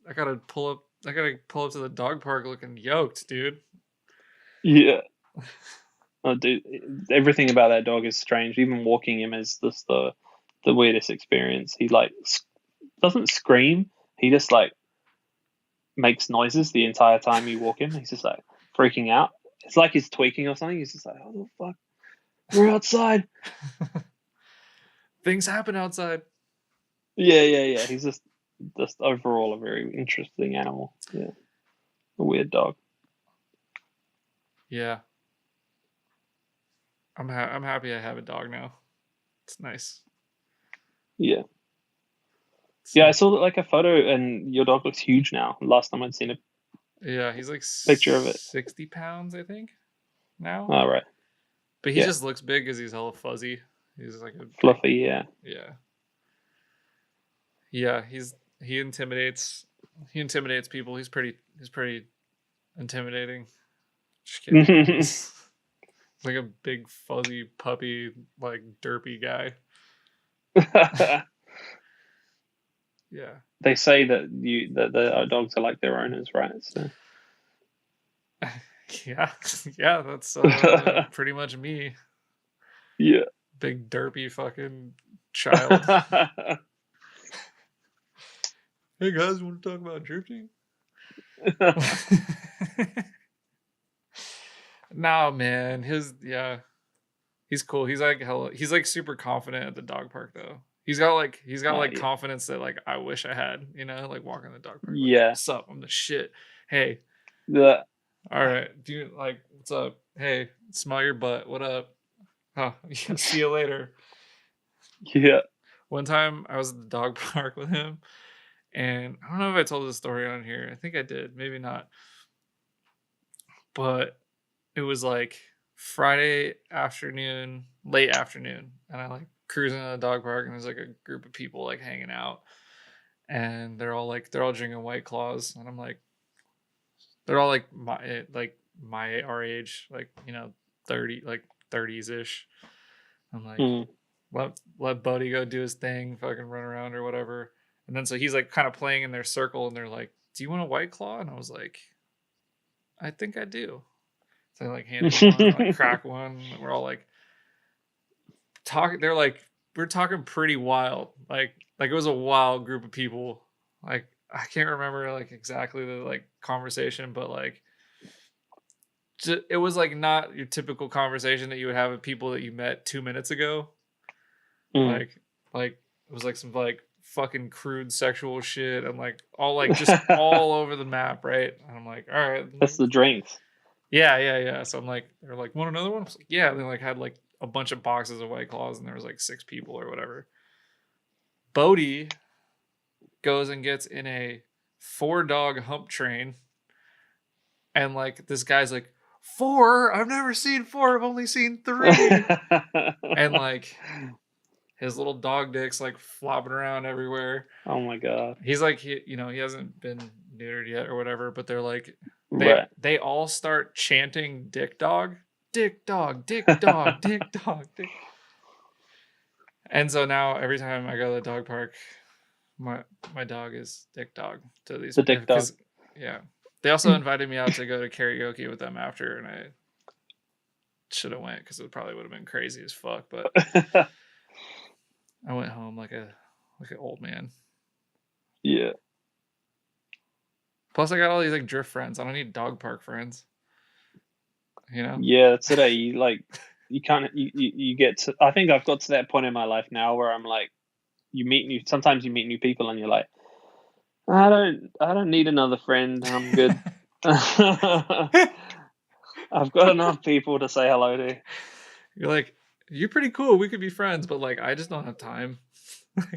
I gotta pull up to the dog park looking yoked, dude. Yeah. Oh, dude, everything about that dog is strange. Even walking him is just the weirdest experience. He like doesn't scream. He just like makes noises the entire time you walk him. He's just like freaking out. It's like he's tweaking or something. He's just like, oh the fuck, we're outside. Things happen outside. Yeah. He's just overall a very interesting animal. Yeah, a weird dog. Yeah, I'm happy I have a dog now. It's nice. Yeah. Yeah, I saw like a photo, and your dog looks huge now. Last time I'd seen a he's like picture of it. 60 pounds, I think, now. Oh, right. But he just looks big because he's hella fuzzy. He's like a fluffy, yeah. Yeah, he intimidates people. He's pretty intimidating. Just kidding. He's like a big fuzzy puppy, like derpy guy. Yeah. They say that the dogs are like their owners, right? So. Yeah, that's pretty much me. Yeah. Big derpy fucking child. Hey guys, want to talk about drifting? Nah, man. He's cool. He's like super confident at the dog park though. He's got confidence that like I wish I had, like walking the dog park. Yeah. Like, what's up? I'm the shit. Hey. Yeah. All right. Do you like what's up? Hey, smell your butt. What up? Huh. See you later. Yeah. One time I was at the dog park with him, and I don't know if I told this story on here. I think I did, maybe not. But it was like Friday afternoon, late afternoon, and I like cruising in the dog park, and there's like a group of people like hanging out, and they're all drinking White Claws, and I'm like, they're all like our age, like 30, like 30s ish. I'm like, let Buddy go do his thing, fucking run around or whatever. And then so he's like kind of playing in their circle, and they're like, "Do you want a White Claw?" And I was like, "I think I do." So I like handed him one, like crack one. We're all like talking. They're like, we're talking pretty wild. Like it was a wild group of people. Like I can't remember like exactly the like conversation, but like it was like not your typical conversation that you would have with people that you met 2 minutes ago. Like it was like some like fucking crude sexual shit and like all like just all over the map, right? And I'm like, all right, that's the drinks. Yeah. So I'm like, they're like, want another one? I was like, yeah. And they like had like a bunch of boxes of White Claws, and there was like 6 people or whatever. Bodie goes and gets in a 4-dog hump train, and like this guy's like, 4? I've never seen 4. I've only seen 3. And like his little dog dick's like flopping around everywhere. Oh my god. He's like he hasn't been neutered yet or whatever, but they're like Right. they all start chanting dick dog, dick dog, dick dog, dick dog, dick. And so now every time I go to the dog park, my dog is dick dog to these The dick dog. because yeah. They also invited me out to go to karaoke with them after, and I should have went because it probably would have been crazy as fuck. But I went home like an old man. Yeah. Plus, I got all these like drift friends. I don't need dog park friends. You know? Yeah, that's it. You like, you can't. You get to. I think I've got to that point in my life now where I'm like, sometimes you meet new people and you're like, I don't need another friend. I'm good. I've got enough people to say hello to. You're like, you're pretty cool. We could be friends, but like, I just don't have time.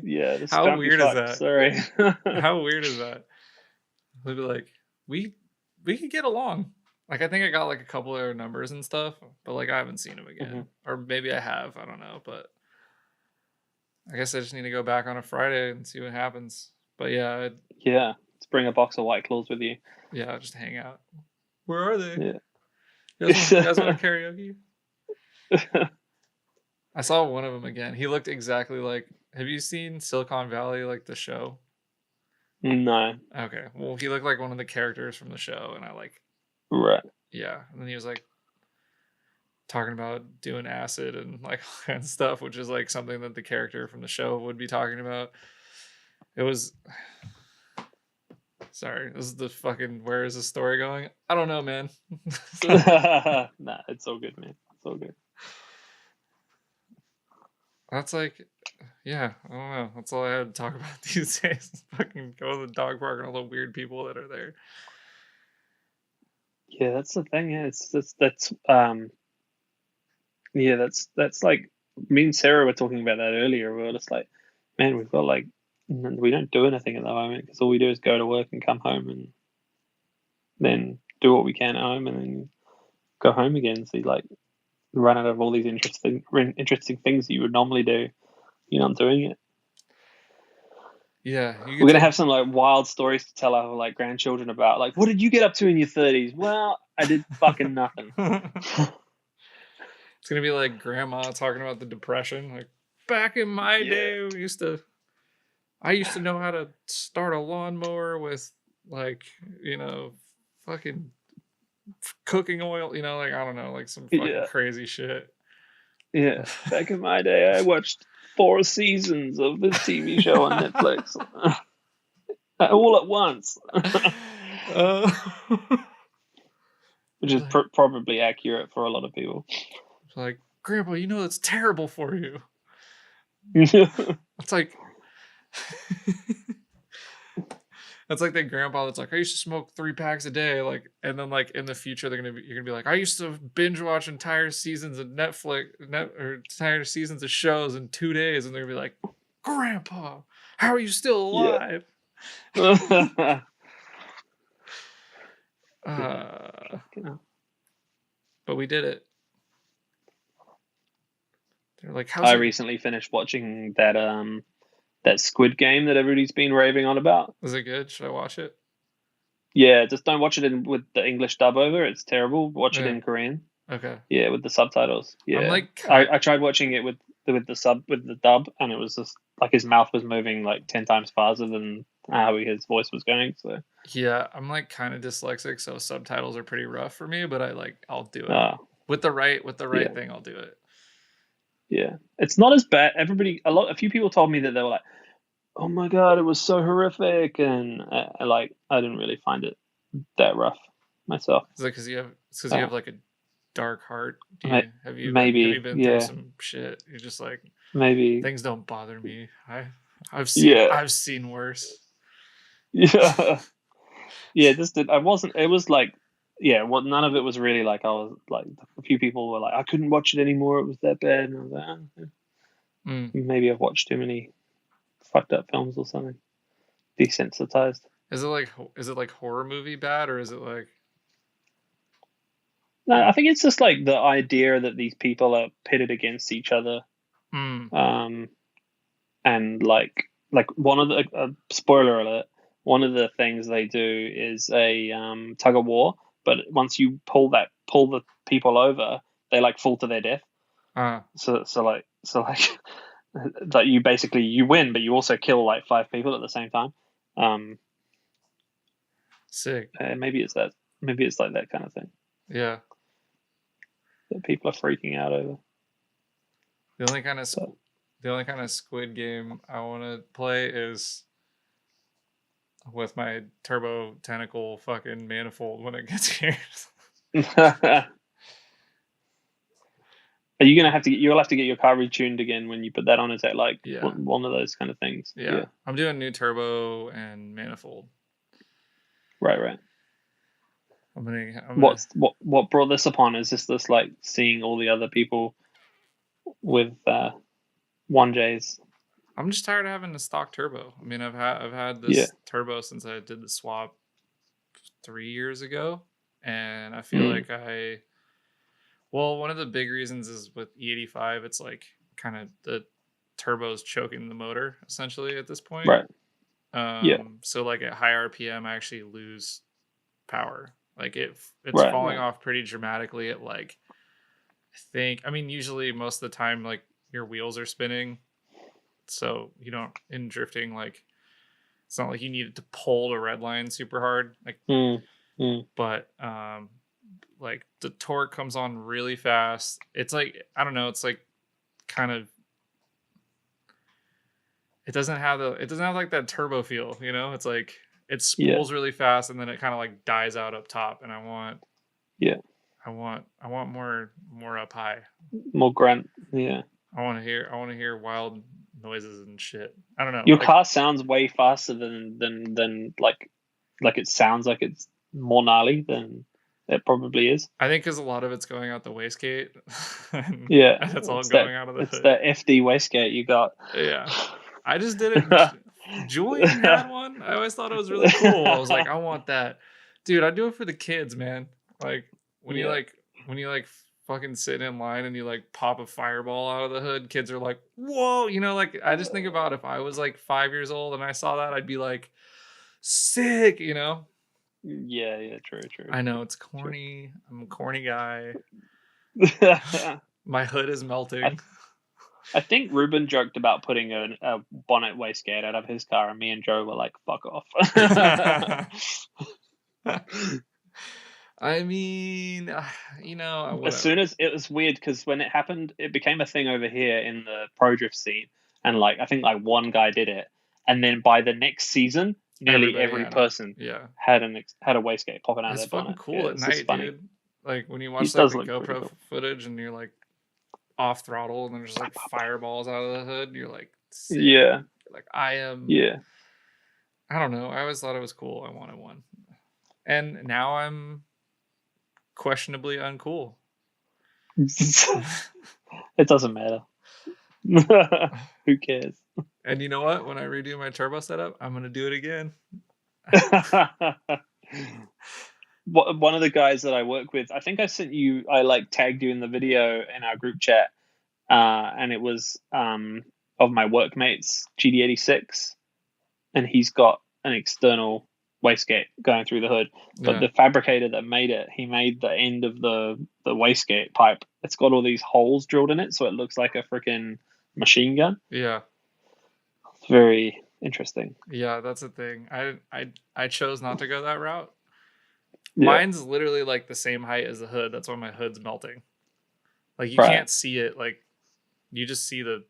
Yeah, this How can't be weird is fucked. that? Sorry. How weird is that? They'll be like, we could get along. Like, I think I got like a couple of their numbers and stuff, but like, I haven't seen them again, or maybe I have. I don't know, but I guess I just need to go back on a Friday and see what happens. But yeah, yeah, let's bring a box of White Claws with you. yeah, just hang out. Where are they? Yeah. You guys want karaoke? I saw one of them again. He looked exactly like. Have you seen Silicon Valley, like the show? No. Okay. Well, he looked like one of the characters from the show, and I like. Right. Yeah, and then he was like talking about doing acid and like all kinds of stuff, which is like something that the character from the show would be talking about. It was. Sorry, this is the fucking. Where is the story going? I don't know, man. Nah, it's all good, man. It's all good. That's like, yeah, I don't know. That's all I had to talk about these days. Fucking go to the dog park and all the weird people that are there. Yeah, that's the thing. Yeah, yeah, that's like me and Sarah were talking about that earlier. We were just like, man, we've got like we don't do anything at the moment because all we do is go to work and come home and then do what we can at home and then go home again. So you like run out of all these interesting things that you would normally do. You're not doing it. Yeah, we're gonna have some like wild stories to tell our like grandchildren about. Like, what did you get up to in your 30s? Well, I did fucking nothing. It's gonna be like grandma talking about the depression. Like back in my day, I used to know how to start a lawnmower with like fucking cooking oil. Like I don't know, like some fucking crazy shit. Yeah, back in my day, I watched 4 seasons of this TV show on Netflix, all at once, which is probably accurate for a lot of people. It's like, Grandpa, that's terrible for you. It's like. That's like that grandpa that's like, I used to smoke 3 packs a day, like, and then like in the future you're gonna be like, I used to binge watch entire seasons of or entire seasons of shows in 2 days, and they're gonna be like, Grandpa, how are you still alive? Yeah. But we did it. They're like, I recently finished watching that Squid Game that everybody's been raving on about. Was it good? Should I watch it? Yeah, just don't watch it with the English dub over. It's terrible. Watch it in Korean. Okay. Yeah, with the subtitles. Yeah. I'm like, I tried watching it with the dub, and it was just like his mouth was moving like 10 times faster than how his voice was going. So yeah, I'm like kind of dyslexic, so subtitles are pretty rough for me. But I'll do it with the right thing. I'll do it. Yeah, it's not as bad. A few people told me that they were like, "Oh my god, it was so horrific," and I didn't really find it that rough myself. Is it because you have like a dark heart? Have you been through some shit? You're just like, maybe things don't bother me. I've seen worse. Yeah, yeah. I wasn't. It was like, yeah. Well, none of it was really like. I was like, a few people were like, I couldn't watch it anymore. It was that bad. And I was like, maybe I've watched too many fucked up films or something. Desensitized. Is it like horror movie bad, or is it like? No, I think it's just like the idea that these people are pitted against each other. and like one of the spoiler alert, one of the things they do is a tug of war, but once you pull the people over, they like fall to their death. Uh, So that you basically you win, but you also kill like 5 people at the same time. Um, Sick. maybe it's that. Maybe it's like that kind of thing Yeah. that people are freaking out over. The only kind of But the only kind of Squid Game I want to play is with my turbo tentacle fucking manifold when it gets here. are you gonna have to? You'll have to get your car retuned again when you put that on. Is that like Yeah. one of those kind of things? Yeah. I'm doing new turbo and manifold. Right. I'm gonna What brought this upon? Is this like seeing all the other people with 1Js? I'm just tired of having a stock turbo. I mean, I've had Yeah. this turbo since I did the swap 3 years ago, and I feel like one of the big reasons is with E85, it's like kind of the turbo's choking the motor essentially at this point. Right. Yeah. So like at high RPM, I actually lose power. Like it's Right. falling off pretty dramatically at like, I mean, usually most of the time, like your wheels are spinning. So you don't, in drifting, like it's not like you needed to pull the red line super hard. Like, but like the torque comes on really fast. It's like, I don't know, it's like kind of, it doesn't have like that turbo feel, you know? It's like it spools really fast and then it kind of like dies out up top, and I want more up high. More grunt. Yeah. I want to hear wild noises and shit. I don't know. Your car sounds way faster than like it sounds like it's more gnarly than it probably is. I think because a lot of it's going out the wastegate. Yeah, that's all going out of the hood. It's the FD wastegate you got. Yeah, I just did it. Julian had one. I always thought it was really cool. I was like, I want that, dude. I do it for the kids, man. Like when you fucking sit in line and you like pop a fireball out of the hood, kids are like, whoa, you know, like I just think about if I was like 5 years old and I saw that, I'd be like, sick, you know. Yeah, true. I know it's corny. I'm a corny guy. My hood is melting. I think Ruben joked about putting a bonnet wastegate out of his car, and me and Joe were like, "Fuck off." I mean, you know, whatever. As soon as it was weird because when it happened, it became a thing over here in the pro drift scene, and like I think like one guy did it, and then by the next season, nearly every person had a wastegate popping out of their bonnet. It's fucking cool at night, dude. Like when you watch like the GoPro footage and you're like off throttle and then there's like fireballs out of the hood, you're like, sick. Yeah, like I am. Yeah, I don't know. I always thought it was cool. I wanted one, and now I'm questionably uncool. It doesn't matter. Who cares? And you know what? When I redo my turbo setup, I'm gonna do it again. One of the guys that I work with, I think I sent you, I like tagged you in the video in our group chat, and it was of my workmate's GD86, and he's got an external wastegate going through the hood, but the fabricator that made it, he made the end of the wastegate pipe, it's got all these holes drilled in it, so it looks like a freaking machine gun. Yeah, it's very interesting. Yeah, that's the thing. I chose not to go that route. Mine's literally like the same height as the hood. That's why my hood's melting. Like you can't see it. Like you just see the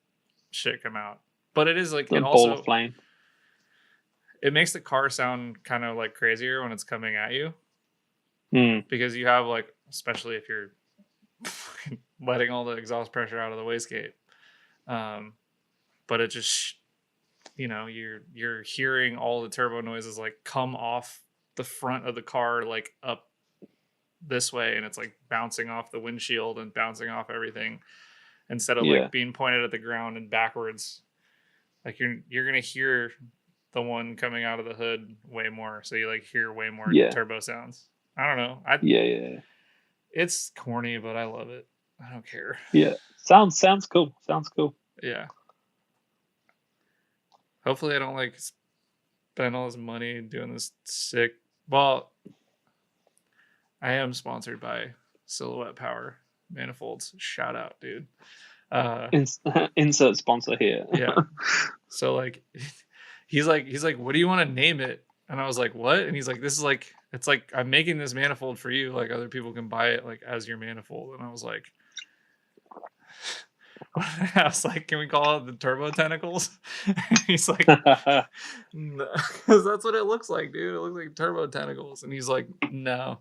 shit come out. But it is like the ball of flame. It makes the car sound kind of like crazier when it's coming at you. Because you have like, especially if you're letting all the exhaust pressure out of the wastegate. But it just, you know, you're hearing all the turbo noises like come off the front of the car like up this way, and it's like bouncing off the windshield and bouncing off everything instead of like being pointed at the ground and backwards. Like you're gonna hear the one coming out of the hood way more, so you like hear way more turbo sounds. I don't know. It's corny, but I love it. I don't care. Yeah, sounds cool. Yeah. hopefully I don't like spend all this money doing this sick. Well, I am sponsored by Silhouette Power Manifolds. Shout out, dude. Uh, Insert sponsor here. yeah. So like, he's like, what do you want to name it? And I was like, what? And he's like, this is like, it's like I'm making this manifold for you. Like other people can buy it like as your manifold. And I was like, I was like, can we call it the Turbo Tentacles? And he's like, no, because that's what it looks like, dude. It looks like Turbo Tentacles. And he's like, no.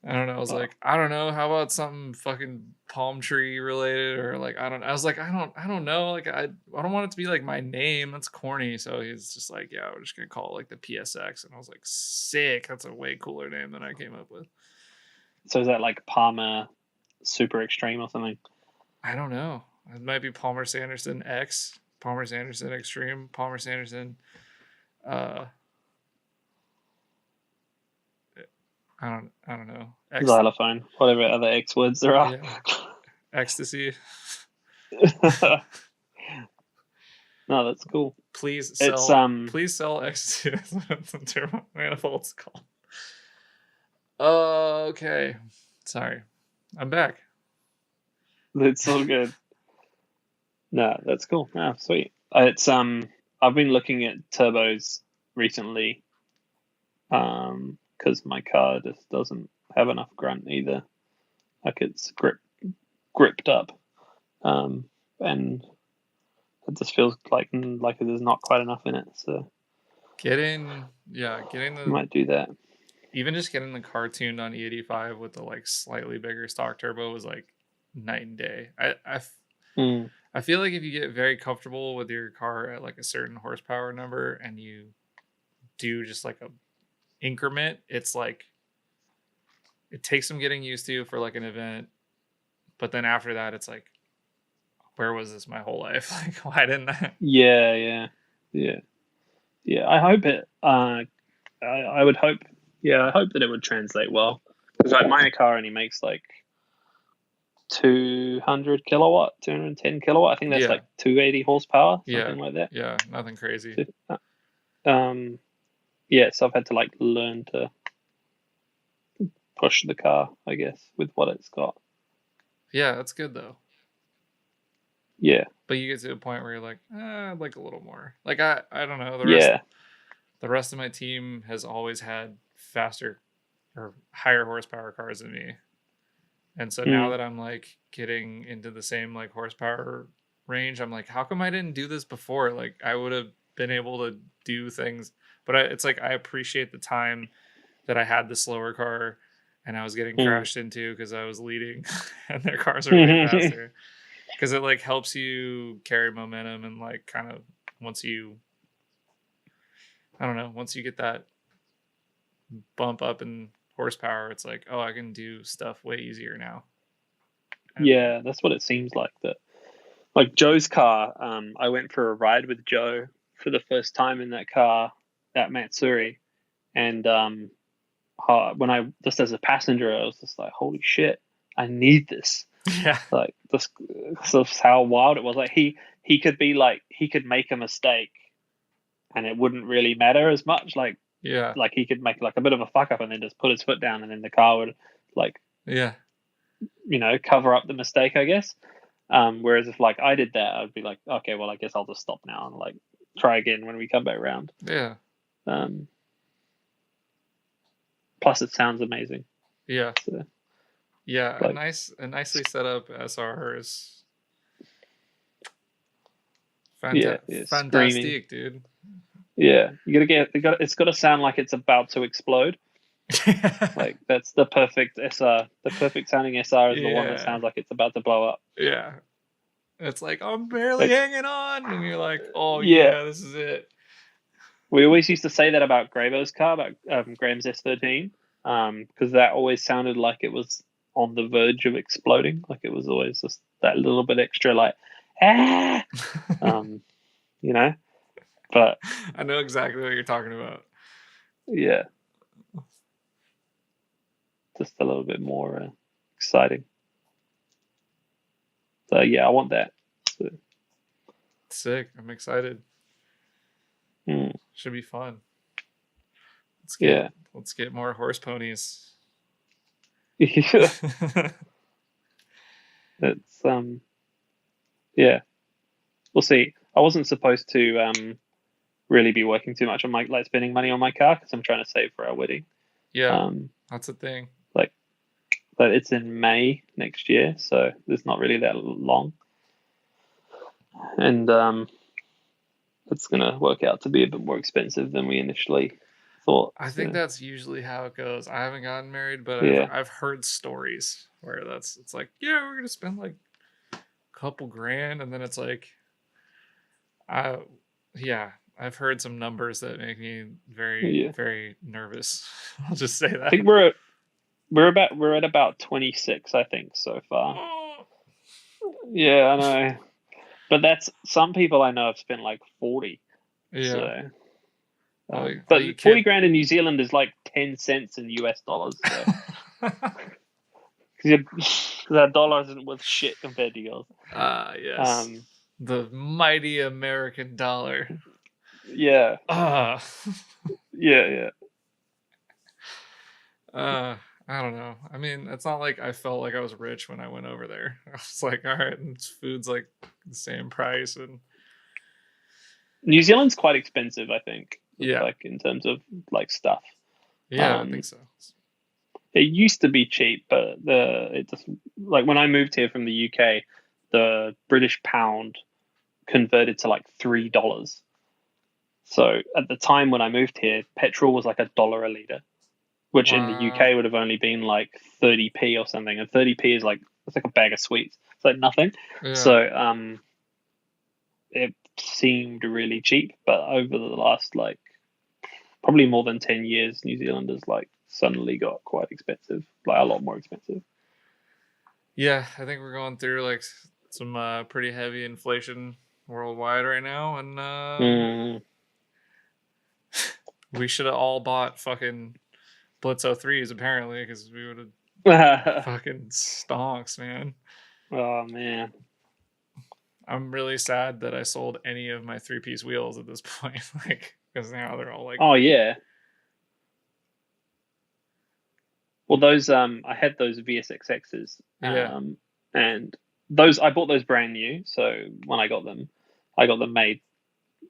I don't know. I was like, I don't know. How about something fucking palm tree related or like I was like, I don't know. Like I don't want it to be like my name. That's corny. So he's just like, yeah, we're just gonna call it like the PSX. And I was like, sick. That's a way cooler name than I came up with. So is that like Palmer Super Extreme or something? I don't know. It might be Palmer Sanderson X, Palmer Sanderson Extreme, Palmer Sanderson. I don't know. Xylophone, whatever other X words there are. Yeah. Ecstasy. No, that's cool. Please sell ecstasy. That's what Turbo Manifold's called. Okay. Sorry. I'm back. That's so good. No, that's cool. No, sweet. It's I've been looking at turbos recently, because my car just doesn't have enough grunt either. Like it's gripped up, and it just feels like there's not quite enough in it. So getting the might do that. Even just getting the car tuned on E85 with the like slightly bigger stock turbo was like night and day. I feel like if you get very comfortable with your car at like a certain horsepower number and you do just like a increment, it's like it takes some getting used to for like an event, but then after that it's like, where was this my whole life? Like why didn't I? Yeah. I hope it. I would hope. Yeah, I hope that it would translate well, because like my car only makes like 200 kilowatt, 210 kilowatt. I think that's like 280 horsepower, something like that. Yeah, nothing crazy. Yeah, so I've had to like learn to push the car, I guess, with what it's got. Yeah, that's good though. Yeah. But you get to a point where you're like, I'd like a little more. Like I don't know. The rest of my team has always had faster or higher horsepower cars than me. And so now that I'm like getting into the same like horsepower range, I'm like, how come I didn't do this before? Like I would have been able to do things, but it's like I appreciate the time that I had the slower car and I was getting crashed into because I was leading and their cars are way faster. Because it like helps you carry momentum and like kind of once you get that bump up in horsepower, it's like, oh, I can do stuff way easier now. And yeah, that's what it seems like. That like Joe's car, I went for a ride with Joe for the first time in that car at Matsuri, and when I just as a passenger, I was just like, holy shit, I need this. Yeah, like this is how wild it was. Like he could be like, he could make a mistake and it wouldn't really matter as much. Like he could make like a bit of a fuck up and then just put his foot down and then the car would like cover up the mistake, I guess. Whereas if like I did that, I'd be like, okay, well I guess I'll just stop now and like try again when we come back around. Yeah. Plus it sounds amazing. Yeah. So, yeah, like, a nicely set up SR is fantastic, screaming. dude. Yeah, it's got to sound like it's about to explode. Like that's the perfect SR. The perfect sounding SR is the one that sounds like it's about to blow up. Yeah, it's like I'm barely hanging on, and you're like, oh yeah, this is it. We always used to say that about Grabo's car, about Graham's S13, because that always sounded like it was on the verge of exploding. Like it was always just that little bit extra, like But I know exactly what you're talking about. Yeah, just a little bit more exciting. So yeah, I want that. So. Sick! I'm excited. Should be fun. Let's get Yeah. let's get more horse ponies. It's yeah. We'll see. I wasn't supposed to really be working too much on my like spending money on my car because I'm trying to save for our wedding. Yeah, Um, that's a thing. like, but it's in May next year, so it's not really that long, and it's gonna work out to be a bit more expensive than we initially thought. I think So that's usually how it goes. I haven't gotten married, but yeah, I've heard stories where it's like, yeah, we're gonna spend like a couple grand, and then it's like, I yeah, I've heard some numbers that make me very yeah. very nervous. I'll just say I that. think we're at about 26, I think, so far. Yeah, I know. But that's some people I know have spent like 40. Yeah. So, Well, but you 40 can't. grand in New Zealand is like 10 cents in US dollars. So, because that dollar isn't worth shit compared to yours. Yes. Um, The mighty American dollar. yeah, Ah. yeah, yeah. uh, I don't know. I mean, it's not like I felt like I was rich when I went over there. I was like, all right, and food's like the same price, and New Zealand's quite expensive, I think, yeah, like in terms of like stuff. yeah, I think Um, so. it used to be cheap, but it just like when I moved here from the UK, the British pound converted to like $3. So at the time when I moved here, petrol was like $1 a liter, which in the Wow. UK would have only been like 30p or something. And 30p is like it's like a bag of sweets. It's like nothing. Yeah. So it seemed really cheap, but over the last like probably more than 10 years, New Zealand has like suddenly got quite expensive, like a lot more expensive. Yeah, I think we're going through like some pretty heavy inflation worldwide right now, and Mm. we should have all bought fucking Blitzo threes apparently because we would have fucking stonks, man. Oh man. I'm really sad that I sold any of my three-piece wheels at this point, like because now they're all like, Oh yeah. Well, those I had those VSXXs, yeah, and those I bought those brand new. So when I got them made,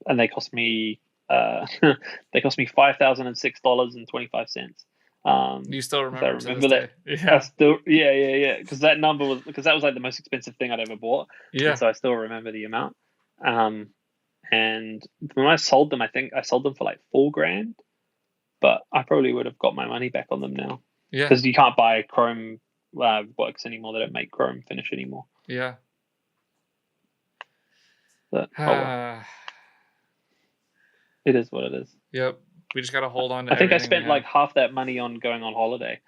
and they cost me they cost me $5,006.25. you still If I remember to this remember that, day, I yeah, still yeah because that number was because that was like the most expensive thing I'd ever bought, and yeah, so I still remember the amount. Um, and when I sold them, I think I sold them for like 4 grand, but I probably would have got my money back on them now yeah, because you can't buy chrome works anymore. They don't make chrome finish anymore. yeah. But oh well, it is what it is. Yep, we just gotta hold on to I think I everything we spent like have. half that money on going on holiday,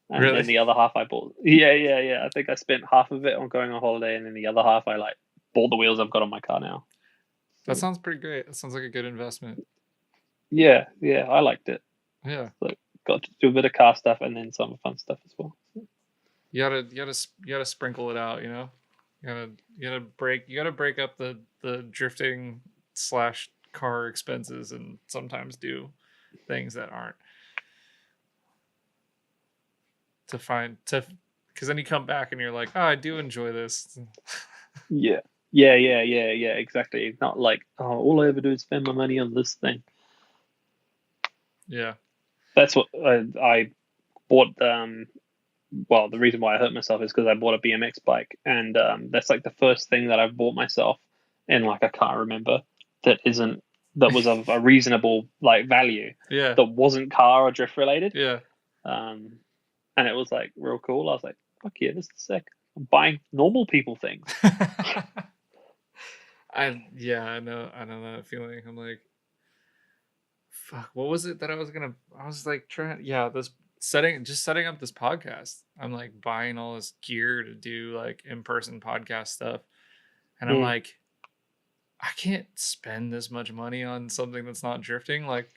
and Really, then the other half I bought. Yeah. I think I spent half of it on going on holiday, and then the other half I like bought the wheels I've got on my car now. that So, sounds pretty great. That sounds like a good investment. yeah, I liked it. Yeah, Like got to do a bit of car stuff and then some fun stuff as well. you gotta sprinkle it out. You know, you gotta break up the drifting slash car expenses and sometimes do things that aren't to find to because then you come back and you're like, oh, I do enjoy this. Yeah. Yeah. Exactly. It's not like, oh, all I ever do is spend my money on this thing. Yeah, That's what I bought. Well, the reason why I hurt myself is because I bought a BMX bike, and that's like the first thing that I've bought myself, and like I can't remember that was of a reasonable like value yeah, that wasn't car or drift related. yeah. Um, and it was like real cool. I was like, fuck yeah, this is sick. I'm buying normal people things. I know that feeling. I'm like, fuck, what was it that I was like trying, yeah, this setting up this podcast. I'm like buying all this gear to do like in-person podcast stuff. And I'm Mm, like, I can't spend this much money on something that's not drifting. Like,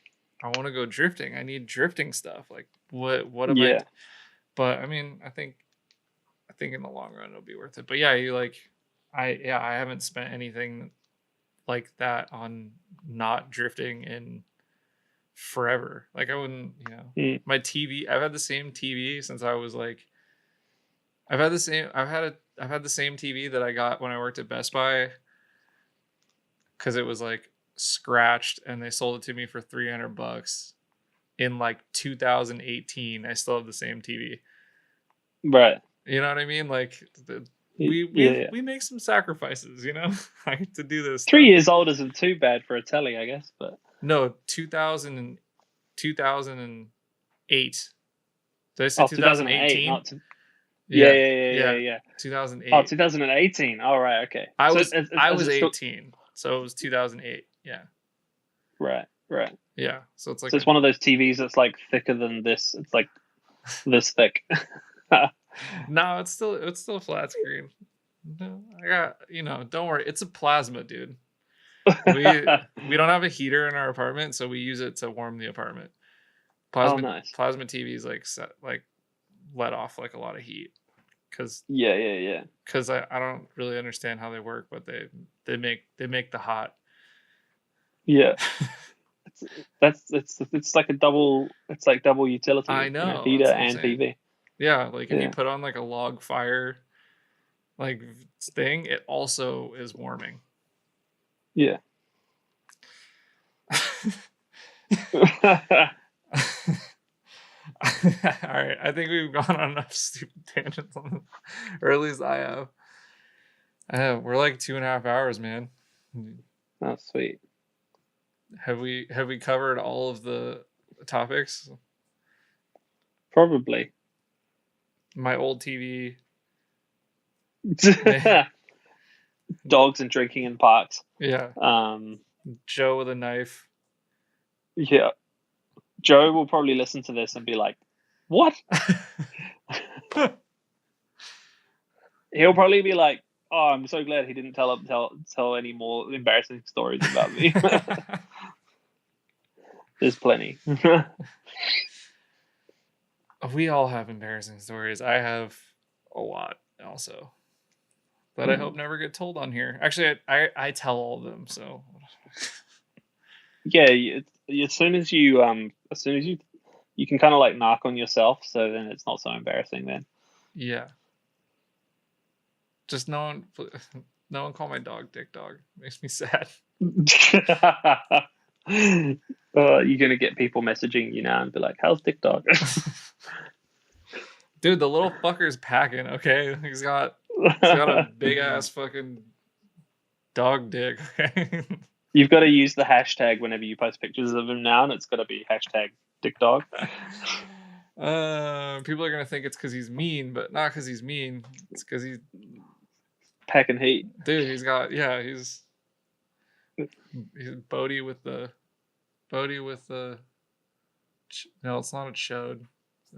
I want to go drifting. I need drifting stuff. Like, what am I? yeah. But I mean, I think in the long run it'll be worth it. But yeah, you like, I haven't spent anything like that on not drifting in forever. Like I wouldn't, my TV. I've had the same TV since I was like. I've had the same TV that I got when I worked at Best Buy because it was like scratched and they sold it to me for $300 in like 2018. I still have the same TV. Right. You know what I mean? Like Yeah. we make some sacrifices, like to do this 3 years old isn't too bad for a telly, I guess, but no, 2008. Did I say 2008, 2018? not Yeah. yeah. Oh, 2008. 2018. All right, okay. I So was I is was it still 18, so it was 2008. Yeah. right? Yeah. So it's like So it's one of those TVs that's like thicker than this. It's like this thick. no, it's still flat screen. No, I got, don't worry. It's a plasma, dude. We don't have a heater in our apartment, so we use it to warm the apartment. Oh, nice. Plasma TVs like let off like a lot of heat because Yeah. because I don't really understand how they work, but they make the hot. Yeah. It's like double utility. I know, heater that's what I'm and saying. TV. Yeah, like if you put on like a log fire like thing, it also is warming. Yeah. All right, I think we've gone on enough stupid tangents on this, or at least I have. We're like 2.5 hours, man. Oh, sweet. Have we covered all of the topics? Probably. My old TV. Dogs and drinking in parks. Yeah. Joe with a knife. Yeah. Joe will probably listen to this and be like, "What?" He'll probably be like, "Oh, I'm so glad he didn't tell any more embarrassing stories about me." There's plenty. We all have embarrassing stories. I have a lot also that I hope never get told on here. Actually, I tell all of them. So yeah, as soon as you can kind of like knock on yourself, so then it's not so embarrassing then. Yeah. Just no one call my dog Dick Dog. Makes me sad. You're gonna get people messaging you now and be like, "How's Dick Dog?" Dude, the little fucker's packing. Okay, he's got a big ass fucking dog dick. Okay. You've got to use the hashtag whenever you post pictures of him now, and it's got to be hashtag Dick Dog. People are gonna think it's because he's mean, but not because he's mean. It's because he's packing heat. Dude, he's Bodie with the no, it's not a chode.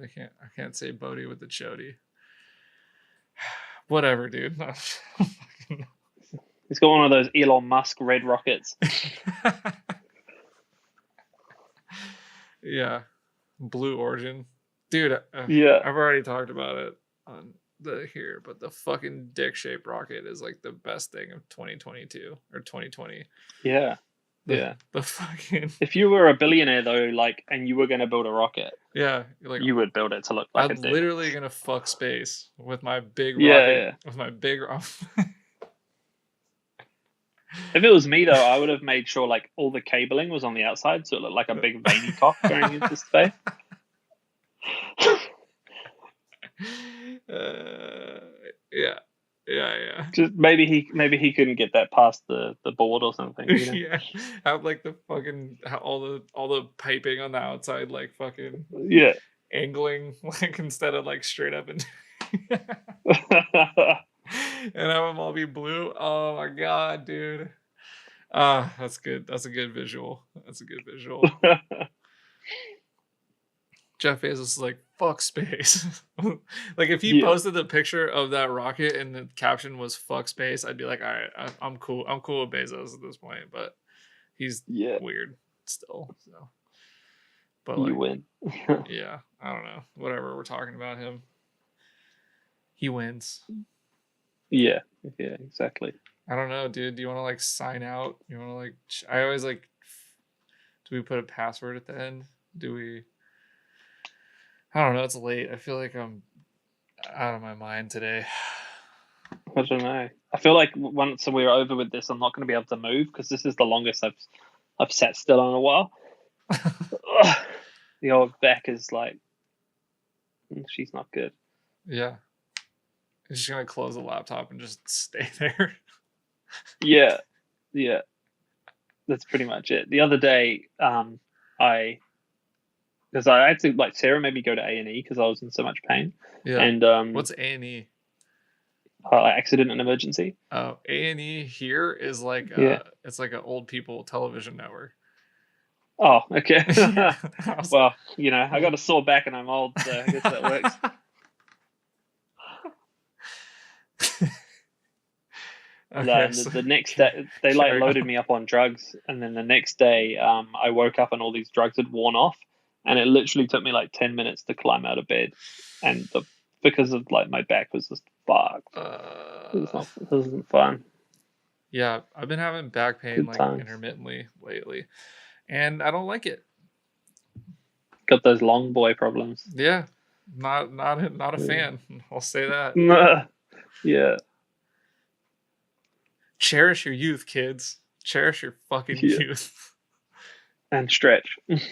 I can't say Bodie with the chody. Whatever, dude. He's got one of those Elon Musk red rockets. Yeah. Blue Origin. Dude, yeah. I've already talked about it on here, but the fucking dick-shaped rocket is like the best thing of 2022 or 2020. Yeah. The fucking. If you were a billionaire though, and you were gonna build a rocket, you would build it to look like I'm a dick. literally gonna fuck space with my big rocket. Yeah. With my big. If it was me though, I would have made sure like all the cabling was on the outside, so it looked like a big veiny cock going into space. Yeah. Just maybe he couldn't get that past the board or something. Yeah, have like the fucking all the piping on the outside like fucking angling like instead of like straight up and and have them all be blue. Oh my god, dude. That's good. That's a good visual. Jeff Bezos is like, fuck space. Like if he posted the picture of that rocket and the caption was fuck space, I'd be like, all right, I'm cool. I'm cool with Bezos at this point, but he's weird still. So, but you win. Yeah, I don't know. Whatever, we're talking about him. He wins. Yeah, exactly. I don't know, dude. Do you want to like sign out? You want to like? I always like. Do we put a password at the end? Do we? I don't know. It's late. I feel like I'm out of my mind today. I don't know. I feel like once we're over with this, I'm not going to be able to move because this is the longest I've sat still in a while. Ugh. The old back is like, she's not good. Yeah. I'm just gonna close the laptop and just stay there. Yeah, yeah. That's pretty much it. The other day, I because I had to like Sarah made me go to A&E because I was in so much pain, Yeah. and What's A&E? accident and emergency. Oh, A&E here is like Yeah. it's like an old people television network. Oh, okay. Yeah. I was Well, I got a sore back and I'm old, so I guess that works. Okay, And so the next day, they like carry loaded on. me up on drugs, and then the next day, I woke up and all these drugs had worn off, and it literally took me like 10 minutes to climb out of bed, and because of like my back was just fucked. This isn't fun. Yeah, I've been having back pain Good like times. intermittently lately, and I don't like it. Got those long boy problems. Yeah, not a Yeah. fan. I'll say that. Yeah. Cherish your youth, kids. Cherish your fucking Yeah. youth. And stretch.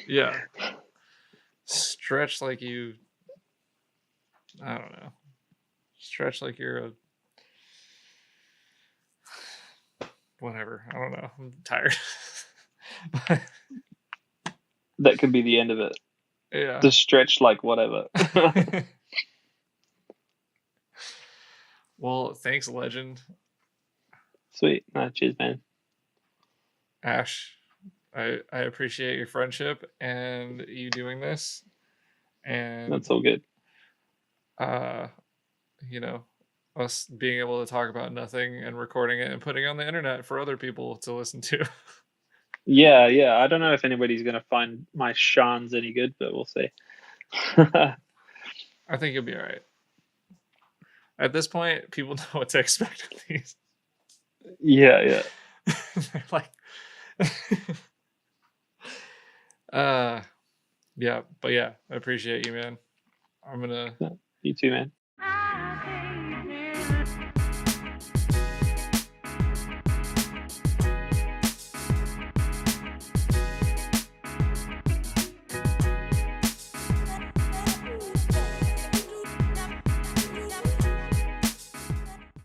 Yeah. Stretch like you. I don't know. Stretch like you're a. Whatever. I don't know. I'm tired. That could be the end of it. Yeah. Just stretch like whatever. Well, thanks, legend. Sweet. No, cheers, man. Ash. I appreciate your friendship and you doing this. And That's all good. uh you know, us being able to talk about nothing and recording it and putting it on the internet for other people to listen to. Yeah, yeah. I don't know if anybody's gonna find my shans any good, but we'll see. I think you'll be all right. At this point, people know what to expect of these. Yeah, yeah. They're like, yeah, but yeah, I appreciate you, man. I'm gonna. You too, man.